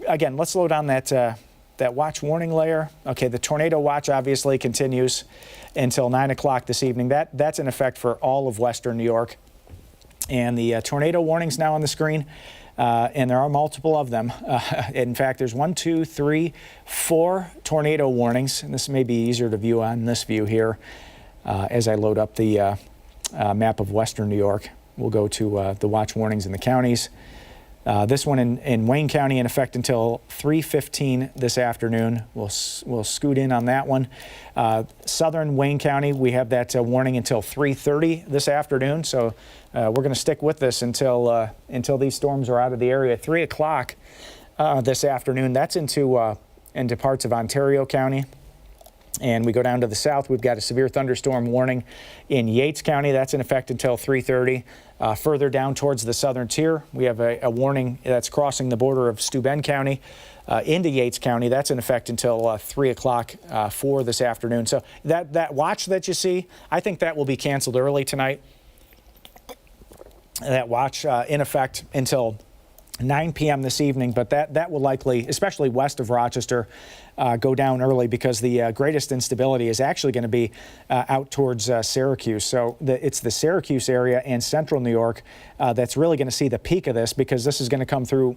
Again, let's load on that that watch warning layer. Okay, the tornado watch obviously continues until 9 o'clock this evening. That's in effect for all of western New York. And the tornado warnings now on the screen, and there are multiple of them. In fact, there's 1, 2, 3, 4 tornado warnings, and this may be easier to view on this view here as I load up the map of western New York. We'll go to the watch warnings in the counties. This one in Wayne County in effect until 3:15 this afternoon. We'll scoot in on that one. Southern Wayne County, we have that warning until 3:30 this afternoon. So we're going to stick with this until these storms are out of the area. 3 o'clock this afternoon. That's into parts of Ontario County. And we go down to the south. We've got a severe thunderstorm warning in Yates County. That's in effect until 3:30. Further down towards the southern tier, we have a warning that's crossing the border of Steuben County into Yates County. That's in effect until 3 o'clock for this afternoon. So that watch that you see, I think that will be canceled early tonight. That watch in effect until 9 p.m. this evening, but that will likely, especially west of Rochester, go down early because the greatest instability is actually going to be out towards Syracuse. So it's the Syracuse area and central New York that's really going to see the peak of this, because this is going to come through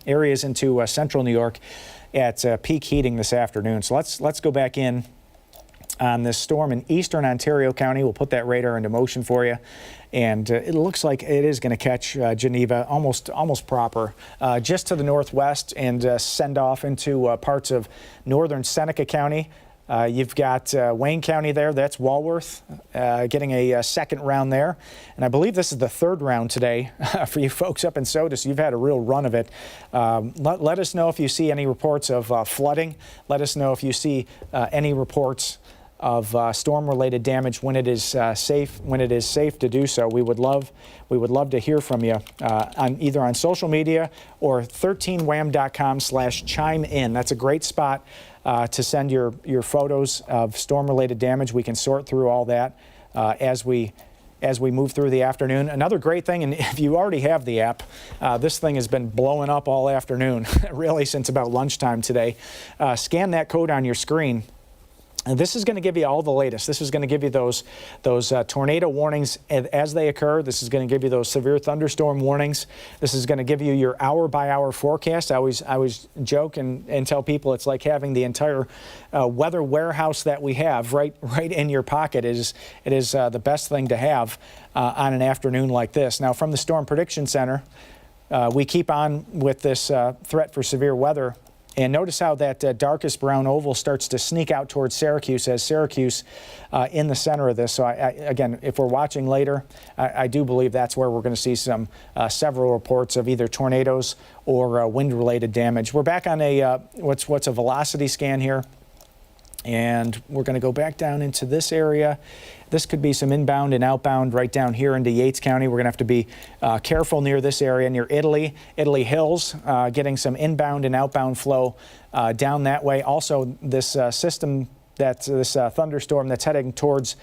areas into central New York at peak heating this afternoon. So let's go back in on this storm in eastern Ontario County. We'll put that radar into motion for you. And it looks like it is going to catch Geneva almost proper, just to the northwest, and send off into parts of northern Seneca County. You've got Wayne County there. That's Walworth getting a second round there. And I believe this is the third round today for you folks up in Sodus. You've had a real run of it. Let us know if you see any reports of flooding. Let us know if you see any reports of storm-related damage when it is safe to do so. We would love to hear from you either on social media or 13wham.com/chime in. That's a great spot to send your photos of storm-related damage. We can sort through all that as we move through the afternoon. Another great thing, and if you already have the app, this thing has been blowing up all afternoon, really since about lunchtime today. Scan that code on your screen. And this is going to give you all the latest. This is going to give you those tornado warnings as they occur. This is going to give you those severe thunderstorm warnings. This is going to give you your hour-by-hour forecast. I always joke and tell people it's like having the entire weather warehouse that we have right in your pocket. It is the best thing to have on an afternoon like this. Now, from the Storm Prediction Center, we keep on with this threat for severe weather. And notice how that darkest brown oval starts to sneak out towards Syracuse, as Syracuse in the center of this. So again, if we're watching later, I do believe that's where we're going to see several reports of either tornadoes or wind-related damage. We're back on a what's a velocity scan here. And we're going to go back down into this area. This could be some inbound and outbound right down here into Yates County. We're going to have to be careful near this area, near Italy Hills, getting some inbound and outbound flow down that way. Also, this system, this thunderstorm that's heading towards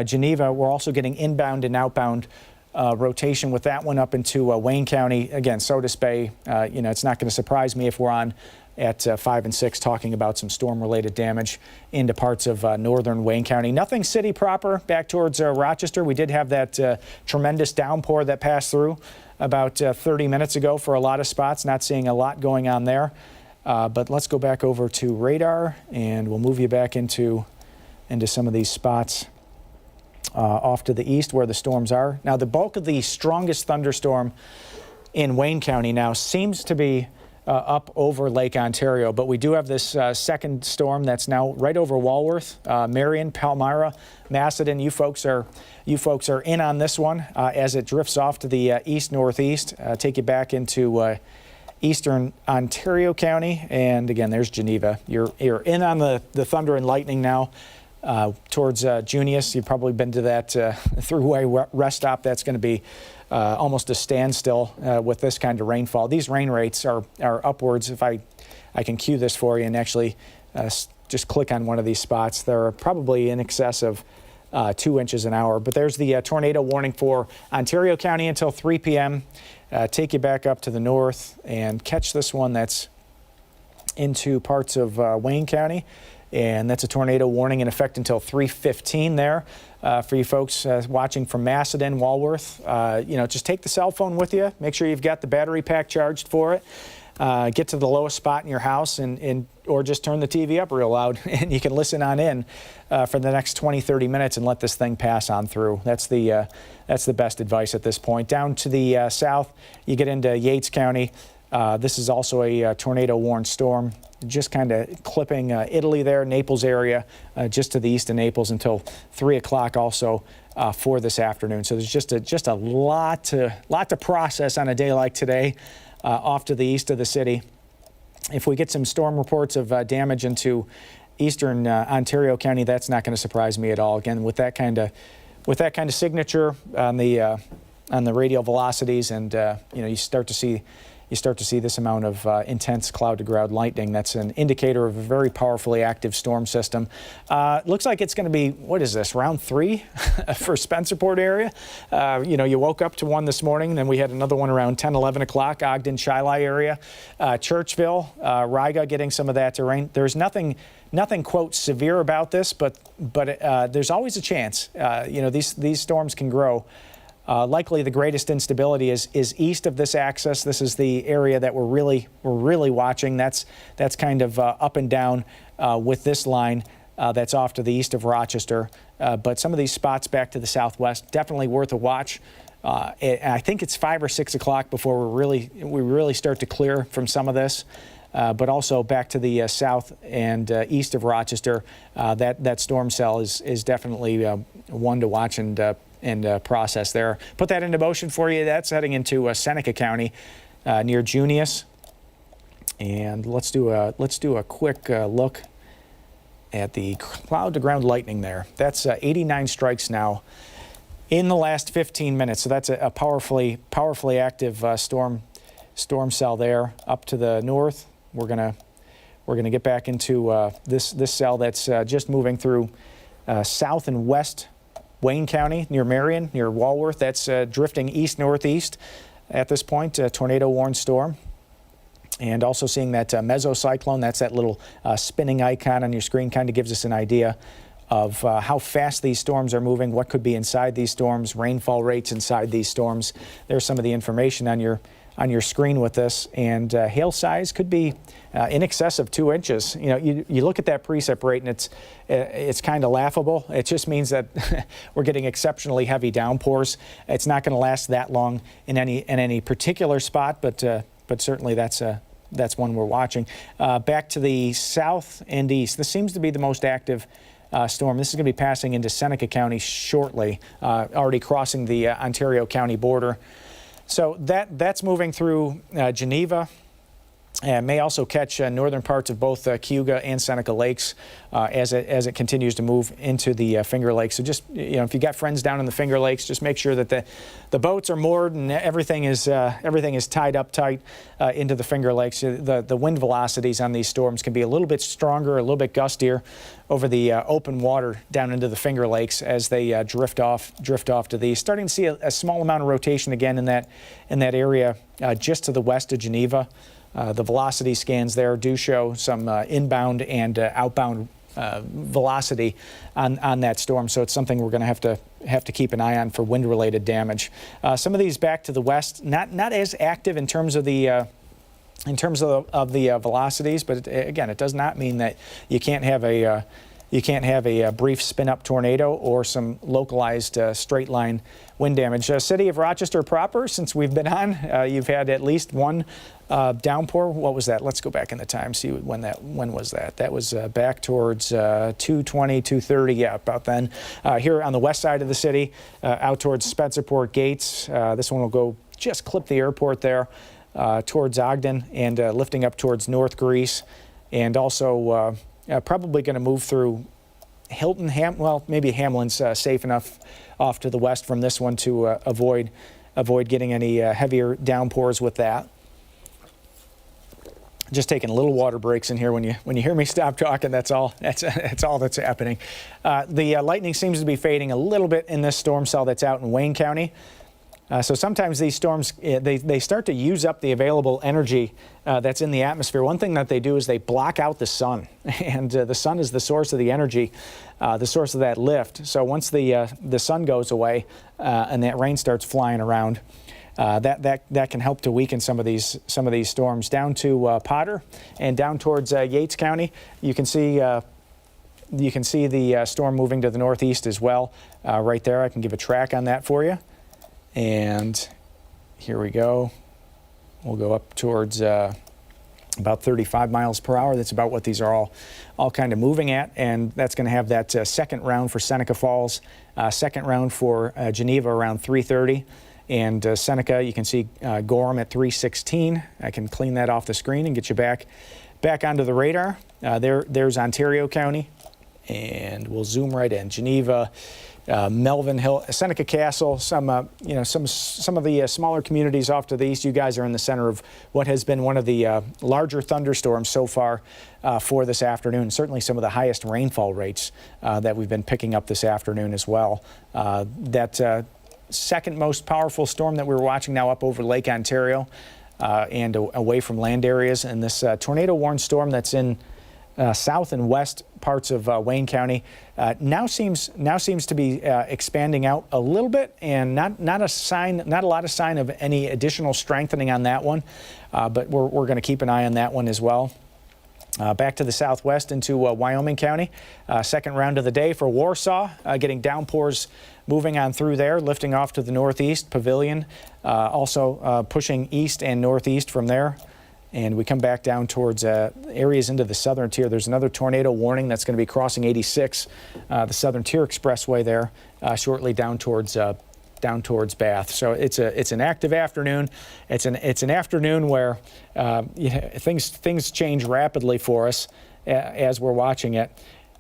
Geneva, we're also getting inbound and outbound rotation with that one up into Wayne County. Again, Sodus Bay, it's not going to surprise me if we're on at 5 and 6 talking about some storm-related damage into parts of northern Wayne County. Nothing city proper back towards Rochester. We did have that tremendous downpour that passed through about 30 minutes ago for a lot of spots. Not seeing a lot going on there. But let's go back over to radar, and we'll move you back into some of these spots off to the east where the storms are. Now, the bulk of the strongest thunderstorm in Wayne County now seems to be up over Lake Ontario, but we do have this second storm that's now right over Walworth, Marion, Palmyra, Macedon. You folks are in on this one as it drifts off to the east-northeast. Take you back into eastern Ontario County, and again, there's Geneva. You're in on the thunder and lightning now towards Junius. You've probably been to that throughway rest stop. That's going to be almost a standstill with this kind of rainfall. These rain rates are upwards. If I can cue this for you and actually just click on one of these spots, they're probably in excess of 2 inches an hour. But there's the tornado warning for Ontario County until 3 p.m. Take you back up to the north and catch this one that's into parts of Wayne County. And that's a tornado warning in effect until 3:15 there. For you folks watching from Macedon, Walworth, just take the cell phone with you. Make sure you've got the battery pack charged for it. Get to the lowest spot in your house or just turn the TV up real loud and you can listen on in for the next 20-30 minutes and let this thing pass on through. That's the best advice at this point. Down to the south, you get into Yates County. This is also a tornado-warned storm, just kind of clipping Italy there, Naples area, just to the east of Naples until 3 o'clock also for this afternoon. So there's just a lot to process on a day like today off to the east of the city. If we get some storm reports of damage into eastern Ontario County, that's not going to surprise me at all. Again, with that kind of signature on the radial velocities, and you start to see this amount of intense cloud-to-ground lightning. That's an indicator of a very powerfully active storm system. Looks like it's going to be, what is this, round 3 for Spencerport area? You woke up to one this morning, then we had another one around 10, 11 o'clock, Ogden, Shiloh area. Churchville, Riga getting some of that terrain. There's nothing, quote, severe about this, but there's always a chance. These storms can grow. Likely the greatest instability is east of this axis. This is the area that we're really watching. That's kind of up and down with this line that's off to the east of Rochester. But some of these spots back to the southwest, definitely worth a watch. I think it's 5 or 6 o'clock before we really start to clear from some of this. But also back to the south and east of Rochester, that storm cell is definitely one to watch and process there. Put that into motion for you. That's heading into Seneca County near Junius. And let's do a quick look at the cloud-to-ground lightning there. That's 89 strikes now in the last 15 minutes. So that's a powerfully active storm cell there. Up to the north, we're gonna get back into this cell that's just moving through south and west Wayne County, near Marion, near Walworth. That's drifting east-northeast at this point, tornado-warned storm. And also seeing that mesocyclone, that's that little spinning icon on your screen, kind of gives us an idea of how fast these storms are moving, what could be inside these storms, rainfall rates inside these storms. There's some of the information on your screen with this, and hail size could be in excess of 2 inches. You look at that precip rate, and it's kind of laughable. It just means that we're getting exceptionally heavy downpours. It's not going to last that long in any particular spot, but certainly that's one we're watching. Back to the south and east, this seems to be the most active storm. This is going to be passing into Seneca County shortly, already crossing the Ontario County border. So that's moving through Geneva, and may also catch northern parts of both Cayuga and Seneca Lakes as it continues to move into the Finger Lakes. So just if you got friends down in the Finger Lakes, just make sure that the boats are moored and everything is tied up tight into the Finger Lakes. The wind velocities on these storms can be a little bit stronger, a little bit gustier over the open water down into the Finger Lakes as they drift off to the east. Starting to see a small amount of rotation again in that area just to the west of Geneva. The velocity scans there do show some inbound and outbound velocity on that storm, so it's something we're going to have to keep an eye on for wind-related damage. Some of these back to the west, not as active in terms of the velocities, but again, it does not mean that you can't have a brief spin-up tornado or some localized straight-line wind damage. City of Rochester proper, since we've been on, you've had at least one downpour. What was that? Let's go back in the time, see when was that? That was back towards 2:20, 2:30, yeah, about then. Here on the west side of the city, out towards Spencerport Gates. This one will go just clip the airport there towards Ogden and lifting up towards North Greece, and also probably going to move through Hilton, maybe Hamlin's safe enough off to the west from this one to avoid getting any heavier downpours with that. Just taking little water breaks in here when you hear me stop talking. That's all that's happening. The lightning seems to be fading a little bit in this storm cell that's out in Wayne County. So sometimes these storms, they start to use up the available energy that's in the atmosphere. One thing that they do is they block out the sun, and the sun is the source of the energy, the source of that lift. So once the sun goes away and that rain starts flying around, that can help to weaken some of these storms. Down to Potter and down towards Yates County, you can see the storm moving to the northeast as well. Right there, I can give a track on that for you. And here we go. We'll go up towards about 35 miles per hour. That's about what these are all kind of moving at. And that's going to have that second round for Seneca Falls, second round for Geneva around 3:30. And Seneca, you can see Gorham at 3:16. I can clean that off the screen and get you back onto the radar. There's Ontario County. And we'll zoom right in. Geneva, Melvin Hill, Seneca Castle, some of the smaller communities off to the east. You guys are in the center of what has been one of the larger thunderstorms so far for this afternoon. Certainly some of the highest rainfall rates that we've been picking up this afternoon as well. That second most powerful storm that we're watching now up over Lake Ontario and away from land areas, and this tornado-warned storm that's in south and west parts of Wayne County now seems to be expanding out a little bit, and not a lot of sign of any additional strengthening on that one, but we're going to keep an eye on that one as well. Back to the southwest into Wyoming County, second round of the day for Warsaw, getting downpours moving on through there, lifting off to the northeast. Pavilion also pushing east and northeast from there. And we come back down towards areas into the southern tier. There's another tornado warning that's going to be crossing 86, the southern tier expressway there, shortly down towards Bath. So it's an active afternoon. It's an afternoon where things change rapidly for us as we're watching it.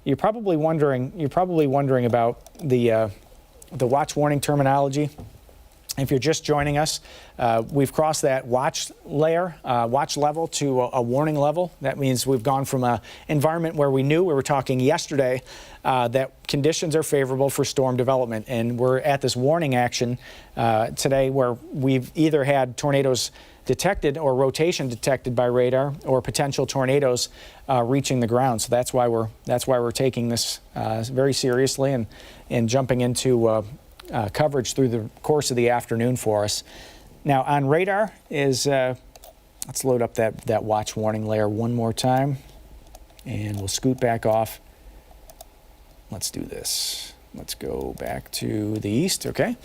You're probably wondering about the watch warning terminology. If you're just joining us, we've crossed that watch level to a warning level. That means we've gone from an environment where we were talking yesterday that conditions are favorable for storm development, and we're at this warning action today where we've either had tornadoes detected or rotation detected by radar, or potential tornadoes reaching the ground. So that's why we're taking this very seriously and jumping into coverage through the course of the afternoon for us. Now on radar is, let's load up that watch warning layer one more time, and we'll scoot back off. Let's do this. Let's go back to the east, okay?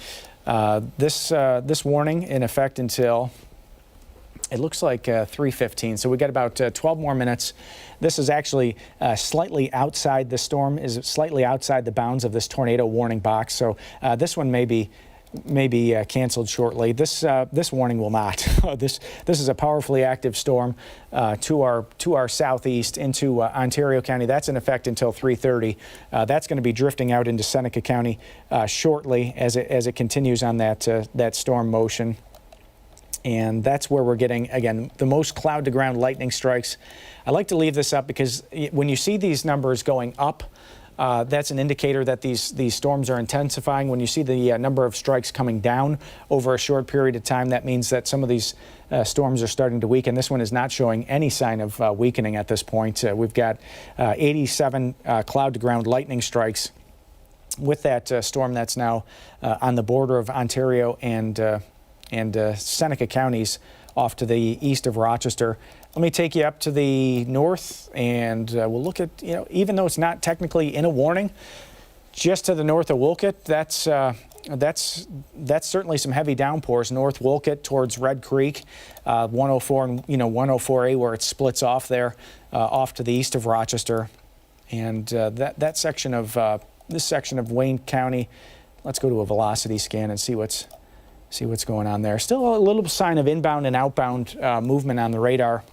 This warning in effect until, it looks like 3:15, so we got about 12 more minutes. This is actually slightly outside the storm, is slightly outside the bounds of this tornado warning box. So this one may be canceled shortly. This warning will not. This is a powerfully active storm to our southeast into Ontario County. That's in effect until 3:30. That's going to be drifting out into Seneca County shortly as it continues on that storm motion. And that's where we're getting, again, the most cloud-to-ground lightning strikes. I like to leave this up because when you see these numbers going up, that's an indicator that these storms are intensifying. When you see the number of strikes coming down over a short period of time, that means that some of these storms are starting to weaken. This one is not showing any sign of weakening at this point. We've got 87 cloud-to-ground lightning strikes with that storm that's now on the border of Ontario and Seneca counties off to the east of Rochester. Let me take you up to the north, and we'll look at, even though it's not technically in a warning, just to the north of Wolcott, that's certainly some heavy downpours. North Wolcott towards Red Creek, 104 and 104A, where it splits off there, off to the east of Rochester, and that section of this section of Wayne County. Let's go to a velocity scan and see what's going on there. Still a little sign of inbound and outbound movement on the radar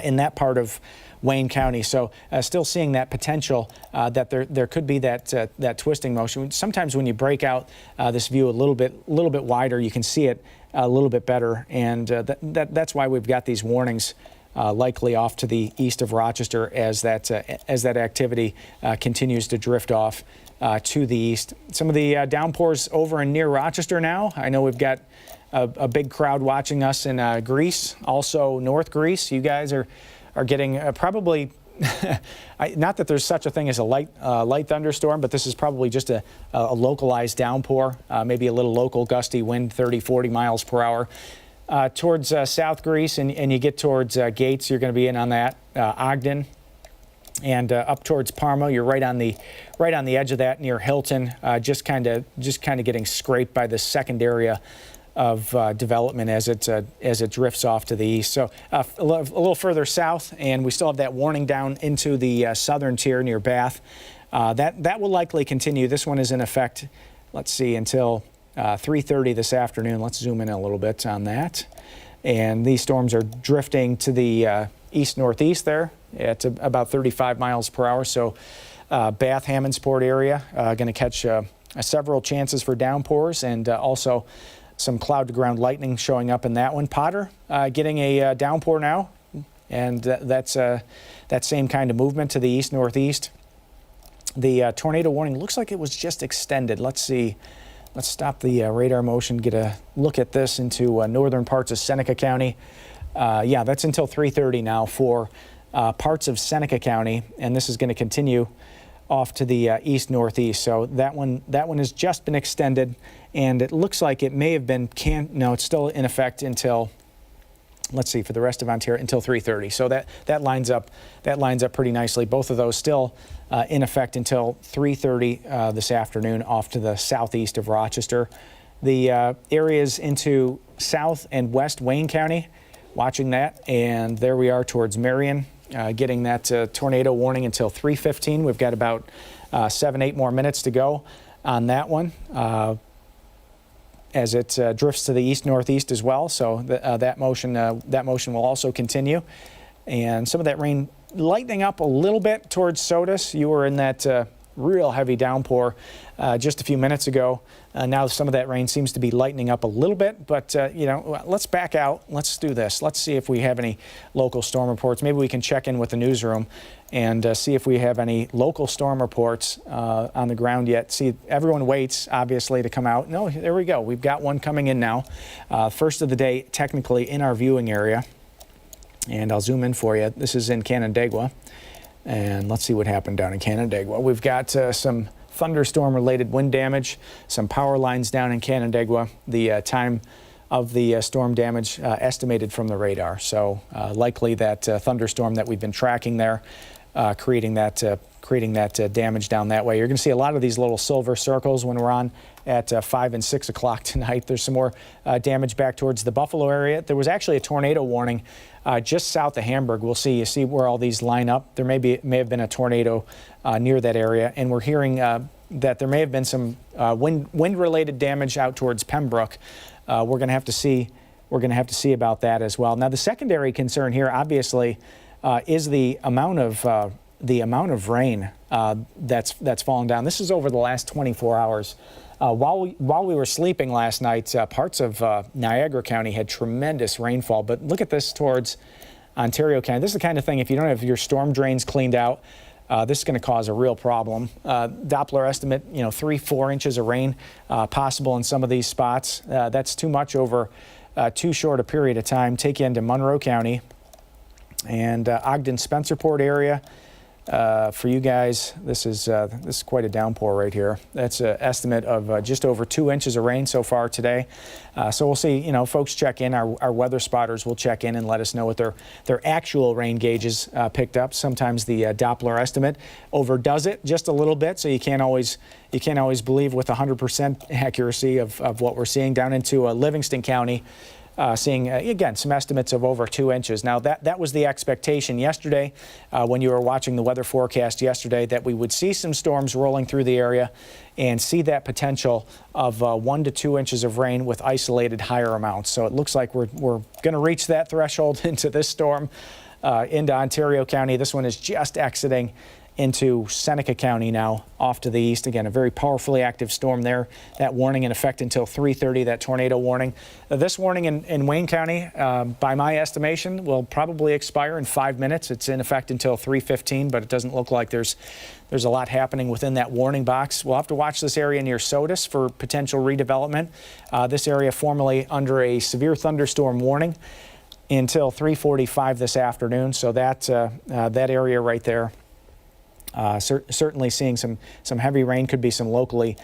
in that part of Wayne County. So still seeing that potential that there could be that twisting motion. Sometimes when you break out this view a little bit wider, you can see it a little bit better, and that's why we've got these warnings likely off to the east of Rochester as that activity continues to drift off to the east. Some of the downpours over and near Rochester now. I know we've got a big crowd watching us in Greece, also North Greece. You guys are getting probably, not that there's such a thing as a light thunderstorm, but this is probably just a localized downpour, maybe a little local gusty wind, 30, 40 miles per hour. Towards South Greece, and you get towards Gates, you're going to be in on that, Ogden, and up towards Parma, you're right on the edge of that near Hilton, just kind of getting scraped by the second area of development as it drifts off to the east. So a little further south, and we still have that warning down into the southern tier near Bath. That will likely continue. This one is in effect, let's see, until 3:30 this afternoon. Let's zoom in a little bit on that. And these storms are drifting to the east-northeast there at about 35 miles per hour. So Bath, Hammondsport area going to catch several chances for downpours, and also some cloud-to-ground lightning showing up in that one. Potter getting a downpour now, and that's that same kind of movement to the east-northeast. The tornado warning looks like it was just extended. Let's see. Let's stop the radar motion, get a look at this into northern parts of Seneca County. Yeah, that's until 3:30 now for parts of Seneca County, and this is going to continue off to the east-northeast. So that one has just been extended, and it looks like it may have been no, it's still in effect until, let's see, for the rest of Ontario until 3:30. So that lines up pretty nicely. Both of those still in effect until 3:30 this afternoon off to the southeast of Rochester. The areas into south and west Wayne County, watching that, and there we are towards Marion, getting that tornado warning until 3:15. We've got about 7-8 more minutes to go on that one as it drifts to the east-northeast as well. So that motion will also continue, and some of that rain lightening up a little bit towards Sodus. You were in that real heavy downpour just a few minutes ago. Now some of that rain seems to be lightening up a little bit, but let's back out. Let's do this. Let's see if we have any local storm reports. Maybe we can check in with the newsroom and see if we have any local storm reports on the ground yet. See, everyone waits, obviously, to come out. No, there we go. We've got one coming in now. First of the day, technically, in our viewing area. And I'll zoom in for you. This is in Canandaigua. And let's see what happened down in Canandaigua. We've got some thunderstorm-related wind damage, some power lines down in Canandaigua. The time of the storm damage estimated from the radar. So likely that thunderstorm that we've been tracking there, creating that damage down that way. You're going to see a lot of these little silver circles when we're on at 5 and 6 o'clock tonight. There's some more damage back towards the Buffalo area. There was actually a tornado warning just south of Hamburg. You see where all these line up. There may have been a tornado near that area, and we're hearing that there may have been some wind-related damage out towards Pembroke. We're going to have to see. We're going to have to see about that as well. Now, the secondary concern here, obviously, is the amount of rain that's fallen down. This is over the last 24 hours. While we were sleeping last night, parts of Niagara County had tremendous rainfall. But look at this towards Ontario County. This is the kind of thing, if you don't have your storm drains cleaned out, this is going to cause a real problem. Doppler estimate, 3-4 inches of rain possible in some of these spots. That's too much over too short a period of time. Take you into Monroe County and Ogden-Spencerport area. For you guys, this is quite a downpour right here. That's an estimate of just over 2 inches of rain so far today. So we'll see, folks check in. Our weather spotters will check in and let us know what their actual rain gauges picked up. Sometimes the Doppler estimate overdoes it just a little bit, so you can't always believe with 100% accuracy of what we're seeing down into Livingston County. Seeing, again, some estimates of over 2 inches. Now, that was the expectation yesterday when you were watching the weather forecast yesterday, that we would see some storms rolling through the area and see that potential of 1 to 2 inches of rain with isolated higher amounts. So it looks like we're going to reach that threshold into this storm into Ontario County. This one is just exiting into Seneca County now, off to the east. Again, a very powerfully active storm there. That warning in effect until 3:30, that tornado warning. This warning in Wayne County, by my estimation, will probably expire in 5 minutes. It's in effect until 3:15, but it doesn't look like there's a lot happening within that warning box. We'll have to watch this area near Sodus for potential redevelopment. This area formerly under a severe thunderstorm warning until 3:45 this afternoon. So that area right there, certainly seeing some heavy rain. Could be some locally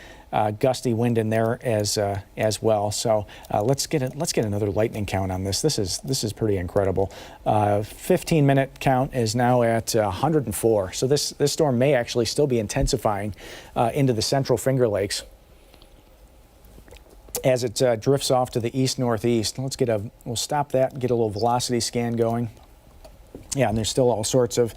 gusty wind in there as well. So let's get another lightning count on this. This is pretty incredible. 15-minute count is now at 104. So this storm may actually still be intensifying into the central Finger Lakes as it drifts off to the east-northeast. We'll stop that and get a little velocity scan going. Yeah, and there's still all sorts of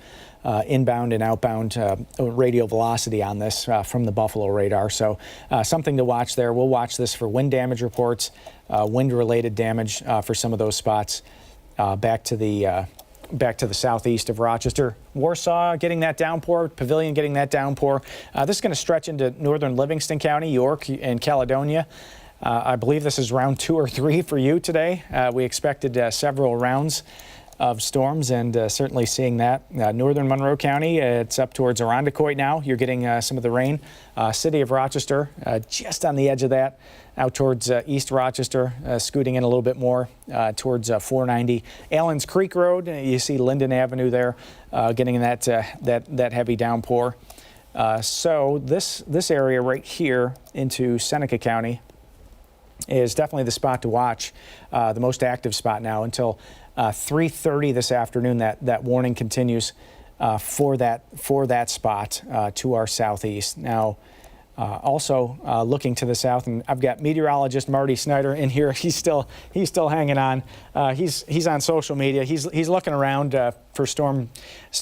inbound and outbound radial velocity on this from the Buffalo radar. So something to watch there. We'll watch this for wind damage reports, wind-related damage for some of those spots back to the southeast of Rochester. Warsaw getting that downpour, Pavilion getting that downpour. This is going to stretch into northern Livingston County, York, and Caledonia. I believe this is round 2 or 3 for you today. We expected several rounds of storms, and certainly seeing that. Northern Monroe County, it's up towards Irondequoit now. You're getting some of the rain. City of Rochester, just on the edge of that, out towards East Rochester, scooting in a little bit more towards 490. Allens Creek Road, you see Linden Avenue there, getting that heavy downpour. So this area right here into Seneca County is definitely the spot to watch, the most active spot now until 3:30 this afternoon. That warning continues for that spot to our southeast. Now, also looking to the south, and I've got meteorologist Marty Snyder in here. He's still hanging on. He's on social media. He's looking around for storm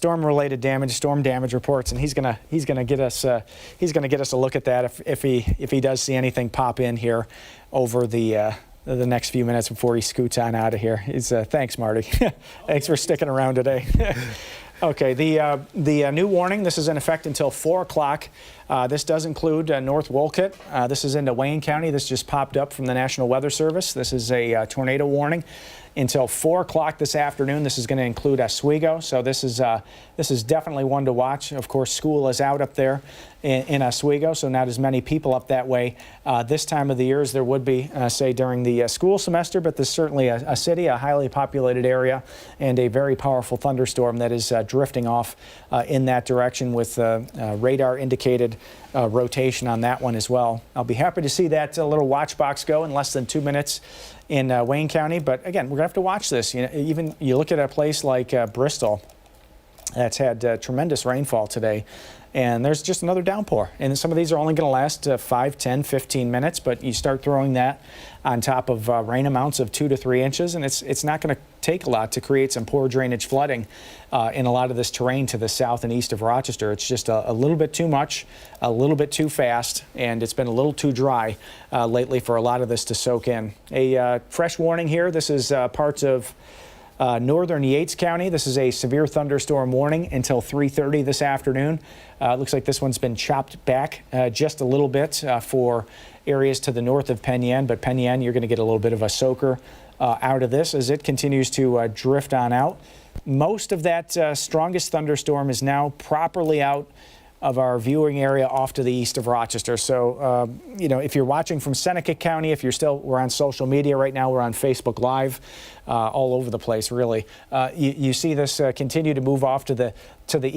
related damage, storm damage reports, and he's gonna get us a look at that if he does see anything pop in here over the next few minutes before he scoots on out of here. Thanks, Marty. Thanks for sticking around today. Okay, the new warning, this is in effect until 4 o'clock. This does include North Wolcott. This is into Wayne County. This just popped up from the National Weather Service. This is a tornado warning until 4 o'clock this afternoon. This is going to include Oswego, so this is definitely one to watch. Of course, school is out up there in Oswego, so not as many people up that way this time of the year as there would be, say, during the school semester, but this is certainly a city, a highly populated area, and a very powerful thunderstorm that is drifting off in that direction with radar-indicated rotation on that one as well. I'll be happy to see that little watch box go in less than 2 minutes in Wayne County, but again, we're going to have to watch this. Even you look at a place like Bristol that's had tremendous rainfall today, and there's just another downpour. And some of these are only going to last 5, 10, 15 minutes, but you start throwing that on top of rain amounts of 2 to 3 inches, and it's not going to take a lot to create some poor drainage flooding in a lot of this terrain to the south and east of Rochester. It's just a little bit too much, a little bit too fast, and it's been a little too dry lately for a lot of this to soak in. A fresh warning here. This is parts of northern Yates County. This is a severe thunderstorm warning until 3:30 this afternoon. It looks like this one's been chopped back just a little bit for areas to the north of Penn Yan, but Penn Yan, you're going to get a little bit of a soaker out of this as it continues to drift on out. Most of that strongest thunderstorm is now properly out of our viewing area off to the east of Rochester. So, if you're watching from Seneca County, we're on social media right now, we're on Facebook Live, all over the place, really. You see this continue to move off to the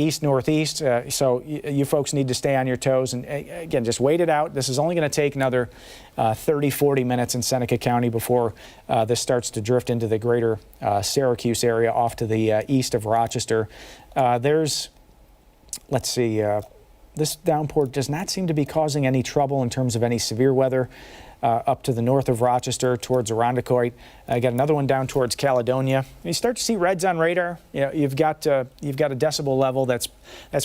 east-northeast, so you folks need to stay on your toes. And again, just wait it out. This is only going to take another 30, 40 minutes in Seneca County before this starts to drift into the greater Syracuse area off to the east of Rochester. Let's see, this downpour does not seem to be causing any trouble in terms of any severe weather up to the north of Rochester towards Irondequoit. Got another one down towards Caledonia. You start to see reds on radar. You've got a decibel level that's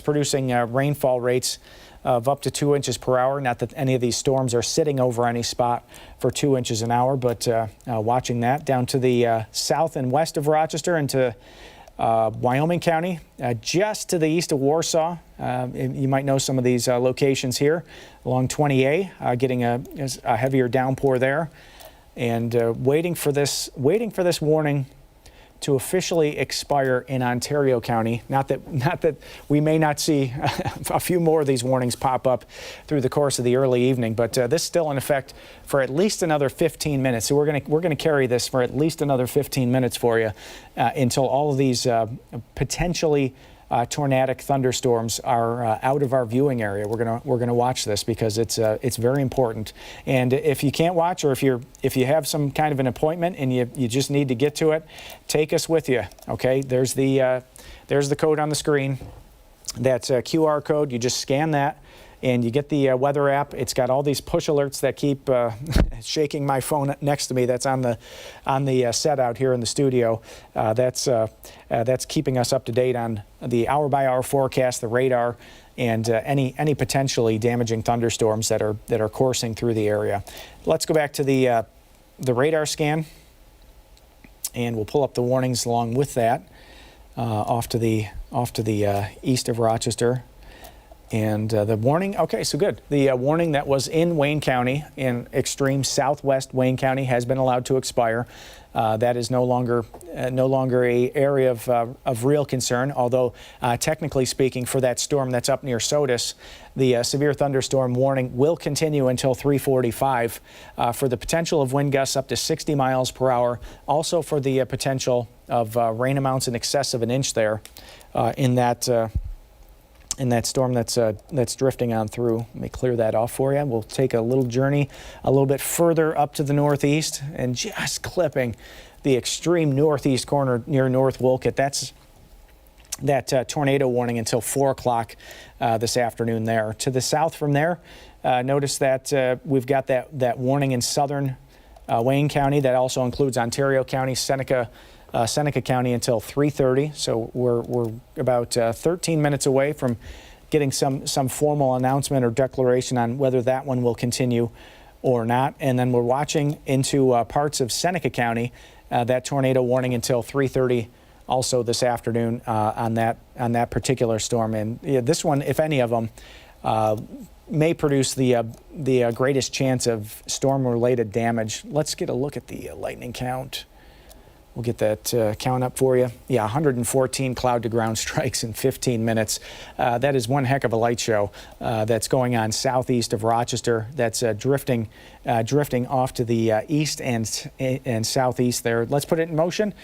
producing rainfall rates of up to 2 inches per hour. Not that any of these storms are sitting over any spot for 2 inches an hour, but watching that down to the south and west of Rochester and to Wyoming County, just to the east of Warsaw. You might know some of these locations here along 20A, getting a heavier downpour there, and waiting for this warning to officially expire in Ontario County. Not that we may not see a few more of these warnings pop up through the course of the early evening, but this is still in effect for at least another 15 minutes. So we're gonna carry this for at least another 15 minutes for you until all of these potentially tornadic thunderstorms are out of our viewing area. We're gonna watch this because it's very important. And if you can't watch, or if you have some kind of an appointment and you just need to get to it, take us with you. Okay, there's the code on the screen. That's a QR code. You just scan that, and you get the weather app. It's got all these push alerts that keep shaking my phone next to me. That's on the set out here in the studio. That's keeping us up to date on the hour-by-hour forecast, the radar, and any potentially damaging thunderstorms that are coursing through the area. Let's go back to the radar scan, and we'll pull up the warnings along with that off to the east of Rochester. And the warning, okay, so good. The warning that was in Wayne County, in extreme southwest Wayne County, has been allowed to expire. That is no longer a area of real concern, although technically speaking, for that storm that's up near Sodus, the severe thunderstorm warning will continue until 3:45 for the potential of wind gusts up to 60 miles per hour. Also for the potential of rain amounts in excess of an inch there in that storm that's drifting on through. Let me clear that off for you. We'll take a little journey a little bit further up to the northeast and just clipping the extreme northeast corner near North Wolcott. That's that tornado warning until 4 o'clock this afternoon there. To the south from there, notice that we've got that warning in southern Wayne County. That also includes Ontario County, Seneca County until 3:30. So we're about 13 minutes away from getting some formal announcement or declaration on whether that one will continue or not. And then we're watching into parts of Seneca County, that tornado warning until 3:30 also this afternoon on that particular storm. And this one, if any of them, may produce the greatest chance of storm-related damage. Let's get a look at the lightning count. We'll get that count up for you. Yeah, 114 cloud-to-ground strikes in 15 minutes. That is one heck of a light show that's going on southeast of Rochester. That's drifting off to the east and southeast there. Let's put it in motion.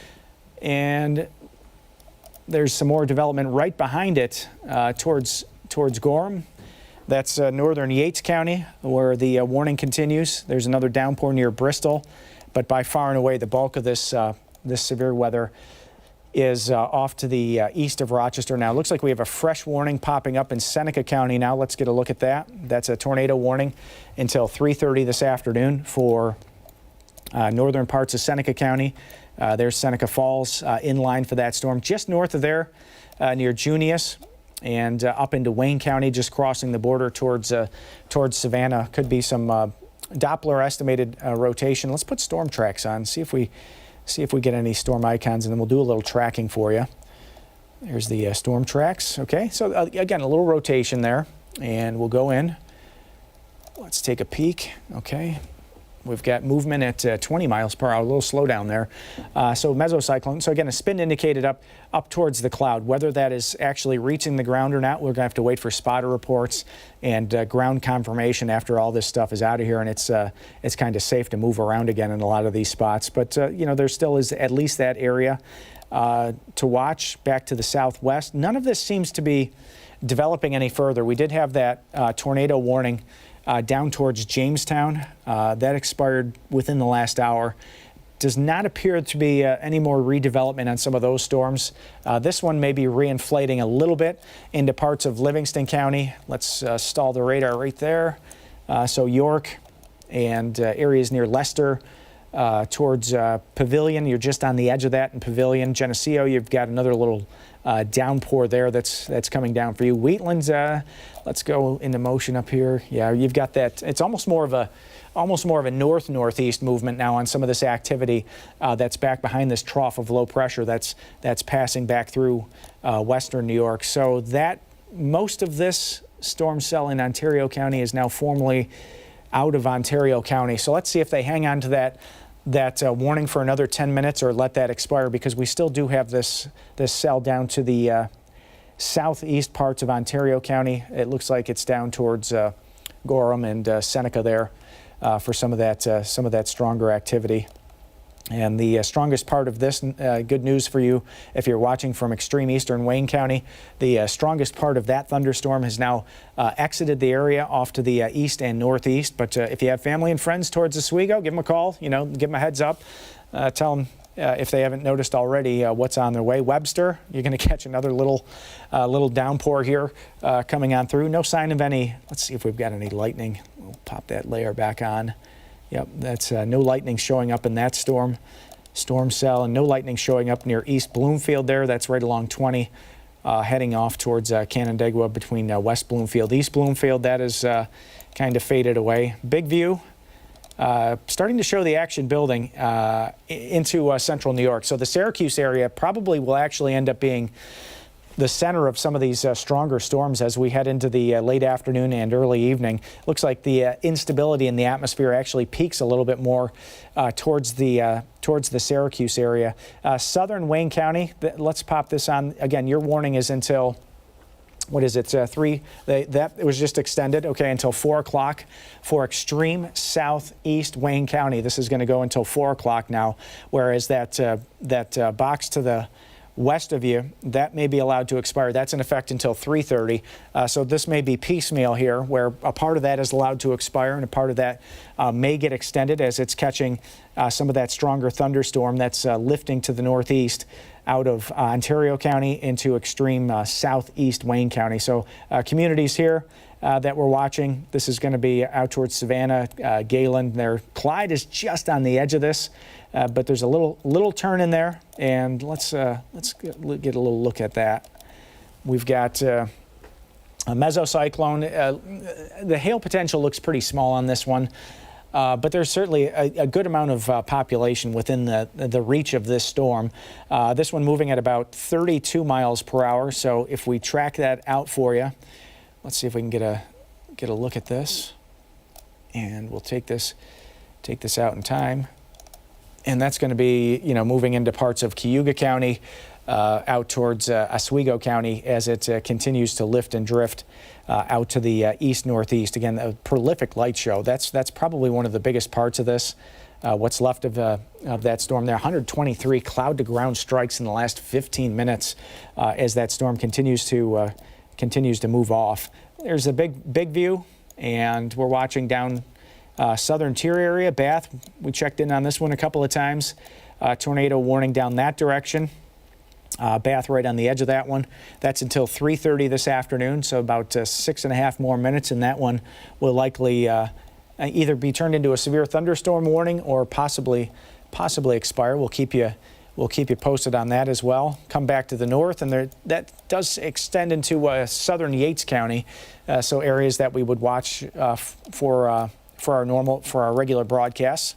And there's some more development right behind it towards Gorham. That's northern Yates County, where the warning continues. There's another downpour near Bristol, but by far and away the bulk of this severe weather is off to the east of Rochester now. It looks like we have a fresh warning popping up in Seneca County now. Let's get a look at that. That's a tornado warning until 3:30 this afternoon for northern parts of Seneca County. There's Seneca Falls in line for that storm. Just north of there, near Junius, and up into Wayne County, just crossing the border towards Savannah. Could be some Doppler estimated rotation. Let's put storm tracks on, see if we get any storm icons, and then we'll do a little tracking for you. There's the storm tracks. Okay, so again, a little rotation there, and we'll go in. Let's take a peek. Okay, we've got movement at 20 miles per hour, a little slowdown there. So mesocyclone. So again, a spin indicated up towards the cloud. Whether that is actually reaching the ground or not, we're going to have to wait for spotter reports and ground confirmation after all this stuff is out of here, and it's kind of safe to move around again in a lot of these spots. But there still is at least that area to watch. Back to the southwest, none of this seems to be developing any further. We did have that tornado warning down towards Jamestown. That expired within the last hour. Does not appear to be any more redevelopment on some of those storms. This one may be reinflating a little bit into parts of Livingston County. Let's stall the radar right there. So York and areas near Leicester towards Pavilion. You're just on the edge of that in Pavilion. Geneseo, you've got another little downpour there that's coming down for you. Wheatland's, let's go into motion up here. Yeah, you've got that. It's almost more of almost more of a north-northeast movement now on some of this activity that's back behind this trough of low pressure that's passing back through western New York. So that most of this storm cell in Ontario County is now formally out of Ontario County. So let's see if they hang on to that warning for another 10 minutes or let that expire, because we still do have this cell down to the southeast parts of Ontario County. It looks like it's down towards Gorham and Seneca there for some of that stronger activity. And the strongest part of this, good news for you if you're watching from extreme eastern Wayne County, the strongest part of that thunderstorm has now exited the area off to the east and northeast. But if you have family and friends towards Oswego, give them a call, give them a heads up, tell them if they haven't noticed already what's on their way. Webster, you're going to catch another little downpour here coming on through. No sign of any, let's see if we've got any lightning. We'll pop that layer back on. Yep, that's no lightning showing up in that storm cell, and no lightning showing up near East Bloomfield there. That's right along 20, heading off towards Canandaigua between West Bloomfield, East Bloomfield. That is kind of faded away. Big View starting to show the action building into central New York. So the Syracuse area probably will actually end up being the center of some of these stronger storms as we head into the late afternoon and early evening. Looks like the instability in the atmosphere actually peaks a little bit more towards the Syracuse area. Southern Wayne County, let's pop this on. Again, your warning is until, what is it, 3? That it was just extended, okay, until 4 o'clock for extreme southeast Wayne County. This is going to go until 4 o'clock now, whereas that box to the west of you, that may be allowed to expire. That's in effect until 3:30. So this may be piecemeal here, where a part of that is allowed to expire and a part of that may get extended as it's catching some of that stronger thunderstorm that's lifting to the northeast out of Ontario County into extreme southeast Wayne County. So communities here that we're watching, this is going to be out towards Savannah, Galen there. Clyde is just on the edge of this. But there's a little turn in there, and let's get a little look at that. We've got a mesocyclone. The hail potential looks pretty small on this one, but there's certainly a good amount of population within the reach of this storm. This one moving at about 32 miles per hour. So if we track that out for you, let's see if we can get a look at this, and we'll take this out in time. And that's going to be, moving into parts of Cayuga County, out towards Oswego County as it continues to lift and drift out to the east-northeast. Again, a prolific light show. That's probably one of the biggest parts of this. What's left of that storm there. 123 cloud-to-ground strikes in the last 15 minutes as that storm continues to move off. There's a big view, and we're watching down southern tier area. Bath, we checked in on this one a couple of times. Tornado warning down that direction. Bath right on the edge of that one. That's until 3:30 this afternoon, so about 6.5 more minutes, and that one will likely either be turned into a severe thunderstorm warning or possibly expire. We'll keep you posted on that as well. Come back to the north, and that does extend into southern Yates County, so areas that we would watch for our regular broadcasts.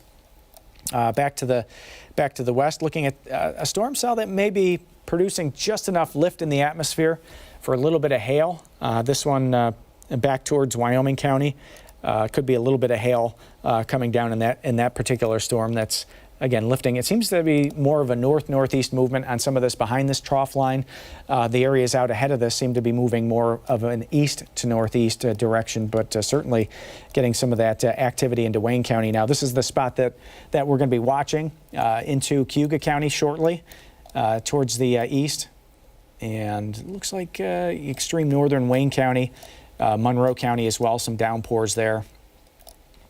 Back to the west, looking at a storm cell that may be producing just enough lift in the atmosphere for a little bit of hail. This one back towards Wyoming County, could be a little bit of hail coming down in that particular storm. That's again lifting. It seems to be more of a north-northeast movement on some of this behind this trough line. The areas out ahead of this seem to be moving more of an east to northeast direction, but certainly getting some of that activity into Wayne County. Now, this is the spot that we're going to be watching into Cayuga County shortly, towards the east, and it looks like extreme northern Wayne County, Monroe County as well. Some downpours there.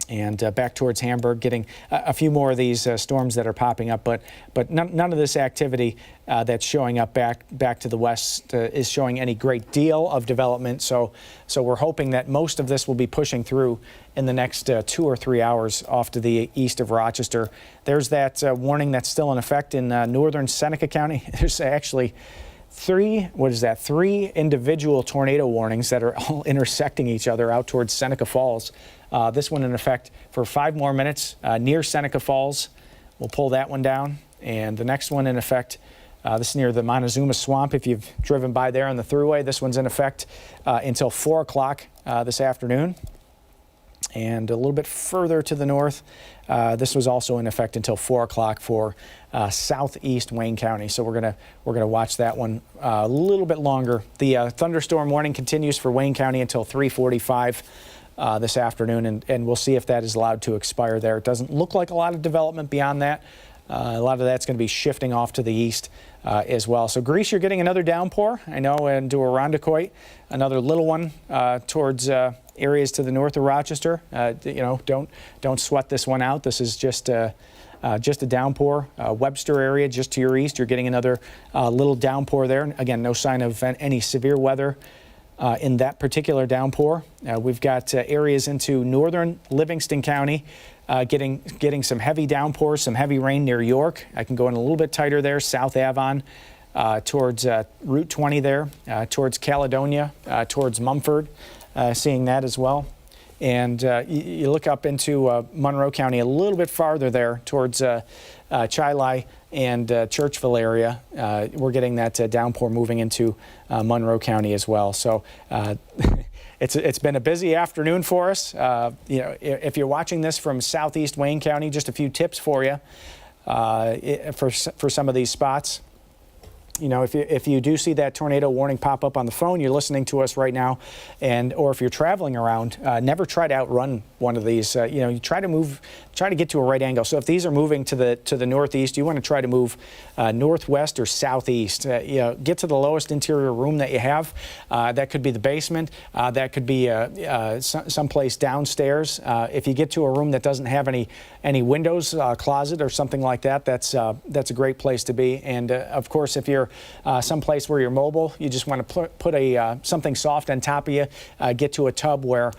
And back towards Hamburg, getting a few more of these storms that are popping up, but none of this activity that's showing up back to the west is showing any great deal of development. So we're hoping that most of this will be pushing through in the next 2 or 3 hours off to the east of Rochester. There's that warning that's still in effect in northern Seneca County. There's actually three individual tornado warnings that are all intersecting each other out towards Seneca Falls. This one in effect for 5 more minutes near Seneca Falls. We'll pull that one down. And the next one in effect, this is near the Montezuma Swamp. If you've driven by there on the thruway, this one's in effect until 4 o'clock this afternoon. And a little bit further to the north, this was also in effect until 4 o'clock for southeast Wayne County. So we're gonna watch that one a little bit longer. The thunderstorm warning continues for Wayne County until 3:45 this afternoon, and we'll see if that is allowed to expire there. It doesn't look like a lot of development beyond that. A lot of that's going to be shifting off to the east as well. So Greece, you're getting another downpour, I know, into Irondequoit, another little one towards areas to the north of Rochester. You know, don't sweat this one out. This is just a downpour. Webster area just to your east, you're getting another little downpour there. Again, no sign of any severe weather in that particular downpour. We've got areas into northern Livingston County getting some heavy downpours, some heavy rain near York. I can go in a little bit tighter there, South Avon, towards Route 20 there, towards Caledonia, towards Mumford, seeing that as well. And you look up into Monroe County a little bit farther there towards Chili and Churchville area. We're getting that downpour moving into Monroe County as well. So it's been a busy afternoon for us. You know, if you're watching this from southeast Wayne County, just a few tips for you for some of these spots. You know, if you do see that tornado warning pop up on the phone, you're listening to us right now, or if you're traveling around, never try to outrun one of these. You know, you try to get to a right angle. So if these are moving to the northeast, you want to try to move northwest or southeast. You know, get to the lowest interior room that you have. That could be the basement. That could be someplace downstairs. If you get to a room that doesn't have any windows, closet or something like that, that's a great place to be. And of course, if you're someplace where you're mobile, you just want to put something soft on top of you, get to a tub where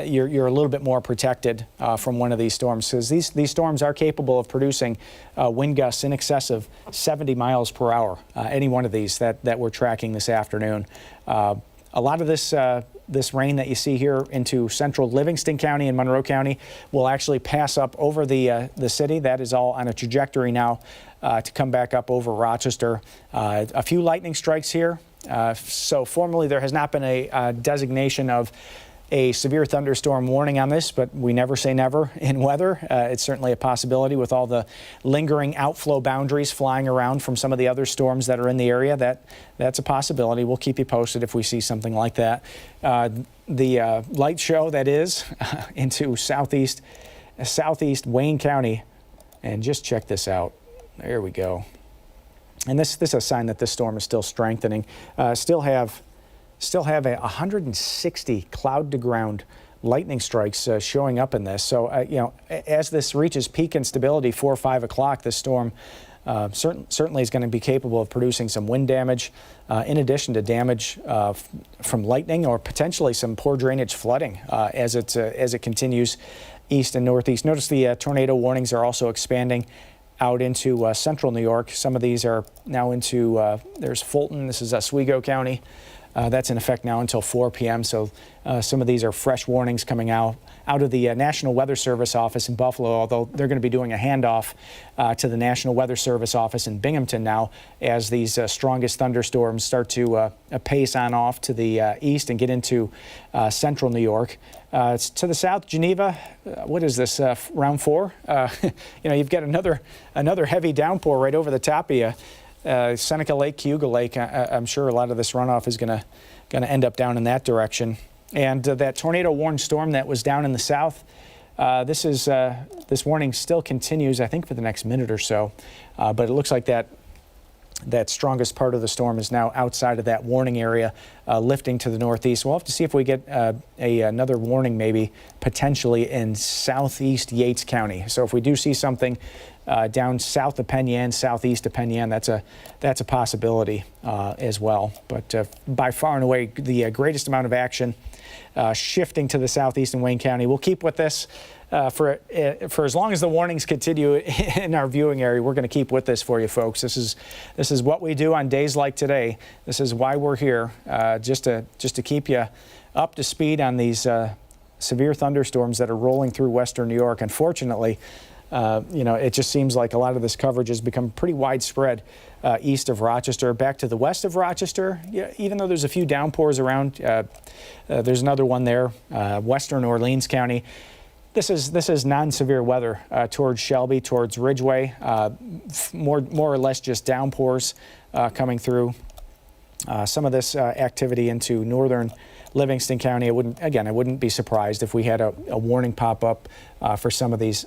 you're a little bit more protected from one of these storms, because these storms are capable of producing wind gusts in excess of 70 miles per hour, any one of these that we're tracking this afternoon. A lot of this rain that you see here into central Livingston County and Monroe County will actually pass up over the city. That is all on a trajectory now to come back up over Rochester. A few lightning strikes here. So formally there has not been a designation of a severe thunderstorm warning on this, but we never say never in weather. It's certainly a possibility with all the lingering outflow boundaries flying around from some of the other storms that are in the area. That's a possibility. We'll keep you posted if we see something like that. The light show that is into southeast Wayne County, and just check this out. There we go. And this is a sign that this storm is still strengthening. Still have 160 cloud-to-ground lightning strikes showing up in this. So, you know, as this reaches peak instability 4 or 5 o'clock, this storm certainly is going to be capable of producing some wind damage, in addition to damage from lightning or potentially some poor drainage flooding as it continues east and northeast. Notice the tornado warnings are also expanding out into central New York. Some of these are now into, there's Fulton, this is Oswego County. That's in effect now until 4 p.m. So some of these are fresh warnings coming out of the National Weather Service office in Buffalo, although they're going to be doing a handoff to the National Weather Service office in Binghamton now as these strongest thunderstorms start to pace on off to the east and get into central New York. It's to the south, Geneva. What is this, round 4? You know, you've got another heavy downpour right over the top of you. Seneca Lake, Cayuga Lake, I'm sure a lot of this runoff is going to end up down in that direction. And that tornado warned storm that was down in the south, this warning still continues, I think, for the next minute or so. But it looks like that strongest part of the storm is now outside of that warning area, lifting to the northeast. We'll have to see if we get another warning maybe potentially in southeast Yates County. So if we do see something down south of Penn Yan, southeast of Penn Yan, that's a possibility as well. But by far and away, the greatest amount of action shifting to the southeast in Wayne County. We'll keep with this for as long as the warnings continue in our viewing area, we're going to keep with this for you folks. This is what we do on days like today. This is why we're here, just to keep you up to speed on these severe thunderstorms that are rolling through western New York. Unfortunately, it just seems like a lot of this coverage has become pretty widespread east of Rochester. Back to the west of Rochester, even though there's a few downpours around, there's another one there, western Orleans County. This is non-severe weather towards Shelby, towards Ridgeway, more or less just downpours coming through. Some of this activity into northern Livingston County. I wouldn't be surprised if we had a warning pop up for some of these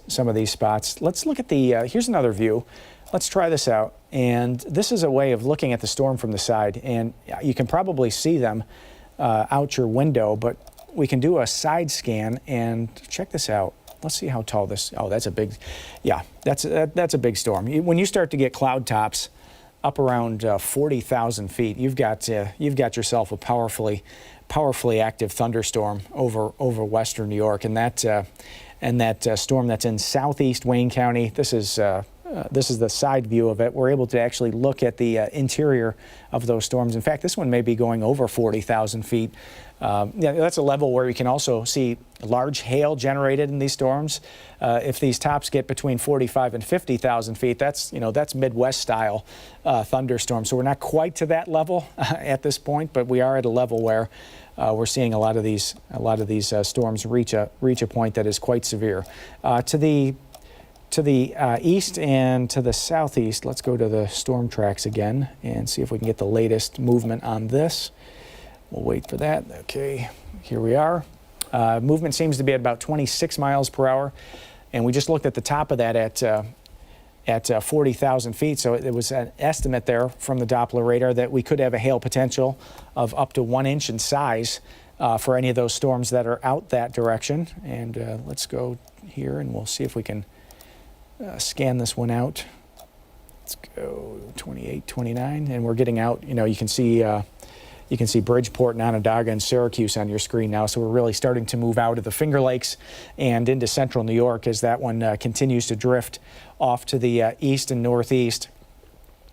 spots. Let's look at the. Here's another view. Let's try this out. And this is a way of looking at the storm from the side, and you can probably see them out your window, but we can do a side scan and check this out. Let's see how tall this. Oh, that's a big. Yeah, that's a big storm. When you start to get cloud tops up around 40,000 feet, you've got yourself a powerfully active thunderstorm over western New York, and that storm that's in southeast Wayne County. This is the side view of it. We're able to actually look at the interior of those storms. In fact, this one may be going over 40,000 feet. That's a level where we can also see large hail generated in these storms. If these tops get between 45 and 50,000 feet, that's Midwest style thunderstorm. So we're not quite to that level at this point, but we are at a level where we're seeing a lot of these storms reach a point that is quite severe. To the east and to the southeast, let's go to the storm tracks again and see if we can get the latest movement on this. We'll wait for that. Okay, here we are. Movement seems to be at about 26 miles per hour, and we just looked at the top of that at 40,000 feet. So it was an estimate there from the Doppler radar that we could have a hail potential of up to 1 inch in size for any of those storms that are out that direction. And let's go here and we'll see if we can scan this one out. Let's go 28, 29, and we're getting out. You can see Bridgeport and Onondaga and Syracuse on your screen now. So we're really starting to move out of the Finger Lakes and into central New York as that one continues to drift off to the east and northeast.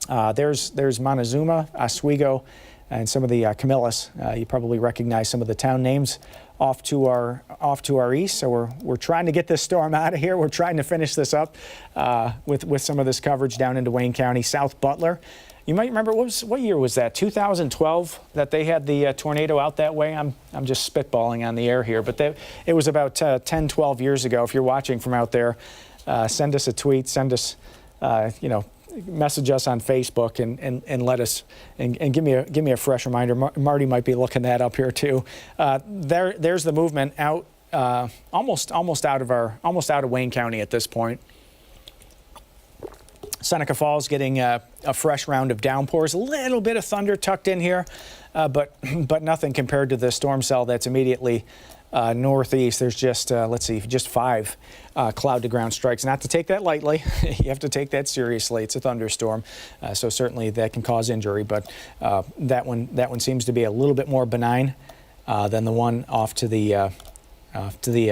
There's Montezuma, Oswego, and some of the Camillus. You probably recognize some of the town names off to our east. So we're trying to get this storm out of here. We're trying to finish this up with some of this coverage down into Wayne County. South Butler. You might remember, what year was that? 2012 that they had the tornado out that way. I'm just spitballing on the air here, but it was about 10, 12 years ago. If you're watching from out there, send us a tweet, send us, message us on Facebook and let us and give me a fresh reminder. Marty might be looking that up here too. There's the movement out almost out of Wayne County at this point. Seneca Falls getting a fresh round of downpours, a little bit of thunder tucked in here, but nothing compared to the storm cell that's immediately northeast. There's just, just 5 cloud-to-ground strikes. Not to take that lightly. You have to take that seriously. It's a thunderstorm, so certainly that can cause injury, but that one seems to be a little bit more benign than the one off to the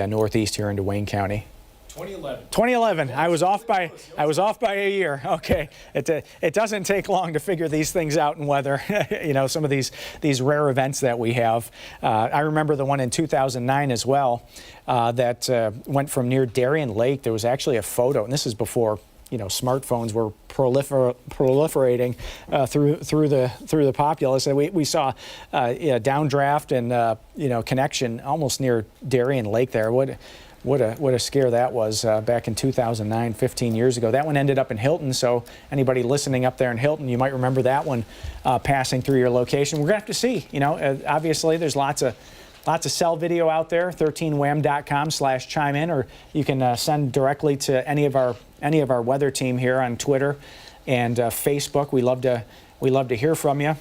northeast here into Wayne County. 2011. I was off by a year. Okay, it doesn't take long to figure these things out in weather. Some of these rare events that we have. I remember the one in 2009 as well that went from near Darien Lake. There was actually a photo, and this is before smartphones were proliferating through the populace, and we saw downdraft and connection almost near Darien Lake there. What a scare that was back in 2009, 15 years ago. That one ended up in Hilton, so anybody listening up there in Hilton, you might remember that one passing through your location. We're going to have to see. Obviously, there's lots of cell video out there, 13wham.com/chime in, or you can send directly to any of our weather team here on Twitter and Facebook. We love to hear from you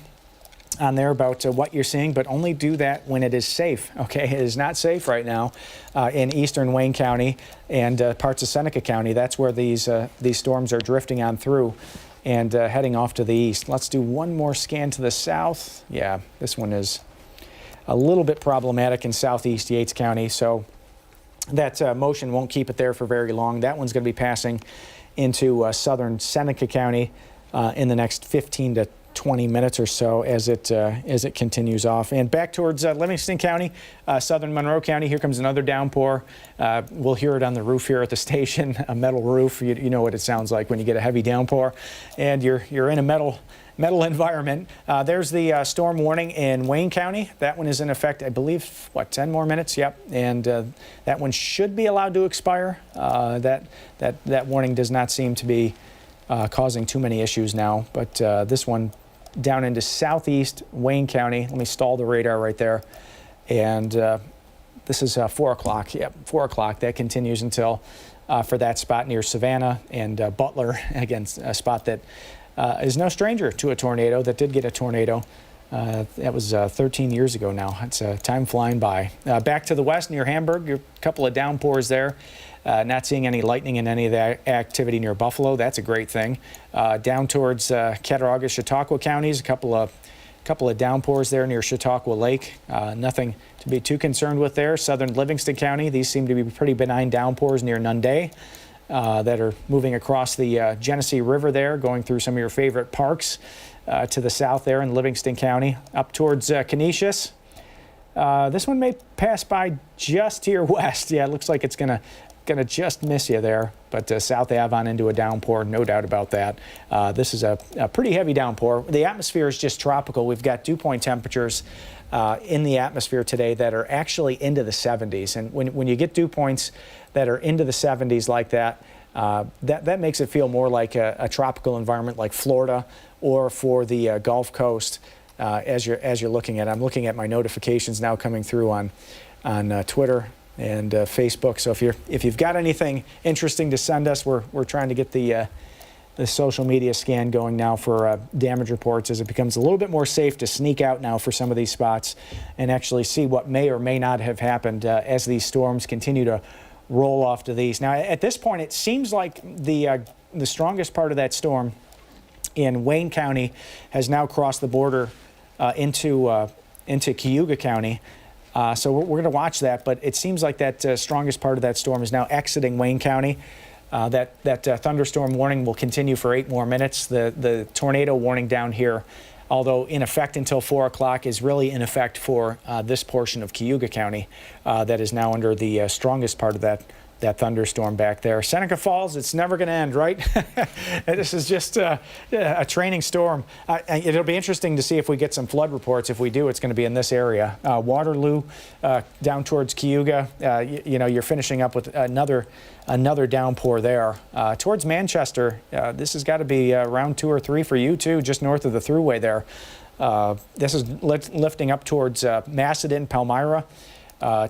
on there about what you're seeing, but only do that when it is safe. Okay, it is not safe right now in eastern Wayne County and parts of Seneca County. That's where these storms are drifting on through and heading off to the east. Let's do one more scan to the south. Yeah, this one is a little bit problematic in southeast Yates County. So that motion won't keep it there for very long. That one's going to be passing into southern Seneca County in the next 15 to 20 minutes or so as it continues off. And back towards Livingston County, southern Monroe County, here comes another downpour. We'll hear it on the roof here at the station, a metal roof. You know what it sounds like when you get a heavy downpour and you're in a metal environment. There's the storm warning in Wayne County. That one is in effect, I believe, 10 more minutes? Yep. And that one should be allowed to expire. That warning does not seem to be causing too many issues now. But this one down into southeast Wayne County. Let me stall the radar right there. And this is 4 o'clock. Yep, 4 o'clock. That continues until for that spot near Savannah and Butler. Again, a spot that is no stranger to a tornado, that did get a tornado. That was 13 years ago now. It's time flying by. Back to the west near Hamburg, a couple of downpours there. Not seeing any lightning in any of that activity near Buffalo. That's a great thing. Down towards Cattaraugus, Chautauqua counties, a couple of downpours there near Chautauqua Lake. Nothing to be too concerned with there. Southern Livingston County, these seem to be pretty benign downpours near Nunde that are moving across the Genesee River there, going through some of your favorite parks to the south there in Livingston County. Up towards Canisius. This one may pass by just to your west. Yeah, it looks like it's gonna just miss you there, but South Ave on into a downpour, no doubt about that. This is a pretty heavy downpour. The atmosphere is just tropical. We've got dew point temperatures in the atmosphere today that are actually into the 70s. And when you get dew points that are into the 70s like that, that makes it feel more like a tropical environment like Florida or for the Gulf Coast as you're looking at it. I'm looking at my notifications now coming through on Twitter and Facebook. So if you've got anything interesting to send us, we're trying to get the social media scan going now for damage reports as it becomes a little bit more safe to sneak out now for some of these spots and actually see what may or may not have happened as these storms continue to roll off to these. Now at this point it seems like the strongest part of that storm in Wayne County has now crossed the border into Cayuga County. So we're going to watch that, but it seems like that strongest part of that storm is now exiting Wayne County. That thunderstorm warning will continue for 8 more minutes. The tornado warning down here, although in effect until 4 o'clock, is really in effect for this portion of Cayuga County that is now under the strongest part of that thunderstorm back there. Seneca Falls, it's never going to end, right? This is just a training storm. It'll be interesting to see if we get some flood reports. If we do, it's going to be in this area. Waterloo, down towards Cayuga, you're finishing up with another downpour there. Towards Manchester, this has got to be round 2 or 3 for you too, just north of the thruway there. This is lifting up towards Macedon, Palmyra,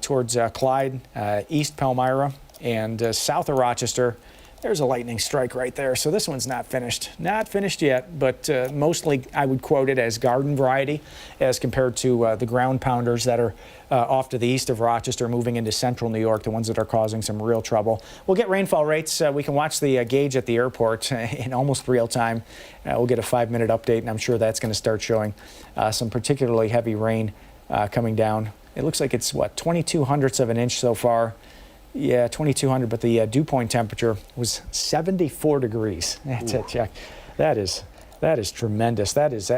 towards Clyde, East Palmyra, and south of Rochester. There's a lightning strike right there. So this one's not finished. Not finished yet, but mostly I would quote it as garden variety as compared to the ground pounders that are off to the east of Rochester, moving into central New York, the ones that are causing some real trouble. We'll get rainfall rates. We can watch the gauge at the airport in almost real time. We'll get a 5-minute update, and I'm sure that's going to start showing some particularly heavy rain coming down. It looks like it's, 0.22 of an inch so far. Yeah, 2,200, but the dew point temperature was 74 degrees. That's it, Jack. That is tremendous. That is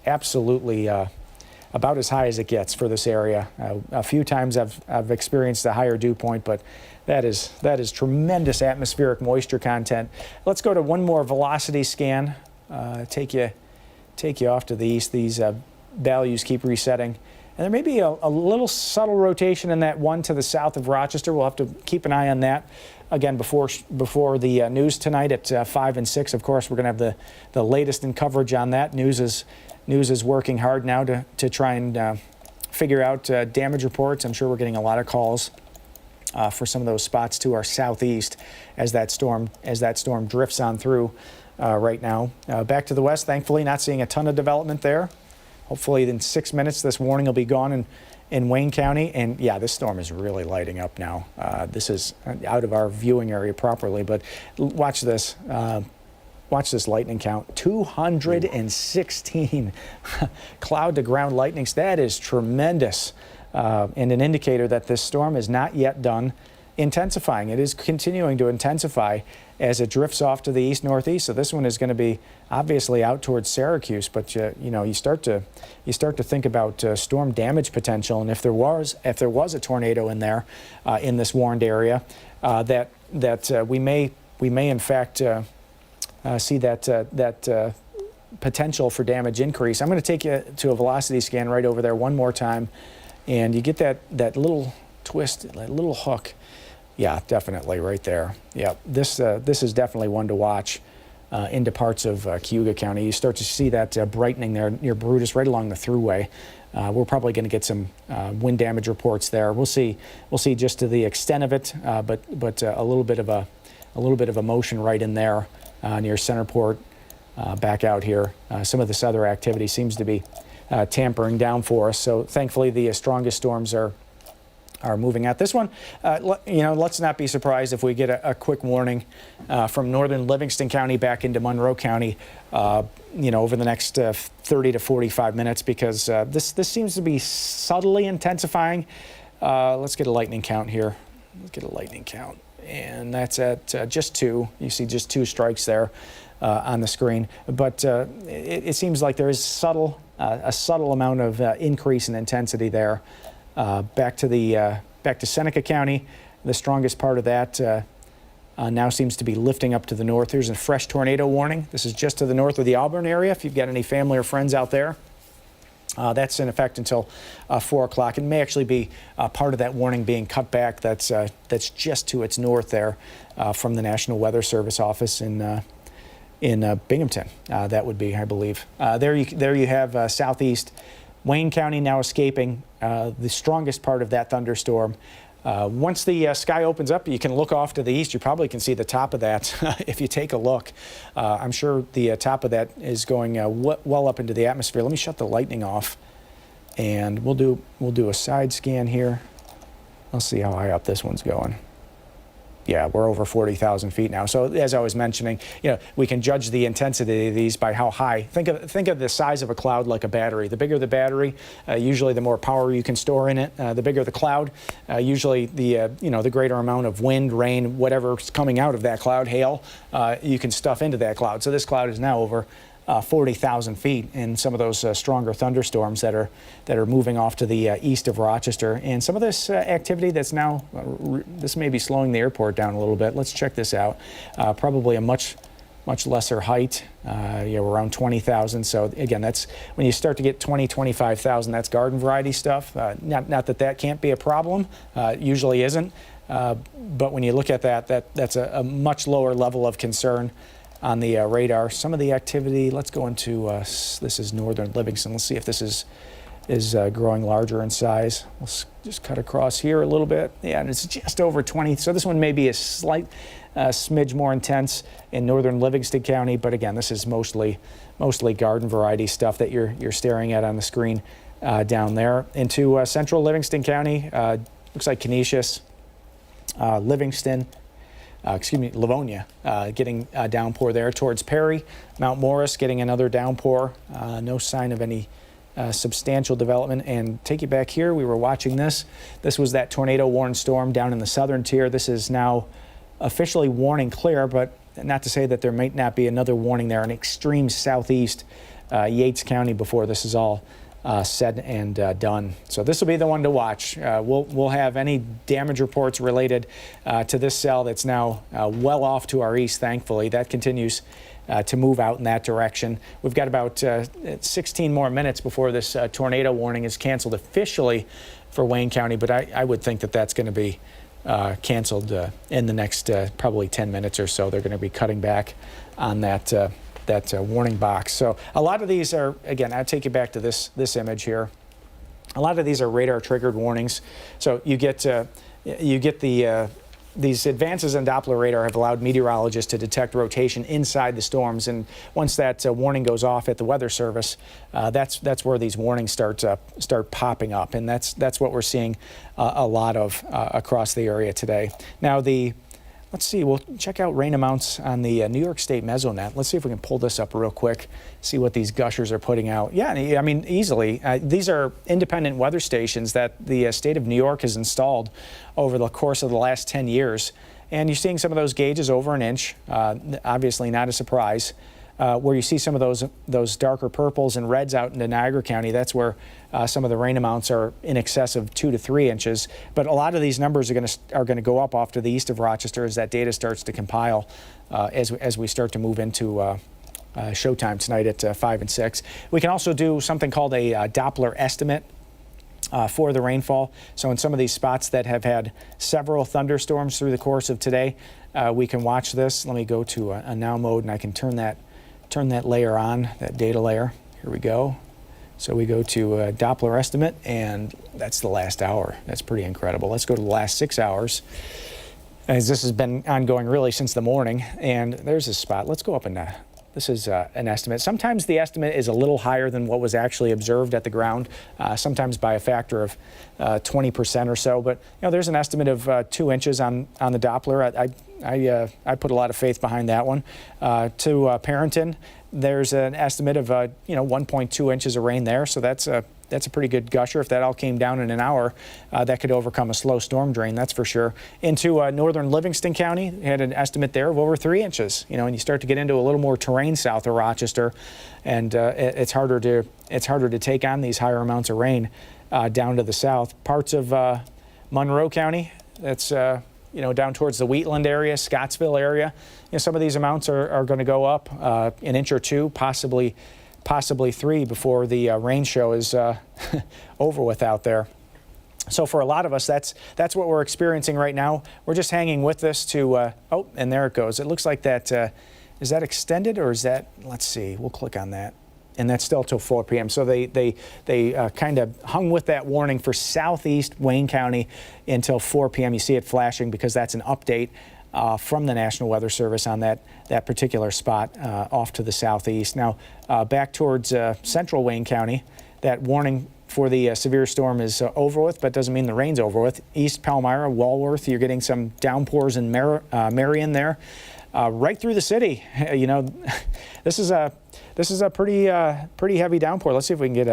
absolutely about as high as it gets for this area. A few times I've experienced a higher dew point, but that is tremendous atmospheric moisture content. Let's go to one more velocity scan. Take you off to the east. These values keep resetting. And there may be a little subtle rotation in that one to the south of Rochester. We'll have to keep an eye on that. Again, before the news tonight at 5 and 6, of course, we're going to have the latest in coverage on that. News is working hard now to try and figure out damage reports. I'm sure we're getting a lot of calls for some of those spots to our southeast as that storm drifts on through right now. Back to the west, thankfully, not seeing a ton of development there. Hopefully in 6 minutes, this warning will be gone in Wayne County. And yeah, this storm is really lighting up now. This is out of our viewing area properly, but watch this. Watch this lightning count. 216 cloud to ground lightnings. That is tremendous. And an indicator that this storm is not yet done. intensifying. It is continuing to intensify as it drifts off to the east-northeast. So this one is going to be obviously out towards Syracuse, but you know, you start to think about storm damage potential, and if there was a tornado in there in this warned area, that we may in fact see that potential for damage increase. I'm going to take you to a velocity scan right over there one more time, and you get that little twist, that little hook. Yeah, definitely right there. Yeah, this is definitely one to watch into parts of Cayuga County. You start to see that brightening there near Brutus, right along the thruway. We're probably going to get some wind damage reports there. We'll see just to the extent of it, but a little bit of a motion right in there near Centerport. Back out here, some of this other activity seems to be tampering down for us. So thankfully, the strongest storms are moving out. This one, you know, let's not be surprised if we get a quick warning from northern Livingston County back into Monroe County, you know, over the next 30 to 45 minutes, because this seems to be subtly intensifying. Let's get a lightning count here. Let's get a lightning count, and that's at just 2. You see just 2 strikes there on the screen, but it seems like there is a subtle amount of increase in intensity there. Back to Seneca County, the strongest part of that now seems to be lifting up to the north. There's a fresh tornado warning. This is just to the north of the Auburn area. If you've got any family or friends out there, that's in effect until 4 o'clock. It may actually be part of that warning being cut back. That's just to its north there from the National Weather Service office in Binghamton. That would be, I believe. There you have southeast Wayne County now escaping the strongest part of that thunderstorm. Once the sky opens up, you can look off to the east. You probably can see the top of that if you take a look. I'm sure the top of that is going well up into the atmosphere. Let me shut the lightning off, and we'll do a side scan here. Let's see how high up this one's going. Yeah, we're over 40,000 feet now. So as I was mentioning, you know, we can judge the intensity of these by how high. Think of the size of a cloud like a battery. The bigger the battery, usually the more power you can store in it. The bigger the cloud, usually the greater amount of wind, rain, whatever's coming out of that cloud, hail, you can stuff into that cloud. So this cloud is now over 40,000 feet in some of those stronger thunderstorms that are moving off to the east of Rochester. And some of this activity that's now, this may be slowing the airport down a little bit. Let's check this out. Probably a much lesser height, around 20,000. So again, that's when you start to get 20, 25,000, that's garden variety stuff. Not that can't be a problem, usually isn't. But when you look at that's a much lower level of concern on the radar. Some of the activity, let's go into, this is northern Livingston. Let's see if this is growing larger in size. Let's just cut across here a little bit. Yeah, and it's just over 20. So this one may be a slight smidge more intense in northern Livingston County, but again, this is mostly garden variety stuff that you're staring at on the screen down there. Into central Livingston County, looks like Canisius, Livingston, Livonia, getting a downpour there towards Perry. Mount Morris getting another downpour. No sign of any substantial development. And take you back here, we were watching this. This was that tornado warned storm down in the southern tier. This is now officially warning clear, but not to say that there might not be another warning there in extreme southeast Yates County before this is all said and done. So this will be the one to watch. We'll have any damage reports related to this cell that's now well off to our east, thankfully. That continues to move out in that direction. We've got about 16 more minutes before this tornado warning is canceled officially for Wayne County, but I would think that that's going to be canceled in the next probably 10 minutes or so. They're going to be cutting back on that warning box. So a lot of these are, again, I'll take you back to this image here. A lot of these are radar triggered warnings. So you get these advances in Doppler radar have allowed meteorologists to detect rotation inside the storms, and once that warning goes off at the Weather Service, that's where these warnings start popping up, and that's what we're seeing a lot of across the area today. Now the let's see, we'll check out rain amounts on the New York State Mesonet. Let's see if we can pull this up real quick, see what these gushers are putting out. Yeah, I mean, easily. These are independent weather stations that the state of New York has installed over the course of the last 10 years. And you're seeing some of those gauges over an inch, obviously not a surprise. Where you see some of those darker purples and reds out into Niagara County, that's where some of the rain amounts are in excess of 2 to 3 inches. But a lot of these numbers are going to go up off to the east of Rochester as that data starts to compile as we start to move into showtime tonight at 5 and 6. We can also do something called a Doppler estimate for the rainfall. So in some of these spots that have had several thunderstorms through the course of today, we can watch this. Let me go to a now mode, and I can turn that layer on, that data layer. Here we go. So we go to Doppler estimate, and that's the last hour. That's pretty incredible. Let's go to the last 6 hours, as this has been ongoing really since the morning. And there's a spot. Let's go up and this is an estimate. Sometimes the estimate is a little higher than what was actually observed at the ground, sometimes by a factor of 20% or so. But there's an estimate of 2 inches on the Doppler. I put a lot of faith behind that one. To Parrington, there's an estimate of 1.2 inches of rain there, so that's a pretty good gusher. If that all came down in an hour, that could overcome a slow storm drain, that's for sure. Into northern Livingston County, had an estimate there of over 3 inches. And you start to get into a little more terrain south of Rochester, and it's harder to take on these higher amounts of rain down to the south. Parts of Monroe County, that's down towards the Wheatland area, Scottsville area. Some of these amounts are going to go up an inch or two, possibly 3 before the rain show is over with out there. So for a lot of us, that's what we're experiencing right now. We're just hanging with this to, oh, and there it goes. It looks like that, is that extended, or is that, let's see, we'll click on that. And that's still till 4 p.m. So they kind of hung with that warning for southeast Wayne County until 4 p.m. You see it flashing because that's an update from the National Weather Service on that particular spot off to the southeast. Now back towards central Wayne County, that warning for the severe storm is over with, but doesn't mean the rain's over with. East Palmyra, Walworth, you're getting some downpours in Marion there. Right through the city. This is a pretty heavy downpour. Let's see if we can get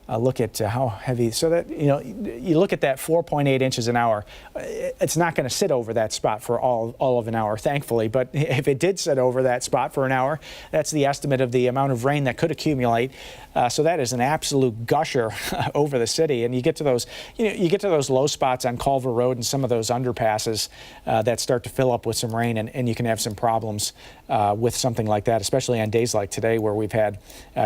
a look at how heavy. So that you look at that 4.8 inches an hour. It's not going to sit over that spot for all of an hour, thankfully. But if it did sit over that spot for an hour, that's the estimate of the amount of rain that could accumulate. So that is an absolute gusher over the city. And you get to those, you get to those low spots on Culver Road and some of those underpasses that start to fill up with some rain, and you can have some problems with something like that, especially on days like today where we've had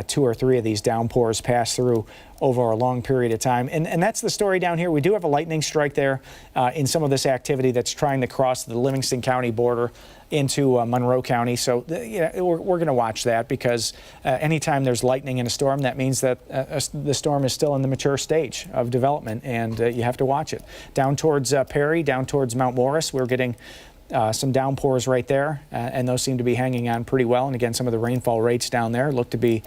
2 or 3 of these downpours pass through over a long period of time. And that's the story down here. We do have a lightning strike there in some of this activity that's trying to cross the Livingston County border into Monroe County. So we're going to watch that because anytime there's lightning in a storm, that means that the storm is still in the mature stage of development, and you have to watch it. Down towards Perry, down towards Mount Morris, we're getting some downpours right there, and those seem to be hanging on pretty well. And again, some of the rainfall rates down there look to be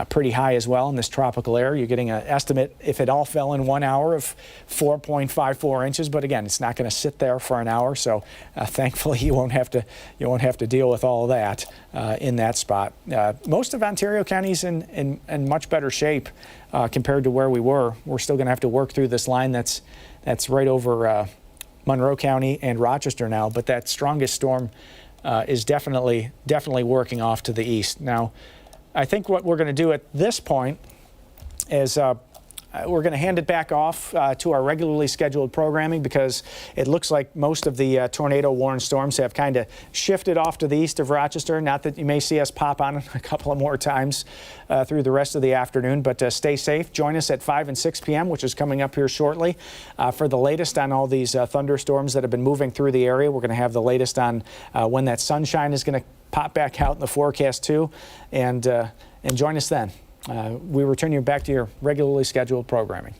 pretty high as well in this tropical area. You're getting an estimate, if it all fell in 1 hour, of 4.54 inches. But again, it's not going to sit there for an hour, so thankfully you won't have to deal with all of that in that spot. Most of Ontario County's in much better shape compared to where we were. We're still going to have to work through this line that's right over Monroe County and Rochester now, but that strongest storm is definitely working off to the east. Now, I think what we're going to do at this point is we're going to hand it back off to our regularly scheduled programming, because it looks like most of the tornado-warned storms have kind of shifted off to the east of Rochester. Not that you may see us pop on a couple of more times through the rest of the afternoon, but stay safe. Join us at 5 and 6 p.m., which is coming up here shortly, for the latest on all these thunderstorms that have been moving through the area. We're going to have the latest on when that sunshine is going to pop back out in the forecast too, and join us then. We return you back to your regularly scheduled programming.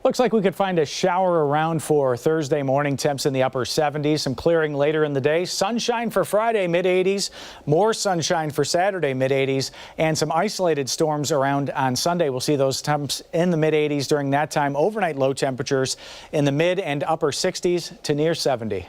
Looks like we could find a shower around for Thursday morning, temps in the upper 70s, some clearing later in the day, sunshine for Friday, mid-80s, more sunshine for Saturday, mid-80s, and some isolated storms around on Sunday. We'll see those temps in the mid-80s during that time. Overnight low temperatures in the mid and upper 60s to near 70.